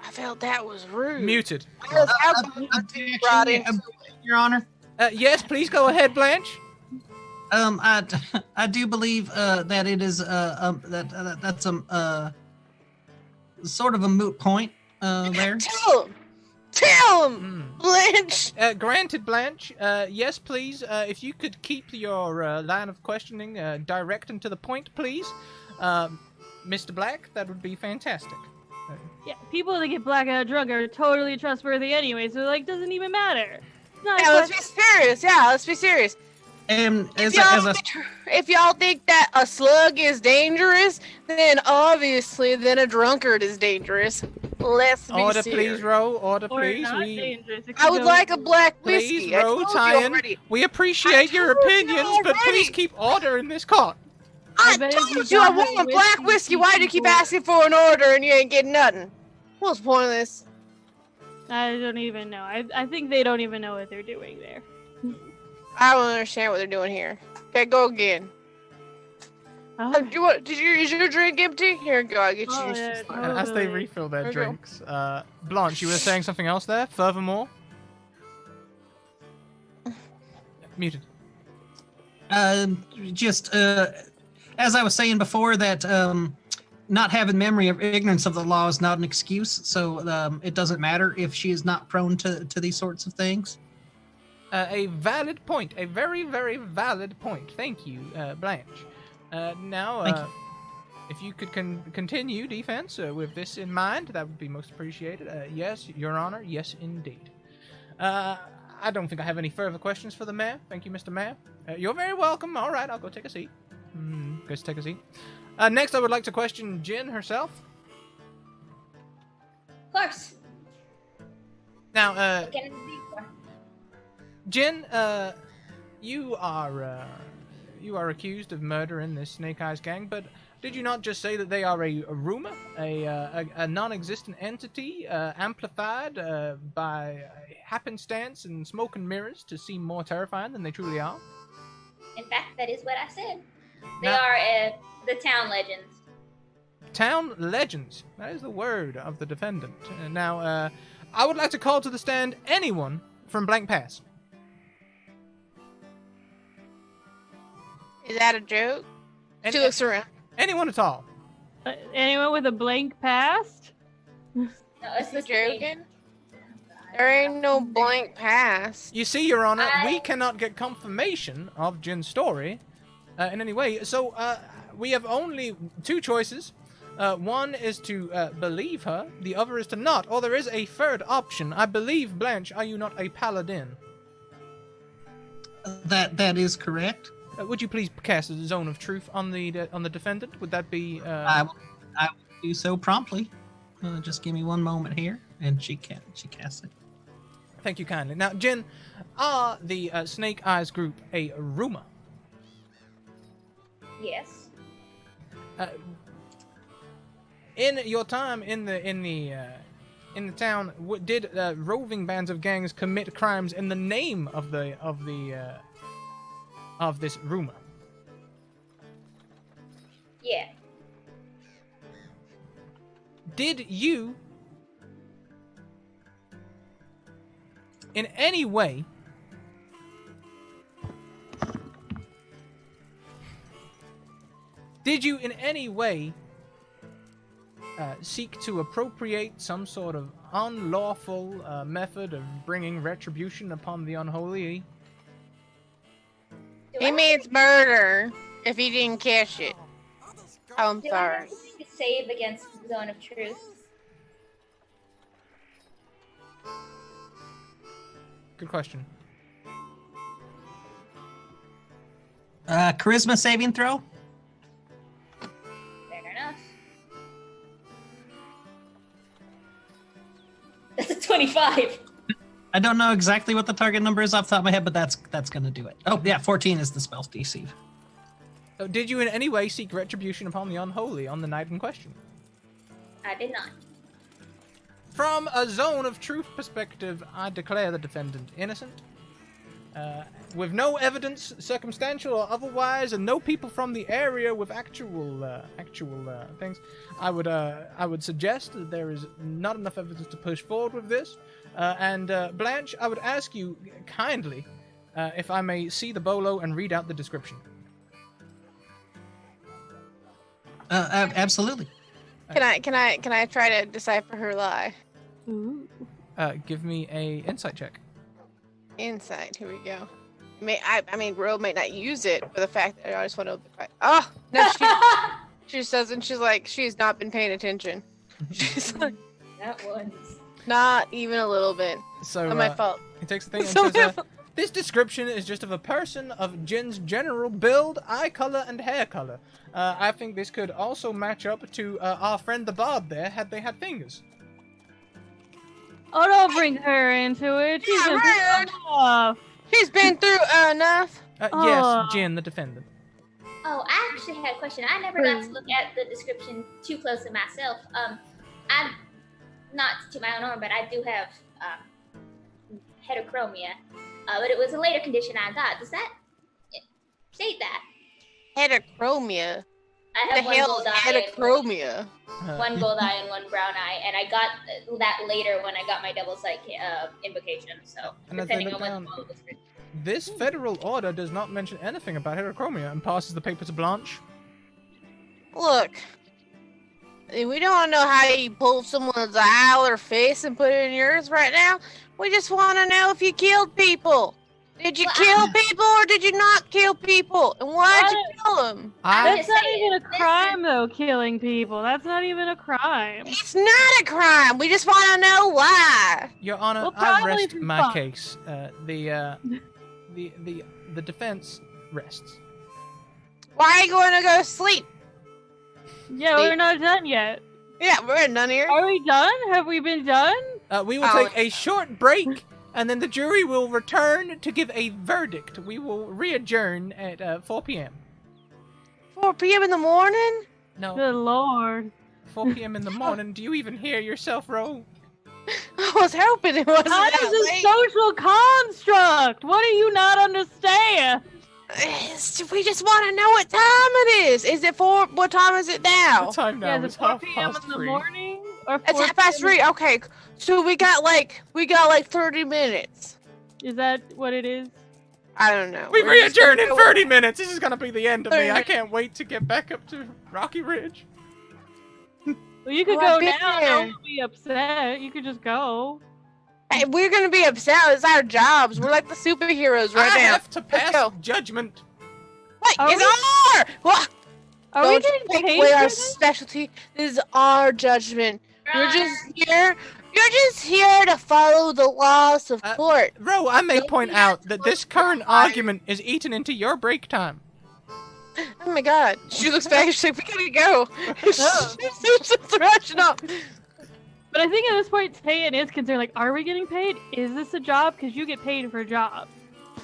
I felt that was rude. Muted. Your Honor. Yes, please go ahead, Blanche. I do believe that it is that's sort of a moot point there. Tell him, Blanche. Granted, Blanche. Yes, please. If you could keep your line of questioning direct and to the point, please, Mr. Black. That would be fantastic. Yeah, people that get blackout drunk are totally trustworthy anyway, so doesn't even matter. Let's be serious. Yeah, let's be serious. If y'all think that a slug is dangerous, then obviously a drunkard is dangerous. Let's be Order, serious. please, Ro. Order, Or please. not dangerous. It I could would go- like a black whiskey. Please, Ro, Tyan. We appreciate your told you opinions, but already. please keep order in this court. I bet if told you you I got want a whiskey, black whiskey. Why do you keep people- asking for an order and you ain't getting nothing? What's the point of this? I don't even know. I think they don't even know what they're doing there. I don't understand what they're doing here. Okay, go again. Is your drink empty? Here you go. I'll get you. Oh, some yeah, stuff. And as they Totally. refill their There you go. drinks, Blanche, you were saying something else there? Furthermore? Muted. Just as I was saying before, that not having memory or ignorance of the law is not an excuse. So it doesn't matter if she is not prone to these sorts of things. A valid point. A very, very valid point. Thank you, Blanche. Now, Thank you. if you could continue defense with this in mind, that would be most appreciated. Yes, Your Honor. Yes, indeed. I don't think I have any further questions for the mayor. Thank you, Mr. Mayor. You're very welcome. All right, I'll go take a seat. Go take a seat. Next, I would like to question Jin herself. Of course. Now, Get in the big one. Jin, you are accused of murdering this Snake Eyes gang, but did you not just say that they are a rumor, a non-existent entity, amplified by happenstance and smoke and mirrors to seem more terrifying than they truly are? In fact, that is what I said. They Now- are the town legends. Town legends. That is the word of the defendant. Now, I would like to call to the stand anyone from Blank Pass. Is that a joke? And- She looks around. Anyone at all. Anyone with a blank past? No, it's You the same. joking? There ain't no blank past. You see, Your Honor, we I- cannot get confirmation of Jin's story in any way. So we have only two choices. One is to believe her. The other is to not. Or there is a third option. I believe, Blanche, are you not a paladin? That is correct. Would you please cast a zone of truth on the defendant? Would that be? I will do so promptly. Just give me one moment here, and she casts it. Thank you kindly. Now, Jin, are the Snake Eyes group a rumor? Yes. In your time in the town, did roving bands of gangs commit crimes in the name of this rumor? Yeah. Did you, in any way, seek to appropriate some sort of unlawful method of bringing retribution upon the unholy? Do He I means murder if he didn't catch it. Oh, I'm do I sorry. have to make a save against Zone of Truth? Good question. Charisma saving throw. Fair enough. That's a 25. I don't know exactly what the target number is off the top of my head, but that's gonna do it. Oh yeah, 14 is the spell's DC. So did you in any way seek retribution upon the unholy on the night in question? I did not. From a zone of truth perspective, I declare the defendant innocent. With no evidence, circumstantial or otherwise, and no people from the area with actual things, I would suggest that there is not enough evidence to push forward with this. And Blanche, I would ask you kindly if I may see the bolo and read out the description. Absolutely. Can I try to decipher her lie? Ooh. Give me a insight check. Insight. Here we go. I mean, Ro might not use it for the fact that I just want to. Oh no, she just doesn't. She's like she's not been paying attention. She's like That once. not even a little bit. So Not my fault. he takes the thing and So says, this description is just of a person of Jin's general build, eye color, and hair color. I think this could also match up to our friend the Bob there, had they had fingers. Oh, don't bring her into it. She's Yeah, a right. bit off. She's been through enough. Yes, Oh. Jin, the defendant. Oh, I actually had a question. I never got to look at the description too closely myself. I'm not to my own horn, but I do have heterochromia. But it was a later condition I got. Does that state that? Heterochromia. I The have one hell gold is eye, heterochromia? one gold eye and one brown eye, and I got that later when I got my double sight invocation. So And as I depending look on when down- the bolo was written. This federal order does not mention anything about heterochromia and passes the paper to Blanche. Look, we don't know how you pulled someone's eye or face and put it in yours right now. We just want to know if you killed people. Did you Well, kill people or did you not kill people? And why'd you kill them? I'm That's just not saying, even a this is- crime, though, killing people. That's not even a crime. It's not a crime. We just want to know why. Your Honor, Well, I probably rest for my fun. case. The defense rests. Why are you going to go to sleep? Yeah, we're not done yet. Yeah, we're done here. Are we done? Have we been done? We will Oh. take a short break, and then the jury will return to give a verdict. We will re-adjourn at 4 p.m. 4 p.m. in the morning? No, Good lord. 4 p.m. in the morning. Do you even hear yourself, Ro? I was hoping it wasn't That is that a late. social construct. What do you not understand? We just want to know what time it is. Is it 4? What time is it now? The time now Yeah, is is it 4 half p.m. past in the 3. morning? Or It's 4 half past p.m. 3. Okay, so we got like 30 minutes. Is that what it is? I don't know. We We're just re-adjourn gonna in go- 30 minutes. This is gonna be the end of me. I can't wait to get back up to Rocky Ridge. Well, you could Well, I've go been now. there. Don't be upset. You could just go. Hey, we're gonna be upset. It's our jobs. We're like the superheroes right I now. have to pass go. judgment. Wait, Are it's we- our. What? Are we Don't getting take paid away for our this? specialty. This is our judgment. You're just here. You're just here to follow the laws of court. Ro, I may Don't point be out that this current fired. argument is eaten into your break time. Oh my god. She looks back and she's like, we gotta go. Oh. She's rushing up. But I think at this point, Tayan is concerned. Like, are we getting paid? Is this a job? Because you get paid for jobs.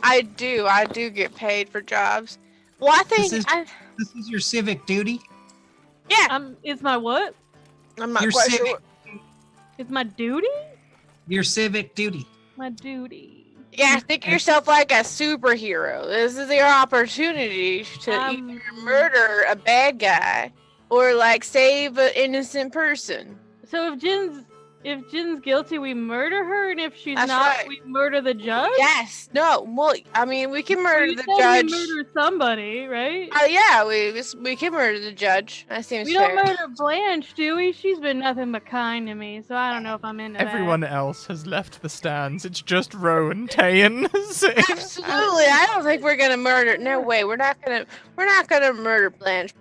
I do get paid for jobs. Well, I think This is your civic duty. yeah. Is my what? I'm not Your quite civic, sure. Is my duty? your civic duty. My duty. Yeah, think of yourself like a superhero. This is your opportunity to Um, either murder a bad guy or like save an innocent person. So if Jin's guilty, we murder her, and if she's That's not, right. we murder the judge. Yes. No. Well, I mean, we can So murder you the said judge. We murder somebody, right? Yeah, we can murder the judge. That seems We fair. don't murder Blanche, do we? She's been nothing but kind to me, so I don't know if I'm into Everyone else has left the stands. It's just Ro and Tayan. Absolutely. I don't think we're gonna murder. No way. We're not gonna murder Blanche.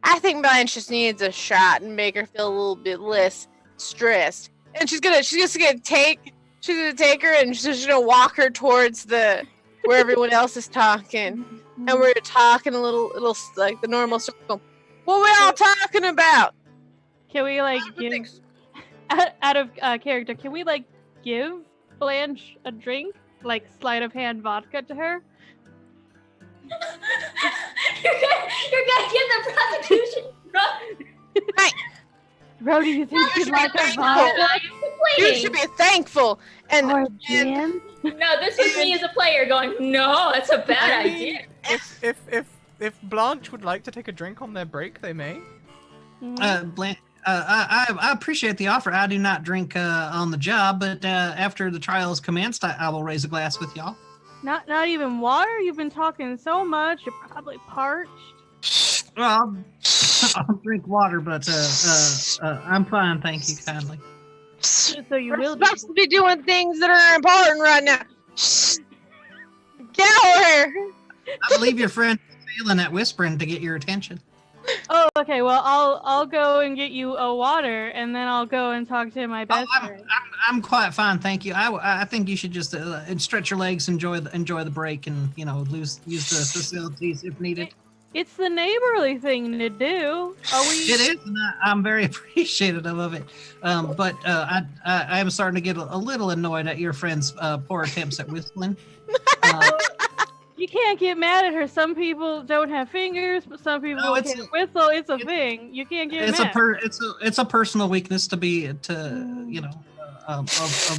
I think Blanche just needs a shot and make her feel a little bit less stressed. And she's gonna take her and she's gonna walk her towards where everyone else is talking. that. And we're talking a little like the normal circle. What we all talking about? Can we like I don't give think so. out of character? Can we like give Blanche a drink, like sleight of hand vodka to her? You're gonna give the prosecution. Bro, do you think You she'd should like be a thankful. vodka You should be thankful. And or gin? No, this was me as a player going, no, that's a bad I mean, idea. if Blanche would like to take a drink on their break, they may. I appreciate the offer. I do not drink on the job, but after the trial is commenced, I will raise a glass with y'all. Not even water? You've been talking so much, you're probably parched. Well, I'll drink water, but I'm fine, thank you kindly. So you we're will be. supposed to be doing things that are important right now. Get over here. I believe your friend is failing at whispering to get your attention. Oh, okay. Well, I'll go and get you a water, and then I'll go and talk to my best friend. I'm quite fine, thank you. I think you should just stretch your legs, enjoy the break, and use the facilities if needed. It's the neighborly thing to do. Are we? It is, and I'm very appreciative of it. But I am starting to get a little annoyed at your friend's poor attempts at whistling. You can't get mad at her. Some people don't have fingers, but some people No, can't whistle. It's a thing. You can't get It's mad. it's a personal weakness of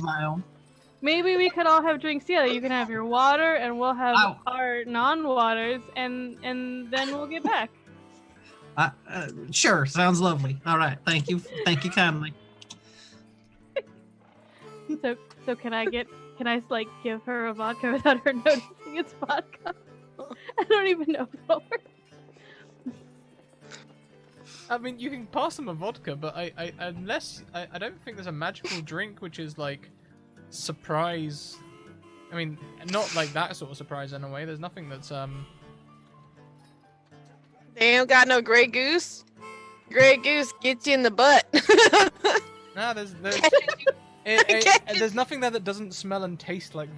my own. Maybe we could all have drinks together. You can have your water, and we'll have our non-waters, and then we'll get back. Sure, sounds lovely. All right, thank you kindly. So can I like give her a vodka without her noticing it's vodka? I don't even know if it'll work. I mean, you can pass them a vodka, but I don't think there's a magical drink which is like surprise I mean, not like that sort of surprise in a way. There's nothing that's They ain't got no Grey Goose. Grey Goose gets you in the butt. No, there's Catches there's nothing there that doesn't smell and taste like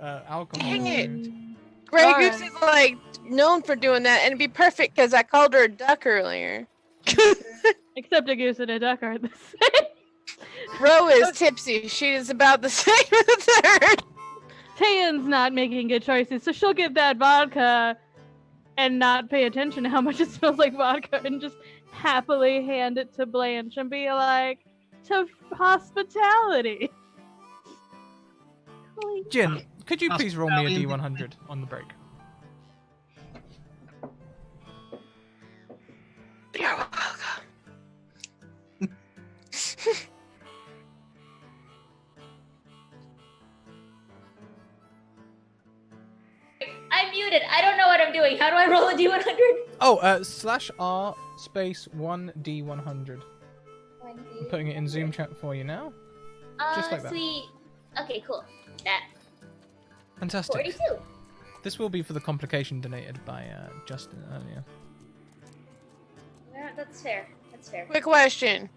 alcohol. Dang it. Mm. Grey Darn. Goose is like known for doing that, and it'd be perfect because I called her a duck earlier. Except a goose and a duck aren't the same. Ro is tipsy. She is about the same as her. Tayan's not making good choices, so she'll get that vodka and not pay attention to how much it smells like vodka and just happily hand it to Blanche and be like, to hospitality. Jin, could you please roll me a D100 on the break? You're welcome. I'm muted. I don't know what I'm doing. How do I roll a D100? Oh, /R space 1D100. I'm putting it in Zoom chat for you now. Just like that. Sweet. Okay, cool. That Fantastic. 42. This will be for the complication donated by Justin earlier. Yeah, that's fair. That's fair. Quick question.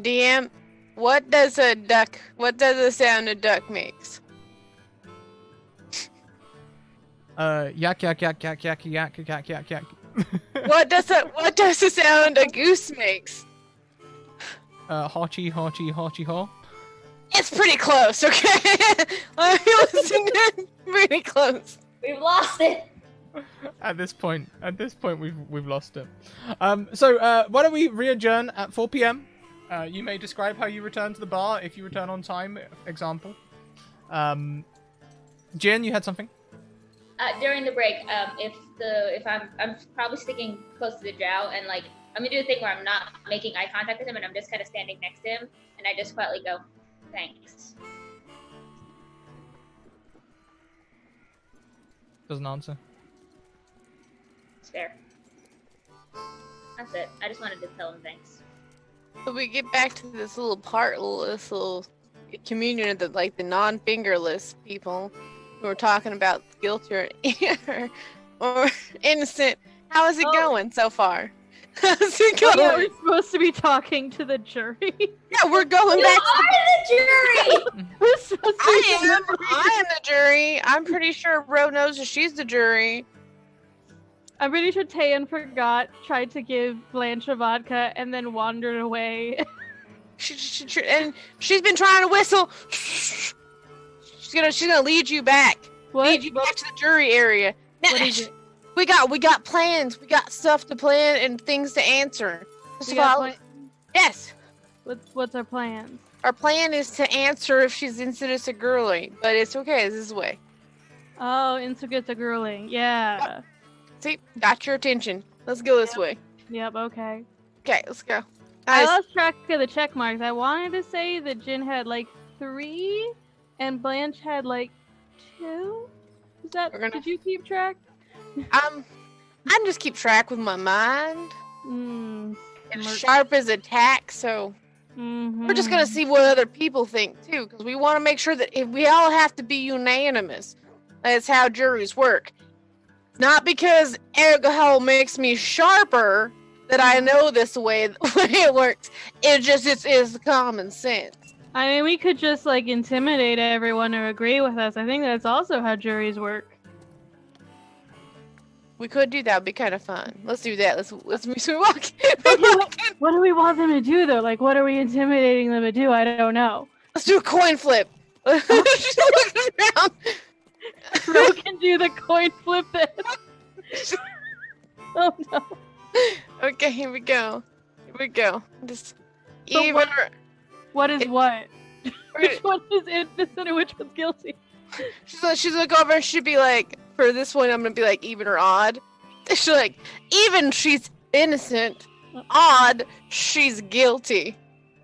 DM, what does the sound a duck makes? Yak yak yak yak yak yak yak yak yak. What does the sound a goose makes? Hachi hachi hachi ha. It's pretty close, okay? I was pretty close. We've lost it. At this point, we've lost it. So why don't we re-adjourn at 4 p.m. You may describe how you return to the bar if you return on time. Example. Jin, you had something. During the break, if I'm probably sticking close to the drow, and like I'm gonna do the thing where I'm not making eye contact with him, and I'm just kind of standing next to him, and I just quietly go, "Thanks." Doesn't answer. It's fair. That's it. I just wanted to tell him thanks. So we get back to this little communion of the non-fingerless people who are talking about guilty or innocent. How is it going so far? How's it going? Yeah, we're supposed to be talking to the jury. Yeah, we're going You back. are the jury. We're supposed to be I am the jury. I'm pretty sure Ro knows that she's the jury. I'm pretty sure Tayan forgot, tried to give Blanche a vodka, and then wandered away. And she's been trying to whistle. She's gonna lead you back. What? Lead you back to the jury area. Now, What is it? We got plans. We got stuff to plan and things to answer. First We of got all, yes. What's our plans? Our plan is to answer if she's innocent or girly, but it's okay. This is the way. Oh, Insugita girling. Yeah. See, got your attention. Let's go this way. Yep, okay. Okay, let's go. I Guys, lost track of the check marks. I wanted to say that Jin had like 3 and Blanche had like 2. Is that did you keep track? I'm just keep track with my mind. It's Smart. sharp as a tack, so we're just gonna see what other people think too, because we want to make sure that if we all have to be unanimous. That's how juries work. Not because alcohol makes me sharper that I know this way it works. It's common sense. I mean, we could just like intimidate everyone to agree with us. I think that's also how juries work. We could do that. Would be kind of fun. Let's do that. Let's walk. What do we want them to do though? Like, what are we intimidating them to do? I don't know. Let's do a coin flip. Just looking around. Ro can do the coin flip then. Oh no. Okay, here we go. Just So even. what is what? Which one is innocent and which one's guilty? She's gonna go over and she'd be like, for this one, I'm gonna be like even or odd. She's like, even she's innocent. Odd, she's guilty.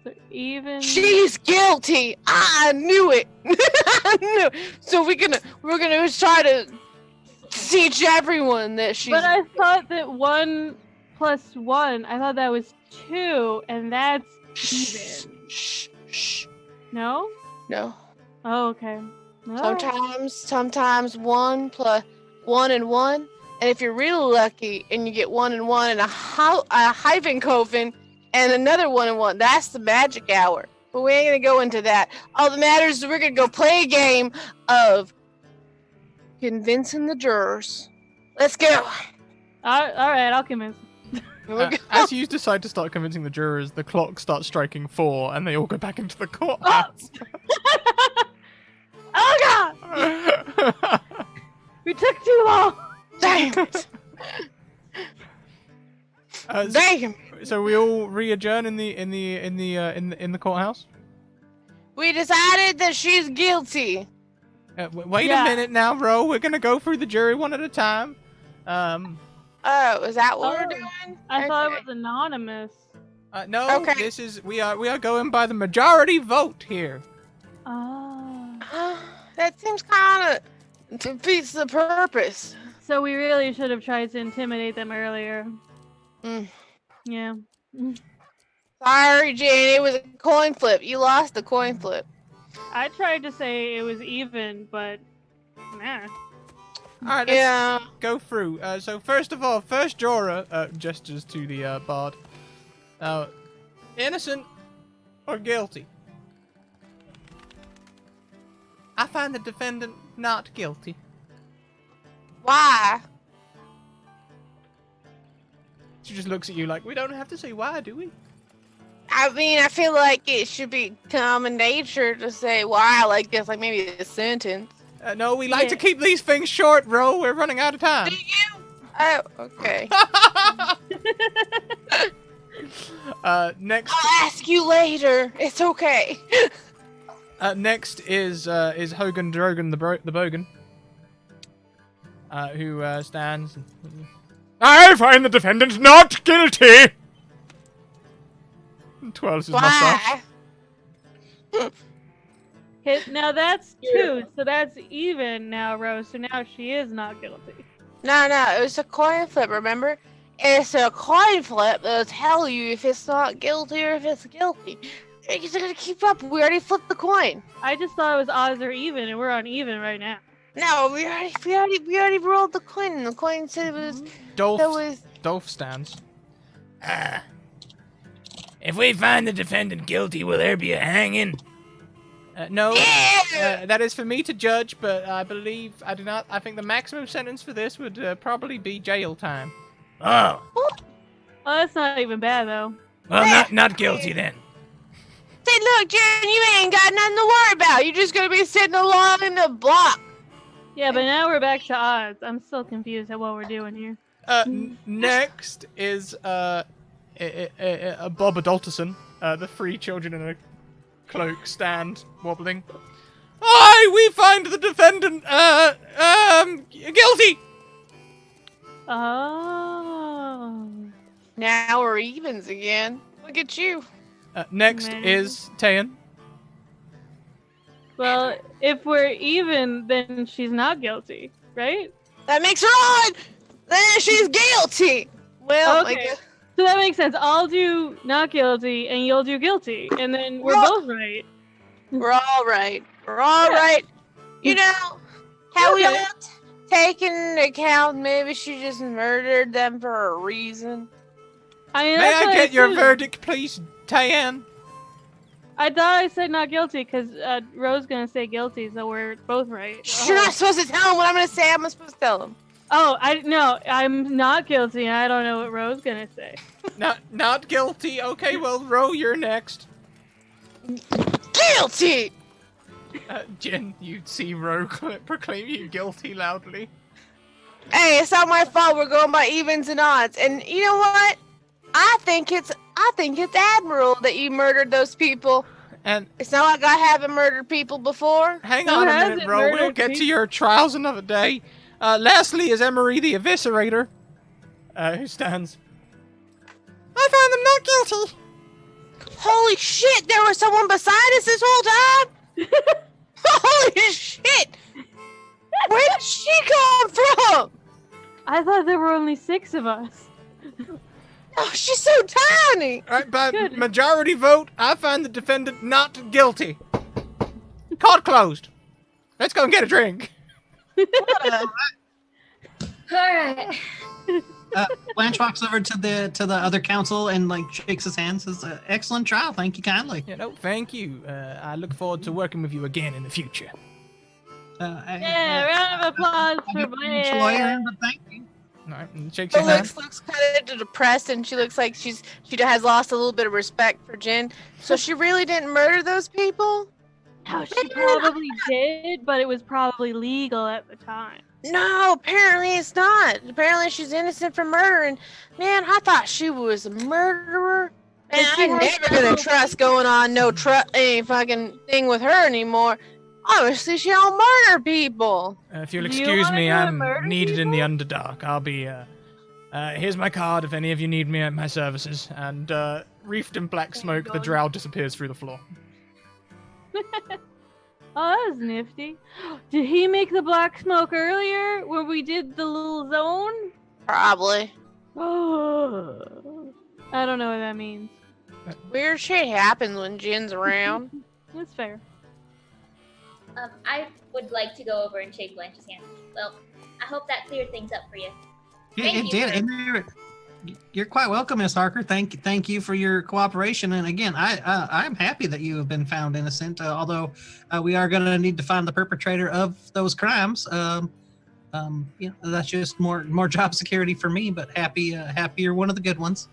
So even. She's guilty. I knew it. I knew. So we're gonna try to teach everyone that she's. But I thought that 1 + 1. I thought that was 2, and that's even. Shh. No? No. Oh, okay. Sometimes 1 plus 1 and 1. And if you're really lucky and you get 1 and 1 and a hyphen coven and another 1 and 1, that's the magic hour. But we ain't going to go into that. All that matters is we're going to go play a game of convincing the jurors. Let's go. All right, I'll convince. As you decide to start convincing the jurors, the clock starts striking 4, and they all go back into the courthouse. Oh God! We took too long. Damn it. Damn. So we all re-adjourn in the courthouse. We decided that she's guilty. Wait a minute now, Ro. We're gonna go through the jury one at a time. Oh, is that what we're doing? I thought it was anonymous. No. Okay. This is we are going by the majority vote here. Oh. That seems kind of defeats the purpose. So we really should have tried to intimidate them earlier. Mm. Yeah. Sorry, Jane. It was a coin flip. You lost the coin flip. I tried to say it was even, but nah. All right, let's go through. So first of all, first juror gestures to the bard. Innocent or guilty? I find the defendant not guilty. Why? She just looks at you like, we don't have to say why, do we? I mean, I feel like it should be common nature to say why, like this, like maybe a sentence. No, we like to keep these things short, Ro. We're running out of time. Do you? Oh, okay. Next. I'll ask you later. It's okay. Next is Hogan Drogan the Bogan, who stands. I find the defendant not guilty. Twirls his mustache. Okay, now that's 2, so that's even now, Rose. So now she is not guilty. No, it was a coin flip, remember? It's a coin flip that'll tell you if it's not guilty or if it's guilty. You just gotta keep up. We already flipped the coin. I just thought it was odds are even, and we're on even right now. No, we already rolled the coin, and the coin said it was. Dolph stands. If we find the defendant guilty, will there be a hanging? No, Yeah! that is for me to judge, but I think the maximum sentence for this would probably be jail time. Oh, Oh, that's not even bad though. well, not guilty then. Say, look, Jen, you ain't got nothing to worry about. You're just gonna be sitting along in the block. Yeah, but now we're back to odds. I'm still confused at what we're doing here. Next is Bob Adulterson, the 3 children in a cloak stand wobbling. We find the defendant guilty. Oh. Now we're evens again. Look at you. Next Man. is Tayan. Well, if we're even, then she's not guilty, right? That makes her on. Then she's guilty. Well, Okay. like, So that makes sense. I'll do not guilty, and you'll do guilty, and then we're Well- both right. we're all right. We're all right. You know, have we Okay. all taken into account maybe she just murdered them for a reason? I mean, May that's I what get your assumed. verdict, please, Tayan? I thought I said not guilty because Ro's gonna say guilty, so we're both right. You're not supposed to tell him what I'm going to say. I'm supposed to tell him. Oh, I'm not guilty. And I don't know what Ro's gonna say. Not guilty. Okay, well, Ro, you're next. Guilty! Jen, you see Ro proclaim you guilty loudly. Hey, it's not my fault. We're going by evens and odds. And you know what? I think it's admirable that you murdered those people. And It's not like I haven't murdered people before. hang Who on a minute, hasn't Ro. We'll murdered get to people? your trials another day. Lastly is Emery the Eviscerator, who stands. I found them not guilty. Holy shit! There was someone beside us this whole time. Holy shit! Where did she come from? I thought there were only 6 of us. Oh, she's so tiny. All right, by Good. majority vote, I find the defendant not guilty. Court closed. Let's go and get a drink. All right. Blanche walks over to the other council and like shakes his hand. Says, "Excellent trial. Thank you kindly." Yeah, no, thank you. I look forward to working with you again in the future. Yeah, round of applause for Blanche. Lawyer, but thank you. All right, and shakes She your hand. looks kind of depressed, and she looks like she has lost a little bit of respect for Jen. So she really didn't murder those people? No, she probably did, but it was probably legal at the time. No, apparently it's not. Apparently she's innocent from murder, and man, I thought she was a murderer. And But she I'm has never gonna trust going on any fucking thing with her anymore. Obviously, she don't murder people. If you'll Do you excuse wanna me, go and I'm murder needed in the people? Underdark. I'll be, here's my card if any of you need me at my services. And, reefed in black smoke, the drow disappears through the floor. Oh, that was nifty. Did he make the black smoke earlier when we did the little zone? Probably. Oh, I don't know what that means. Weird shit happens when Jen's around. That's fair. I would like to go over and shake Blanche's hand. Well, I hope that cleared things up for you. Yeah, Thank it you, did. sir. And you're quite welcome, Miss Harker. Thank you for your cooperation. And again, I'm happy that you have been found innocent. Although we are going to need to find the perpetrator of those crimes. That's just more job security for me. But happy you're one of the good ones.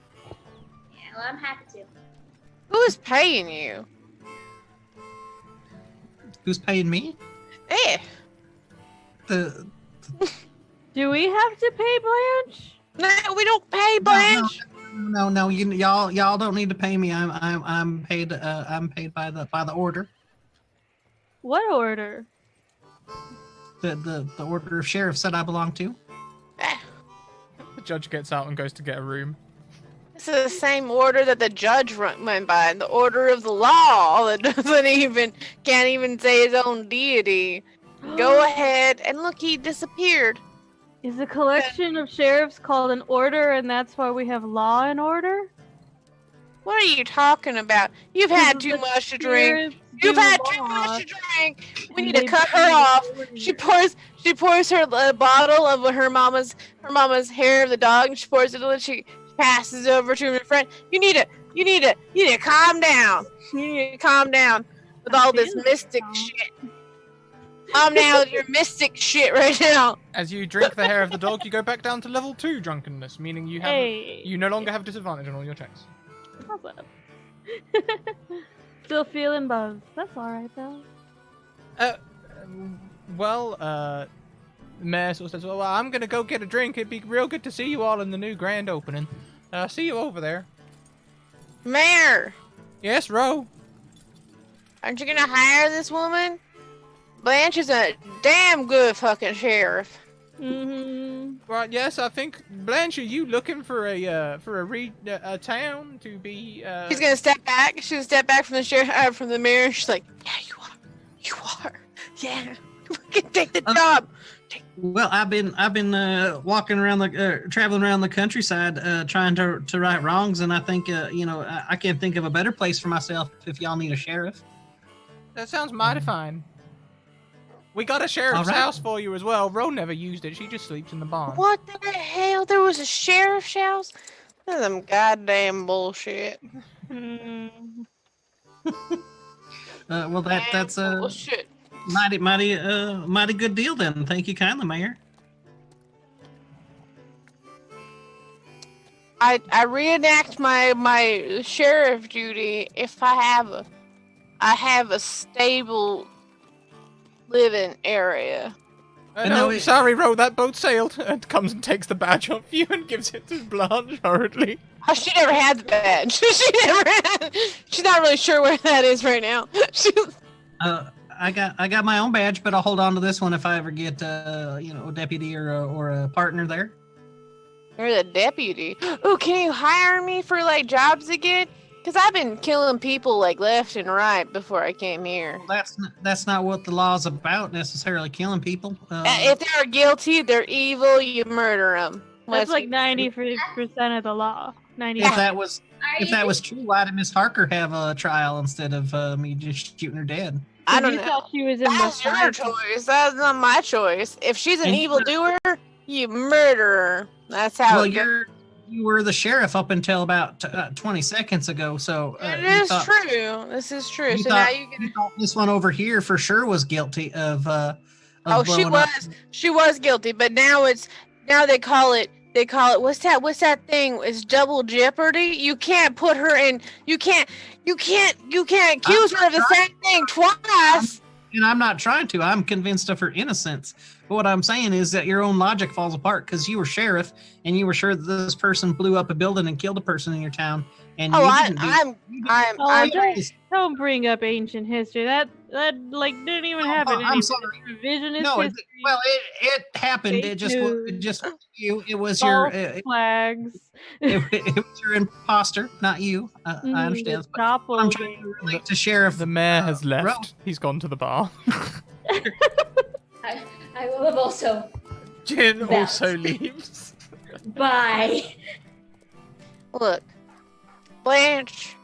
Yeah, well, I'm happy to. Who is paying you? Who's paying me? Eh. The Do we have to pay Blanche? No, we don't pay Blanche. no. Y'all don't need to pay me. I'm paid. I'm paid by the order. What order? The order of sheriff said I belong to. The judge gets out and goes to get a room. This is the same order that the judge went by, the order of the law that can't even say his own deity. Go ahead and look, he disappeared. Is a collection of sheriffs called an order, and that's why we have law and order? What are you talking about? You've had too much to drink. Sheriffs You've do had too law, much to drink. We and need to they cut do her off. orders. She pours her bottle of her mama's hair of the dog, and she pours it and she passes over to her friend. You need to calm down. You need to calm down with all this mystic shit. Calm down with your mystic shit right now. As you drink the hair of the dog, you go back down to level 2 drunkenness, meaning you no longer have disadvantage on all your checks. What's up? Still feeling buzzed. That's alright though. The mayor sort of says, well, I'm gonna go get a drink. It'd be real good to see you all in the new grand opening. See you over there. Mayor, Yes, Ro. aren't you gonna hire this woman? Blanche is a damn good fucking sheriff. Mm-hmm. Right, yes, I think Blanche, are you looking for a town to be? She's gonna step back. She's gonna step back from the sheriff, from the mayor. She's like, "Yeah, you are. Yeah, we can take the job." Well, I've been walking around traveling around the countryside, trying to right wrongs, and I think I can't think of a better place for myself if y'all need a sheriff. That sounds mighty fine. We got a sheriff's All right. house for you as well. Ro never used it. She just sleeps in the barn. What the hell? There was a sheriff's house? That's some goddamn bullshit. Mm. Well, that's a bullshit. mighty good deal then. Thank you kindly, Mayor. I reenact my sheriff duty if I have a stable living area. No, sorry, Ro, that boat sailed. And comes and takes the badge off you and gives it to Blanche hurriedly. Oh, she never had the badge. She's not really sure where that is right now. I got my own badge, but I'll hold on to this one if I ever get a deputy or a partner there. You're the deputy. Oh, can you hire me for like jobs again? Because I've been killing people like left and right before I came here. That's not what the law's about necessarily, killing people. If they're guilty, they're evil. You murder them. That's like 90% of the law. 90. If that was true, why did Miss Harker have a trial instead of me just shooting her dead? I don't You know. thought she was in That's the your fire. choice. That's not my choice. If she's an And- evildoer, you murder her. That's how Well, it goes. you were the sheriff up until about 20 seconds ago, so It you is thought, true. This is true. You So thought, now you you get. thought this one over here for sure was guilty of Oh, she blowing up. was. She was guilty, but now they call it. They call it. What's that thing? It's double jeopardy. You can't put her in. You can't accuse her of the same thing twice. And I'm not trying to. I'm convinced of her innocence. But what I'm saying is that your own logic falls apart because you were sheriff and you were sure that this person blew up a building and killed a person in your town. And Oh, you didn't Don't bring up ancient history. That like didn't even happen. I'm sorry. Revisionist No, history. it happened. Fake It just news. wasn't you. It was False your flags. it was your imposter, not you. I understand. But I'm trying to relate to Sheriff. The mayor has left. Rowe. He's gone to the bar. I will have also. Jin That- also leaves. Bye. Look, Blanche,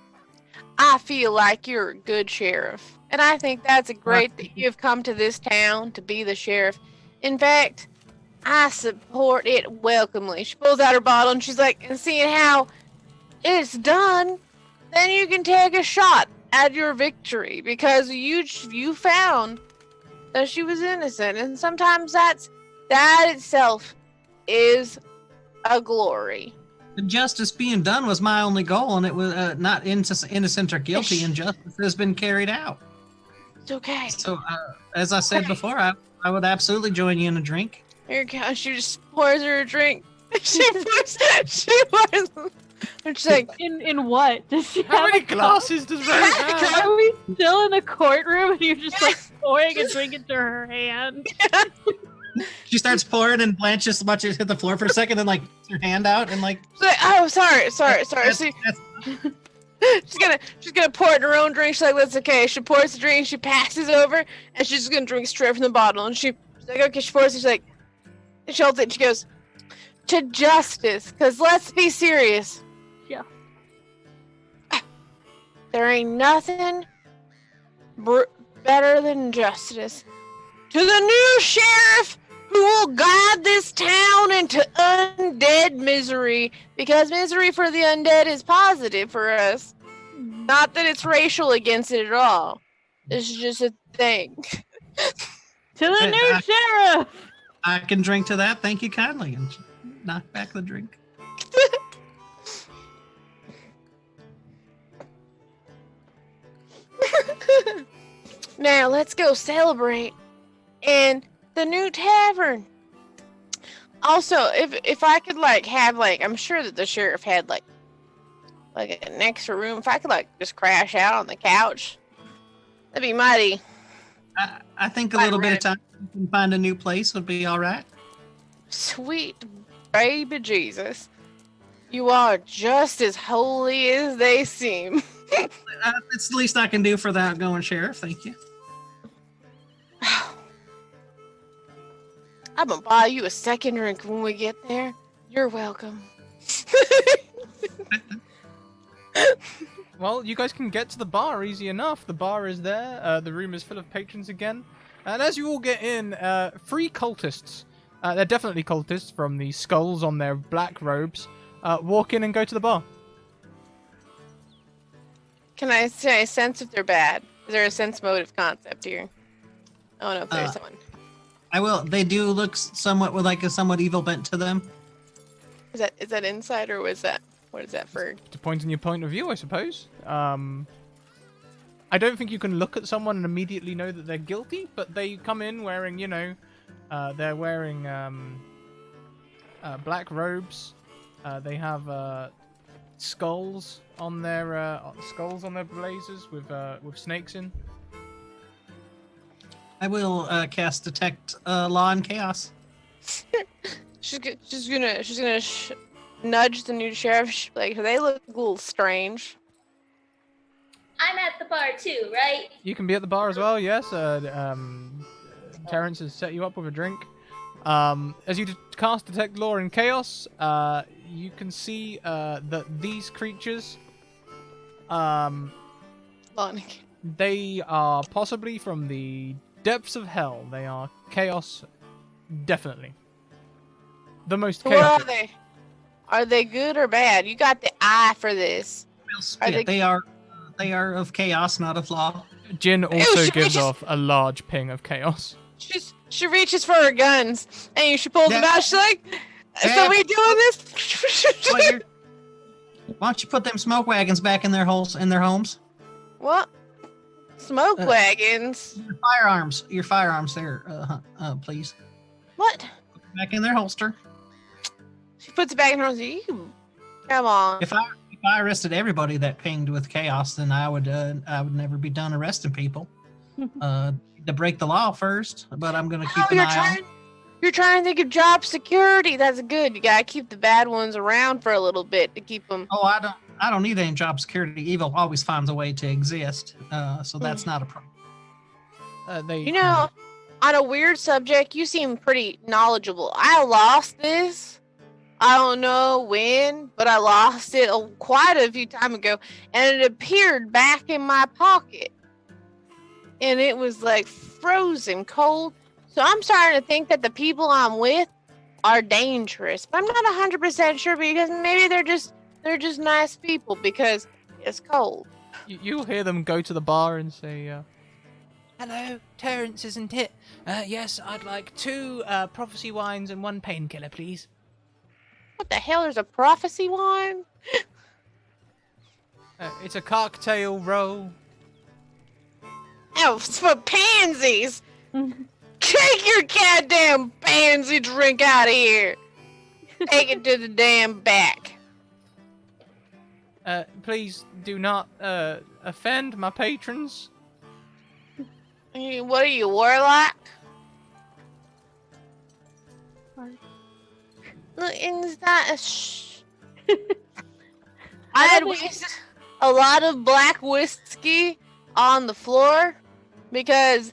I feel like you're a good sheriff. And I think that's great that you've come to this town to be the sheriff. In fact, I support it welcomely. She pulls out her bottle and she's like, and seeing how it's done, then you can take a shot at your victory because you found that she was innocent. And sometimes that itself is a glory. The justice being done was my only goal, and it was not innocent or guilty, and justice has been carried out. It's okay. So, as I said before, I would absolutely join you in a drink. Here, she just pours her a drink. She pours. And she's like, In what? Does she How have many a cup? glasses does Rose have? Are we still in a courtroom and you're just like pouring a drink into her hand? She starts pouring, and Blanche just watches hit the floor for a second, and like puts her hand out, and like, she's like, oh, sorry. that's- See, that's- she's gonna pour it in her own drink. She's like, that's okay. She pours the drink, she passes over, and she's just gonna drink straight from the bottle. And she's like, okay, she pours it, she's like, she holds it, and she goes, to justice, because let's be serious. Yeah. There ain't nothing better than justice. To the new sheriff who will guide this town into undead misery, because misery for the undead is positive for us. Not that it's racial against it at all. It's just a thing. To the Hey, new sheriff! I can drink to that. Thank you kindly, and she knock back the drink. Now let's go celebrate in the new tavern. Also, if I could have I'm sure that the sheriff had like an extra room. If I could just crash out on the couch, that'd be mighty. I think a little bit of time you can find a new place would be all right. Sweet baby Jesus, you are just as holy as they seem. It's the least I can do for the outgoing sheriff. Thank you. I'm gonna buy you a second drink when we get there. You're welcome. Well, you guys can get to the bar easy enough. The bar is there. The room is full of patrons again. And as you all get in, 3 cultists, they're definitely cultists from the skulls on their black robes, walk in and go to the bar. Can I say sense if they're bad? Is there a sense motive concept here? I don't know if there's one. I will. They do look somewhat with like a somewhat evil bent to them. Is that insight or what is that for? To point in your point of view, I suppose. I don't think you can look at someone and immediately know that they're guilty, but they come in wearing, they're wearing black robes. They have skulls on their blazers with snakes in. I will cast detect law and chaos. She's gonna nudge the new sheriff. Like, they look a little strange. I'm at the bar too, right? You can be at the bar as well, yes. Terrence has set you up with a drink. As you cast Detect Law and Chaos, you can see that these creatures, Law and They are possibly from the depths of hell. They are chaos, definitely. The most What are chaotic. they? Are they good or bad? You got the eye for this. Well, Are yeah, they- they are of chaos, not of law. Jin also she gives reaches- off a large ping of chaos. She reaches for her guns, and she pulls them Yeah. out. She's like, "So Yeah. we doing this?" Why don't you put them smoke wagons back in their homes? What? Smoke Uh, wagons? Your firearms there, please. What? Back in their holster. She puts it back in her. You, come on. If I arrested everybody that pinged with chaos, then I would never be done arresting people. To break the law first, but I'm gonna keep an eye on. You're trying to think of job security. That's good. You gotta keep the bad ones around for a little bit to keep them. Oh, I don't need any job security. Evil always finds a way to exist, so that's not a problem. You know, on a weird subject, you seem pretty knowledgeable. I lost this. I don't know when, but I lost it quite a few time ago, and it appeared back in my pocket. And it was like frozen cold. So I'm starting to think that the people I'm with are dangerous. But I'm not 100% sure because maybe they're just nice people because it's cold. You'll hear them go to the bar and say, Hello, Terrence, isn't it? Yes, I'd like 2 prophecy wines and 1 painkiller, please. What the hell? There's a prophecy wine? it's a cocktail roll. Oh, it's for pansies. Take your goddamn pansy drink out of here. Take it to the damn back. Please do not offend my patrons. What are you, warlock? Look, it's not a I had wasted a lot of black whiskey on the floor because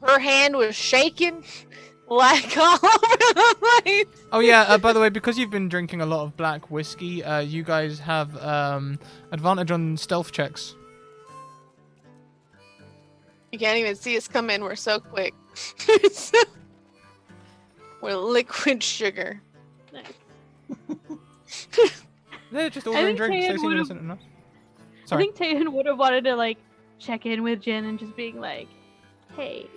her hand was shaking like all over the place. Oh yeah, by the way, because you've been drinking a lot of black whiskey, you guys have advantage on stealth checks. You can't even see us come in. We're so quick. We're liquid sugar. They're just I ordering think drinks. They Tayan seem would've- innocent enough. I Sorry. think Tayan would have wanted to like check in with Jen and just being like, "Hey,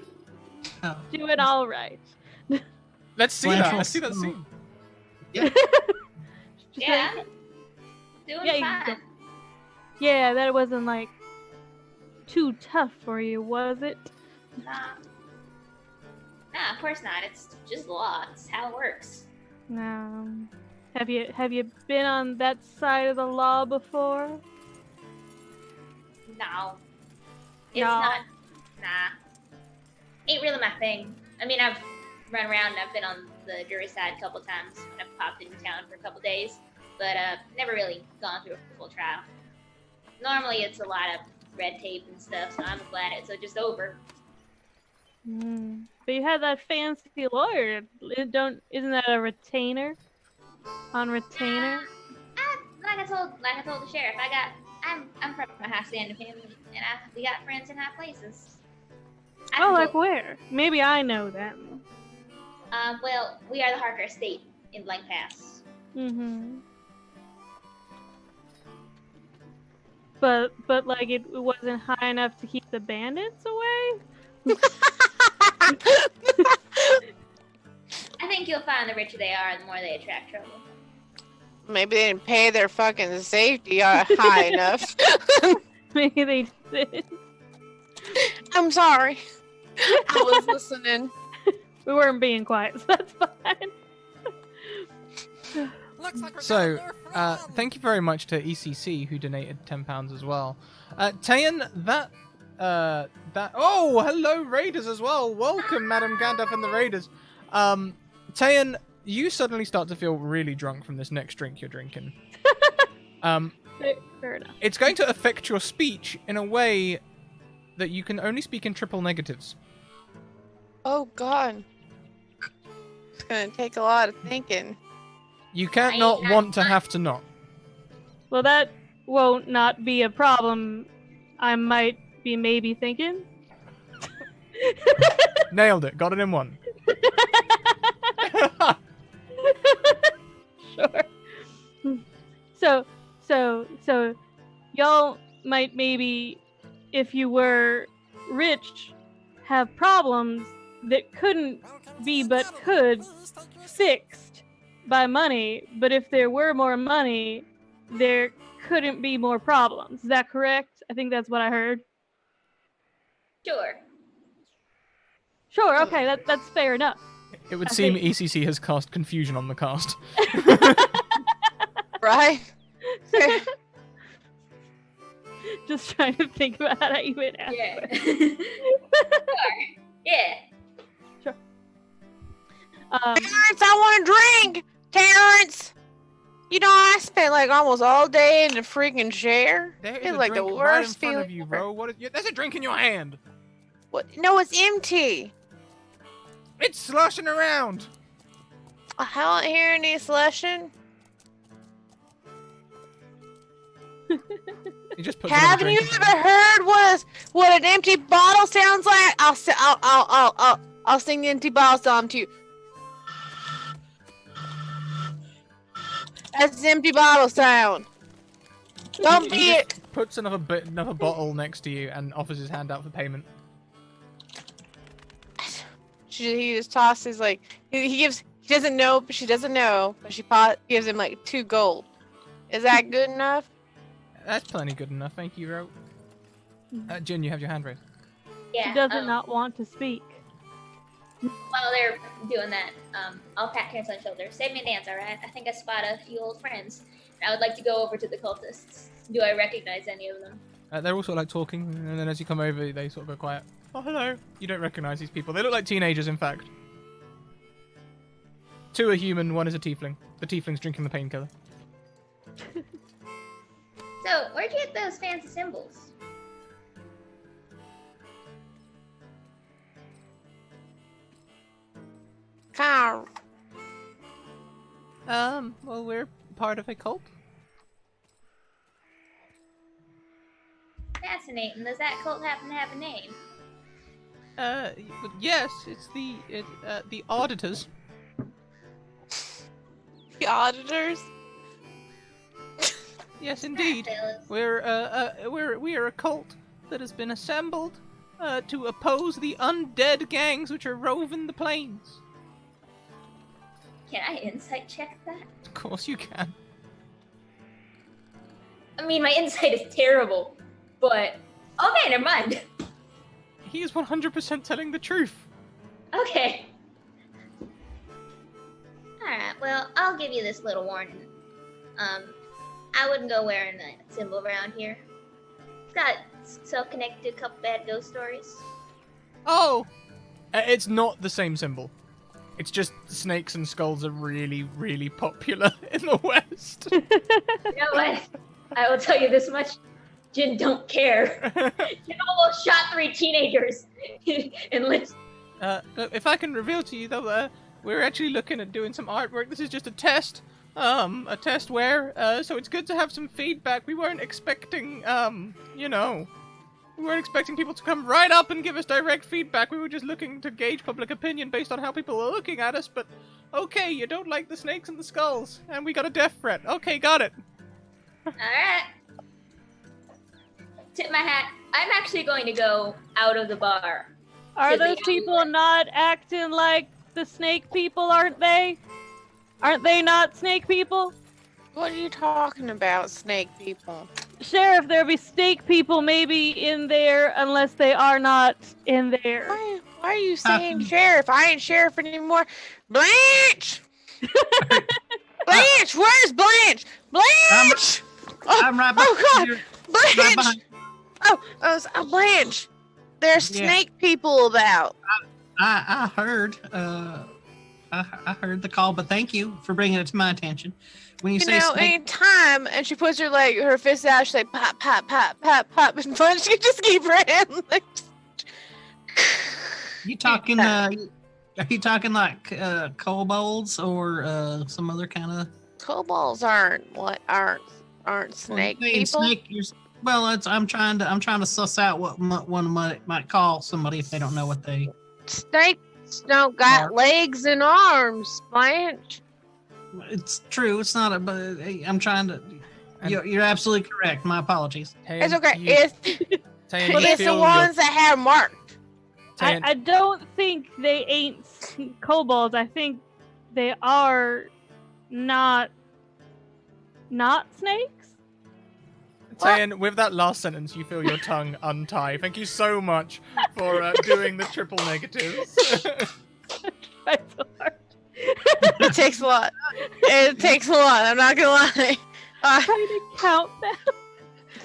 Oh. doing all right." Let's see Blanche that. will Let's see that still- scene. Just Yeah. like, Doing Yeah, you fine. go. yeah, that wasn't like too tough for you, was it? Nah. Nah, of course not. It's just law. It's how it works. No. Have you been on that side of the law before? No. It's No. not. Nah. Ain't really my thing. I mean, I've run around and I've been on the jury side a couple times when I've popped into town for a couple days, but never really gone through a full trial. Normally, it's a lot of red tape and stuff, so I'm glad it's just over. But you had that fancy lawyer. Isn't that a retainer? On retainer? Like I told the sheriff, I'm from a high standing family, and we got friends in high places. I Oh, can like go- where? Maybe I know them. well, we are the Harker Estate in Blank Pass. Mm-hmm. But like it wasn't high enough to keep the bandits away? I think you'll find the richer they are, the more they attract trouble. Maybe they didn't pay their fucking safety high enough. Maybe they did. I'm sorry. I was listening. We weren't being quiet, so that's fine. Looks like we're So, going there for thank you very much to ECC who donated £10 as well. Tayan, that. Oh, hello Raiders as well. Welcome, Madam Gandalf and the Raiders. Tayan, you suddenly start to feel really drunk from this next drink you're drinking. Fair enough. It's going to affect your speech in a way that you can only speak in triple negatives. Oh god. It's gonna take a lot of thinking. You can't not want to have to not. Well, that won't not be a problem. I might be maybe thinking. Nailed it. Got it in one. Sure. So, y'all might maybe, if you were rich, have problems that couldn't be but could fixed by money. But if there were more money, there couldn't be more problems. Is that correct? I think that's what I heard. Sure. Sure. Okay, that's fair enough. It would seem ECC has cast confusion on the cast. Right? Just trying to think about how to even ask. Yeah. questions. Sure. Yeah. Terrence, I want a drink! Terrence! You know, I spent like almost all day in the freaking chair. There is It's a like the drink worst right in front feeling of you, ever. bro. What is, there's a drink in your hand. What? No, it's empty. It's sloshing around. I don't hear any slushing. He just puts another Haven't you drink in ever heard what an empty bottle sounds like? I'll sing the empty bottle song to you. That's the empty bottle sound. Don't be He it. just puts another bottle next to you and offers his hand out for payment. He just tosses like he doesn't know, but she doesn't know, but she gives him like 2 gold. Is that good enough? That's plenty good enough. Thank you, Ro. Jin, you have your hand raised. Yeah. She doesn't not want to speak. While they're doing that, I'll pat Terrence on the shoulder. Save me a dance, alright? I think I spot a few old friends. I would like to go over to the cultists. Do I recognize any of them? They're all sort of like talking, and then as you come over, they sort of go quiet. Oh, hello. You don't recognize these people. They look like teenagers, in fact. 2 are human, 1 is a tiefling. The tiefling's drinking the painkiller. So, where'd you get those fancy symbols? Carl. Well, we're part of a cult. Fascinating. Does that cult happen to have a name? Yes, it's the Auditors. The Auditors? Yes, indeed. We are a cult that has been assembled to oppose the undead gangs which are roving the plains. Can I insight check that? Of course you can. I mean, my insight is terrible, but okay, never mind. He is 100% telling the truth. Okay. Alright, well, I'll give you this little warning. I wouldn't go wearing that symbol around here. It's got self-connected to a couple bad ghost stories. Oh! It's not the same symbol. It's just snakes and skulls are really, really popular in the West. You know what? I will tell you this much. Jin don't care. Jin almost shot 3 teenagers. And let's... If I can reveal to you, though, we're actually looking at doing some artwork. This is just a test. A test where, so it's good to have some feedback. We weren't expecting, we weren't expecting people to come right up and give us direct feedback. We were just looking to gauge public opinion based on how people are looking at us, but okay, you don't like the snakes and the skulls, and we got a death threat. Okay, got it. Alright. Tip my hat. I'm actually going to go out of the bar. Are To the those people not acting like the snake people, aren't they? Aren't they not snake people? What are you talking about, snake people? Sheriff, there be snake people maybe in there unless they are not in there. Why are you saying sheriff? I ain't sheriff anymore. Blanche! Blanche! Where's Blanche? Blanche! I'm right behind God! you. Blanche! Right behind. Blanche! There's Yeah. snake people about. I heard. I heard the call, but thank you for bringing it to my attention. When you say snake, anytime, and she puts her fist out, she's like, pop, pop, pop, pop, pop, and Blanche can just keep her hand like... you talking? Are you talking like kobolds or some other kind of? Kobolds aren't snake people. Well, I'm trying to suss out what one might call somebody if they don't know what they. Snakes don't got Mark. legs and arms, Blanche. It's true. It's not a. But I'm trying to. And- You're absolutely correct. My apologies. It's Tayan, okay. you- Tayan, you It's the feel ones that have marked. Tayan, I don't think they ain't kobolds. I think they are not snakes. Tayan, with that last sentence, you feel your tongue untie. Thank you so much for doing the triple negatives. Try so hard. It takes a lot. It takes a lot. I'm not gonna lie. Trying to count them.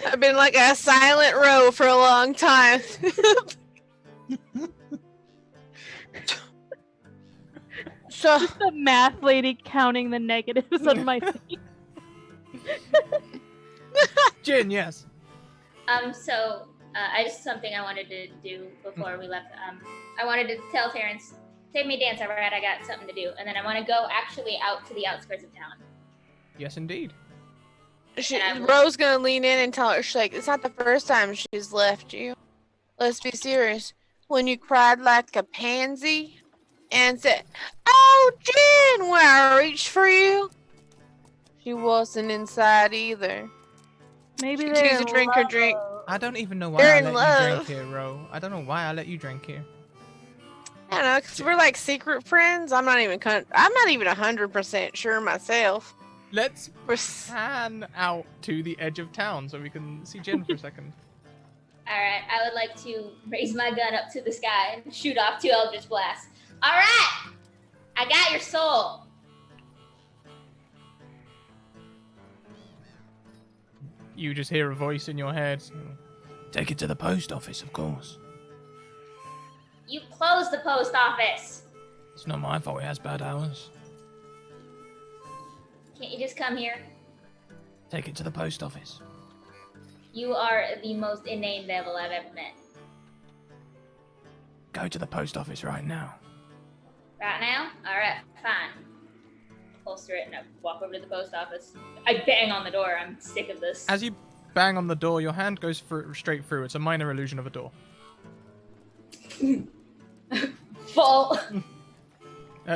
I've been like a silent row for a long time. So The math lady counting the negatives on my face. Jin, yes. I just something I wanted to do before we left. I wanted to tell Terrence, take me dance, alright, I got something to do. And then I want to go actually out to the outskirts of town. Yes, indeed. Rose gonna lean in and tell her, she's like, it's not the first time she's left you. Let's be serious. When you cried like a pansy and said, "Oh, Jen, when I reached for you," she wasn't inside either. Maybe She they're needs to drink her love. drink. I don't even know why They're I in let you love. drink here, Ro. I don't know why I let you drink here. I don't know, because we're like secret friends. I'm not even 100% sure myself. Let's We're pan out to the edge of town so we can see Jin for a second. Alright, I would like to raise my gun up to the sky and shoot off 2 Eldritch Blasts. Alright! I got your soul! You just hear a voice in your head. Take it to the post office, of course. You closed the post office! It's not my fault it has bad hours. Can't you just come here? Take it to the post office. You are the most inane devil I've ever met. Go to the post office right now. Right now? Alright, fine. Holster it and I walk over to the post office. I bang on the door. I'm sick of this. As you bang on the door, your hand goes straight through. It's a minor illusion of a door. Full.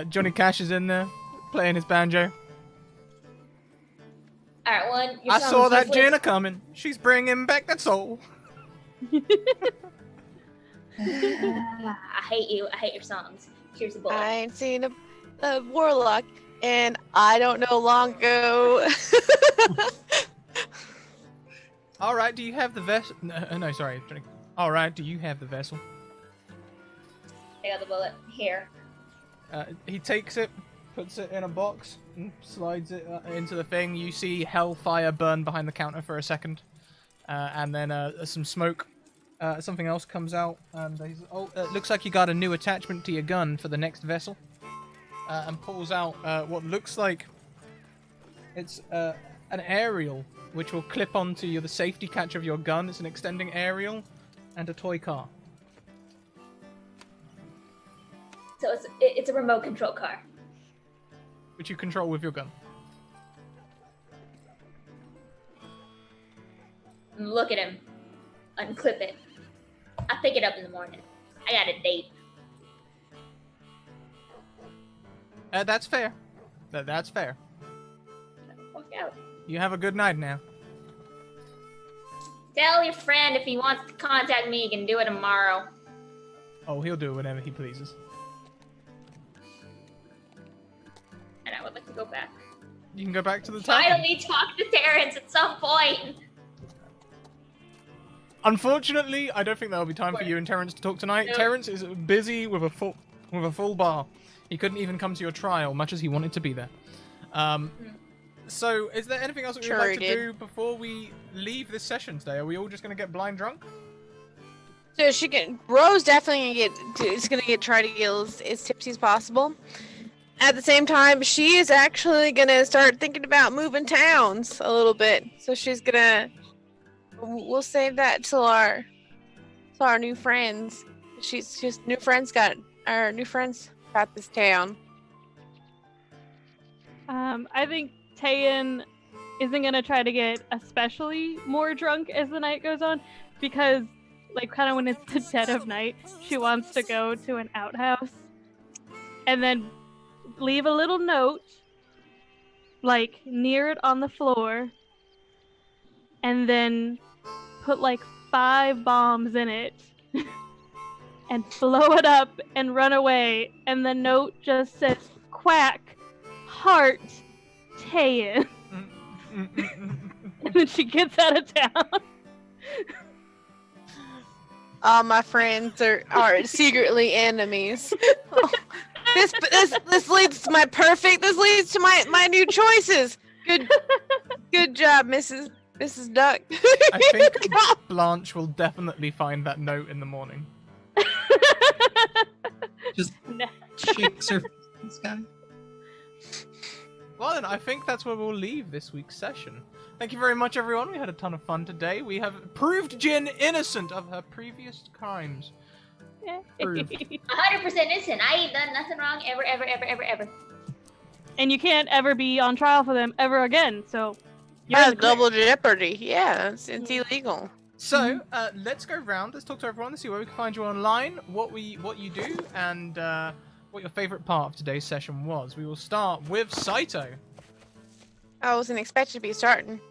Johnny Cash is in there, playing his banjo. Alright, one. Your I song saw is that useless. Jenna coming. She's bringing back that soul. I hate you. I hate your songs. Here's a bullet. I ain't seen a warlock, and I don't know long ago. All right, do you have the vessel? No, sorry. All right, do you have the vessel? I got the bullet. Here. He takes it, puts it in a box, and slides it into the thing. You see hellfire burn behind the counter for a second, and then some smoke. Something else comes out, and he's, it looks like you got a new attachment to your gun for the next vessel, and pulls out what looks like it's an aerial, which will clip onto the safety catch of your gun. It's an extending aerial, and a toy car. So it's a remote control car. Which you control with your gun. Look at him. Unclip it. I'll pick it up in the morning. I got a date. That's fair. That's fair. Walk out. You have a good night now. Tell your friend if he wants to contact me, he can do it tomorrow. Oh, he'll do it whenever he pleases. And I would like to go back. You can go back to the tavern. Finally talk to Terrence at some point. Unfortunately, I don't think there'll be time for you and Terrence to talk tonight. No. Terrence is busy with a full bar. He couldn't even come to your trial, much as he wanted to be there. So, is there anything else that we'd Sure like he to did. do before we leave this session today? Are we all just going to get blind drunk? So Rose definitely gonna try to get as tipsy as possible. At the same time, she is actually gonna start thinking about moving towns a little bit. So we'll save that till our new friends. New friends got this town. I think Tayan isn't gonna try to get especially more drunk as the night goes on, because like kind of when it's the dead of night, she wants to go to an outhouse and then leave a little note like near it on the floor, and then put like 5 bombs in it and blow it up and run away, and the note just says quack heart Tayan. And then she gets out of town. All my friends are secretly enemies. Oh, this leads to my perfect. This leads to my new choices. Good job, Mrs. Duck. I think Blanche will definitely find that note in the morning. Just shakes her face in the sky. Well then, I think that's where we'll leave this week's session. Thank you very much, everyone. We had a ton of fun today. We have proved Jin innocent of her previous crimes. Proved. 100% innocent. I ain't done nothing wrong ever. And you can't ever be on trial for them ever again, so you're in That's the clear. double jeopardy. Yeah, it's illegal. So, let's go round. Let's talk to everyone. Let's see where we can find you online, what you do, and what your favorite part of today's session was. We will start with Saito. I wasn't expected to be starting.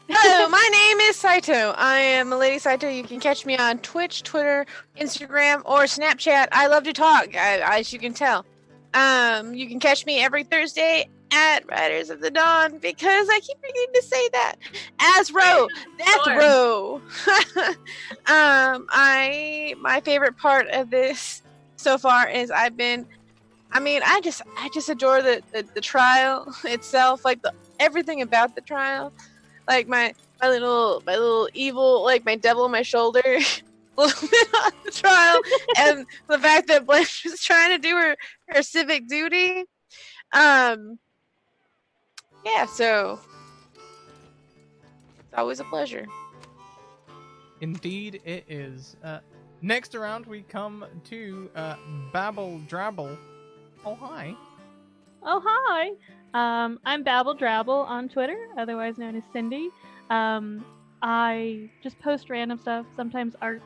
Hello, my name is Saito. I am Lady Saito. You can catch me on Twitch, Twitter, Instagram, or Snapchat. I love to talk, as you can tell. You can catch me every Thursday at Riders of the Dawn, because I keep forgetting to say that. As Ro, that's Ro. My favorite part of this so far is I just adore the trial itself, like everything about the trial, like my little evil, like my devil on my shoulder, a little bit on the trial, and the fact that Blanche was trying to do her civic duty. Yeah, so it's always a pleasure. Indeed, it is. Next around, we come to Babble Drabble. Oh, hi. Oh, hi. I'm Babble Drabble on Twitter, otherwise known as Cindy. I just post random stuff, sometimes art.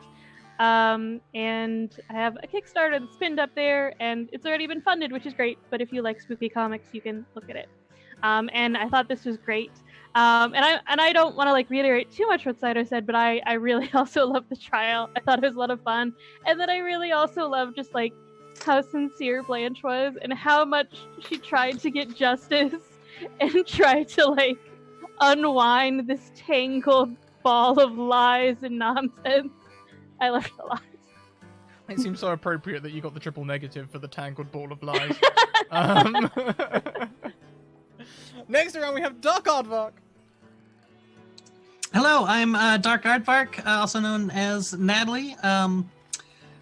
And I have a Kickstarter that's pinned up there, and it's already been funded, which is great. But if you like spooky comics, you can look at it. And I thought this was great. And I don't want to like reiterate too much what Saito said, but I really also love the trial. I thought it was a lot of fun, and then I really also love just like how sincere Blanche was and how much she tried to get justice and tried to like unwind this tangled ball of lies and nonsense. I loved it a lot. It seems so appropriate that you got the triple negative for the tangled ball of lies. Next around, we have Dark Aardvark. Hello, I'm Dark Aardvark, also known as Natalie.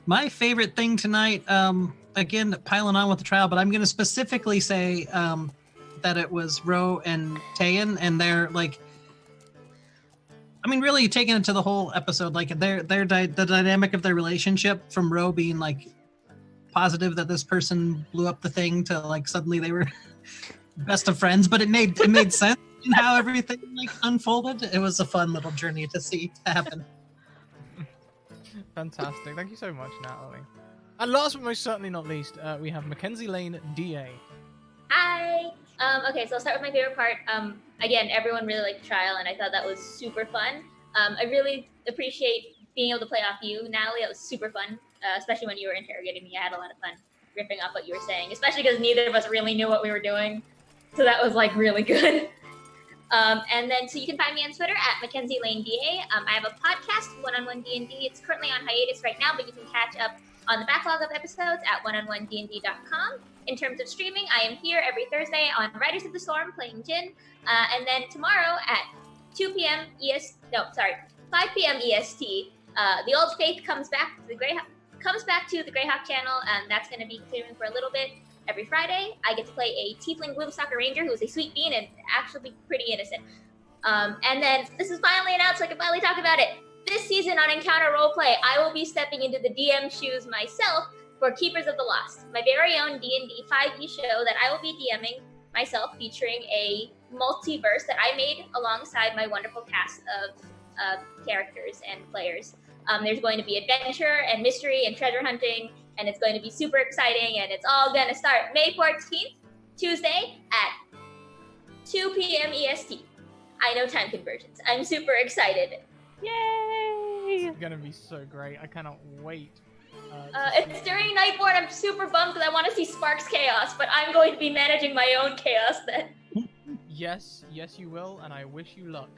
My favorite thing tonight, again, piling on with the trial, but I'm going to specifically say that it was Ro and Tayan, and they're like, I mean, really taking it to the whole episode, like the dynamic of their relationship, from Ro being like positive that this person blew up the thing to like suddenly they were best of friends, but it made sense in how everything like unfolded. It was a fun little journey to see happen. Fantastic. Thank you so much, Natalie. And last but most certainly not least, we have Mackenzie Lane, DA. Hi. Okay, so I'll start with my favorite part. Again, everyone really liked the trial, and I thought that was super fun. I really appreciate being able to play off you, Natalie. That was super fun, especially when you were interrogating me. I had a lot of fun ripping off what you were saying, especially because neither of us really knew what we were doing. So that was like really good. And then, so you can find me on Twitter at Mackenzie Lane DA. I have a podcast, One-on-One D&D. It's currently on hiatus right now, but you can catch up on the backlog of episodes at oneononednd.com. In terms of streaming, I am here every Thursday on Riders of the Storm playing Jin. And then tomorrow at 5 p.m. EST, the Old Faith comes back to the Greyhawk channel, and that's going to be continuing for a little bit. Every Friday, I get to play a Tiefling Gloomstalker Ranger who is a sweet bean and actually pretty innocent. And then this is finally announced, so I can finally talk about it. This season on Encounter Roleplay, I will be stepping into the DM shoes myself for Keepers of the Lost, my very own D&D 5e show that I will be DMing myself featuring a multiverse that I made alongside my wonderful cast of characters and players. There's going to be adventure and mystery and treasure hunting, and it's going to be super exciting, and it's all going to start May 14th, Tuesday at 2 p.m. EST. I know time conversions. I'm super excited. Yay! It's gonna be so great. I cannot wait. It's during Nightborn. I'm super bummed because I want to see Sparks Chaos, but I'm going to be managing my own chaos then. Yes, you will, and I wish you luck.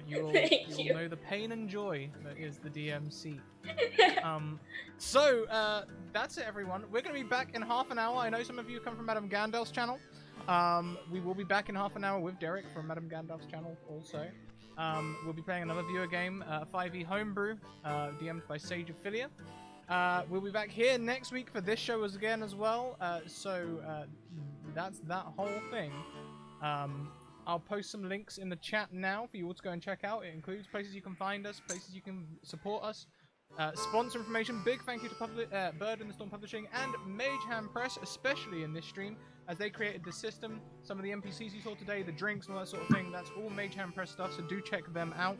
You will Thank you. know the pain and joy that is the DMC. So that's it, everyone. We're going to be back in half an hour. I know some of you come from Madame Gandalf's channel. We will be back in half an hour with Derek from Madame Gandalf's channel also. We'll be playing another viewer game, 5e Homebrew, DM'd by Sage Ophelia. We'll be back here next week for this show again as well. So that's that whole thing. I'll post some links in the chat now for you all to go and check out. It includes places you can find us, places you can support us, sponsor information. Big thank you to Bird and the Storm Publishing and Mage Hand Press, especially in this stream, as they created the system. Some of the NPCs you saw today, the drinks and all that sort of thing, that's all Mage Hand Press stuff, so do check them out.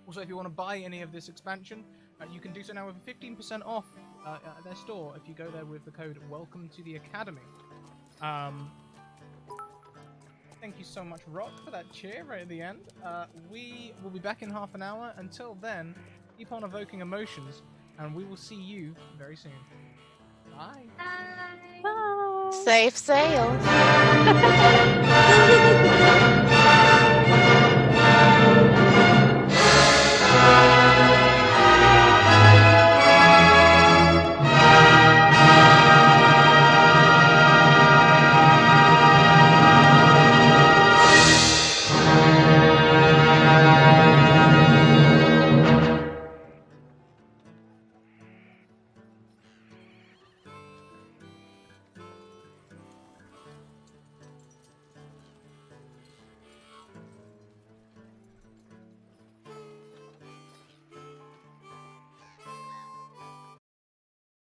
Also, if you want to buy any of this expansion, you can do so now with 15% off at their store if you go there with the code Welcome to the Academy. Thank you so much, Rock, for that cheer right at the end. We will be back in half an hour. Until then, keep on evoking emotions, and we will see you very soon. Bye. Bye. Bye. Safe sails.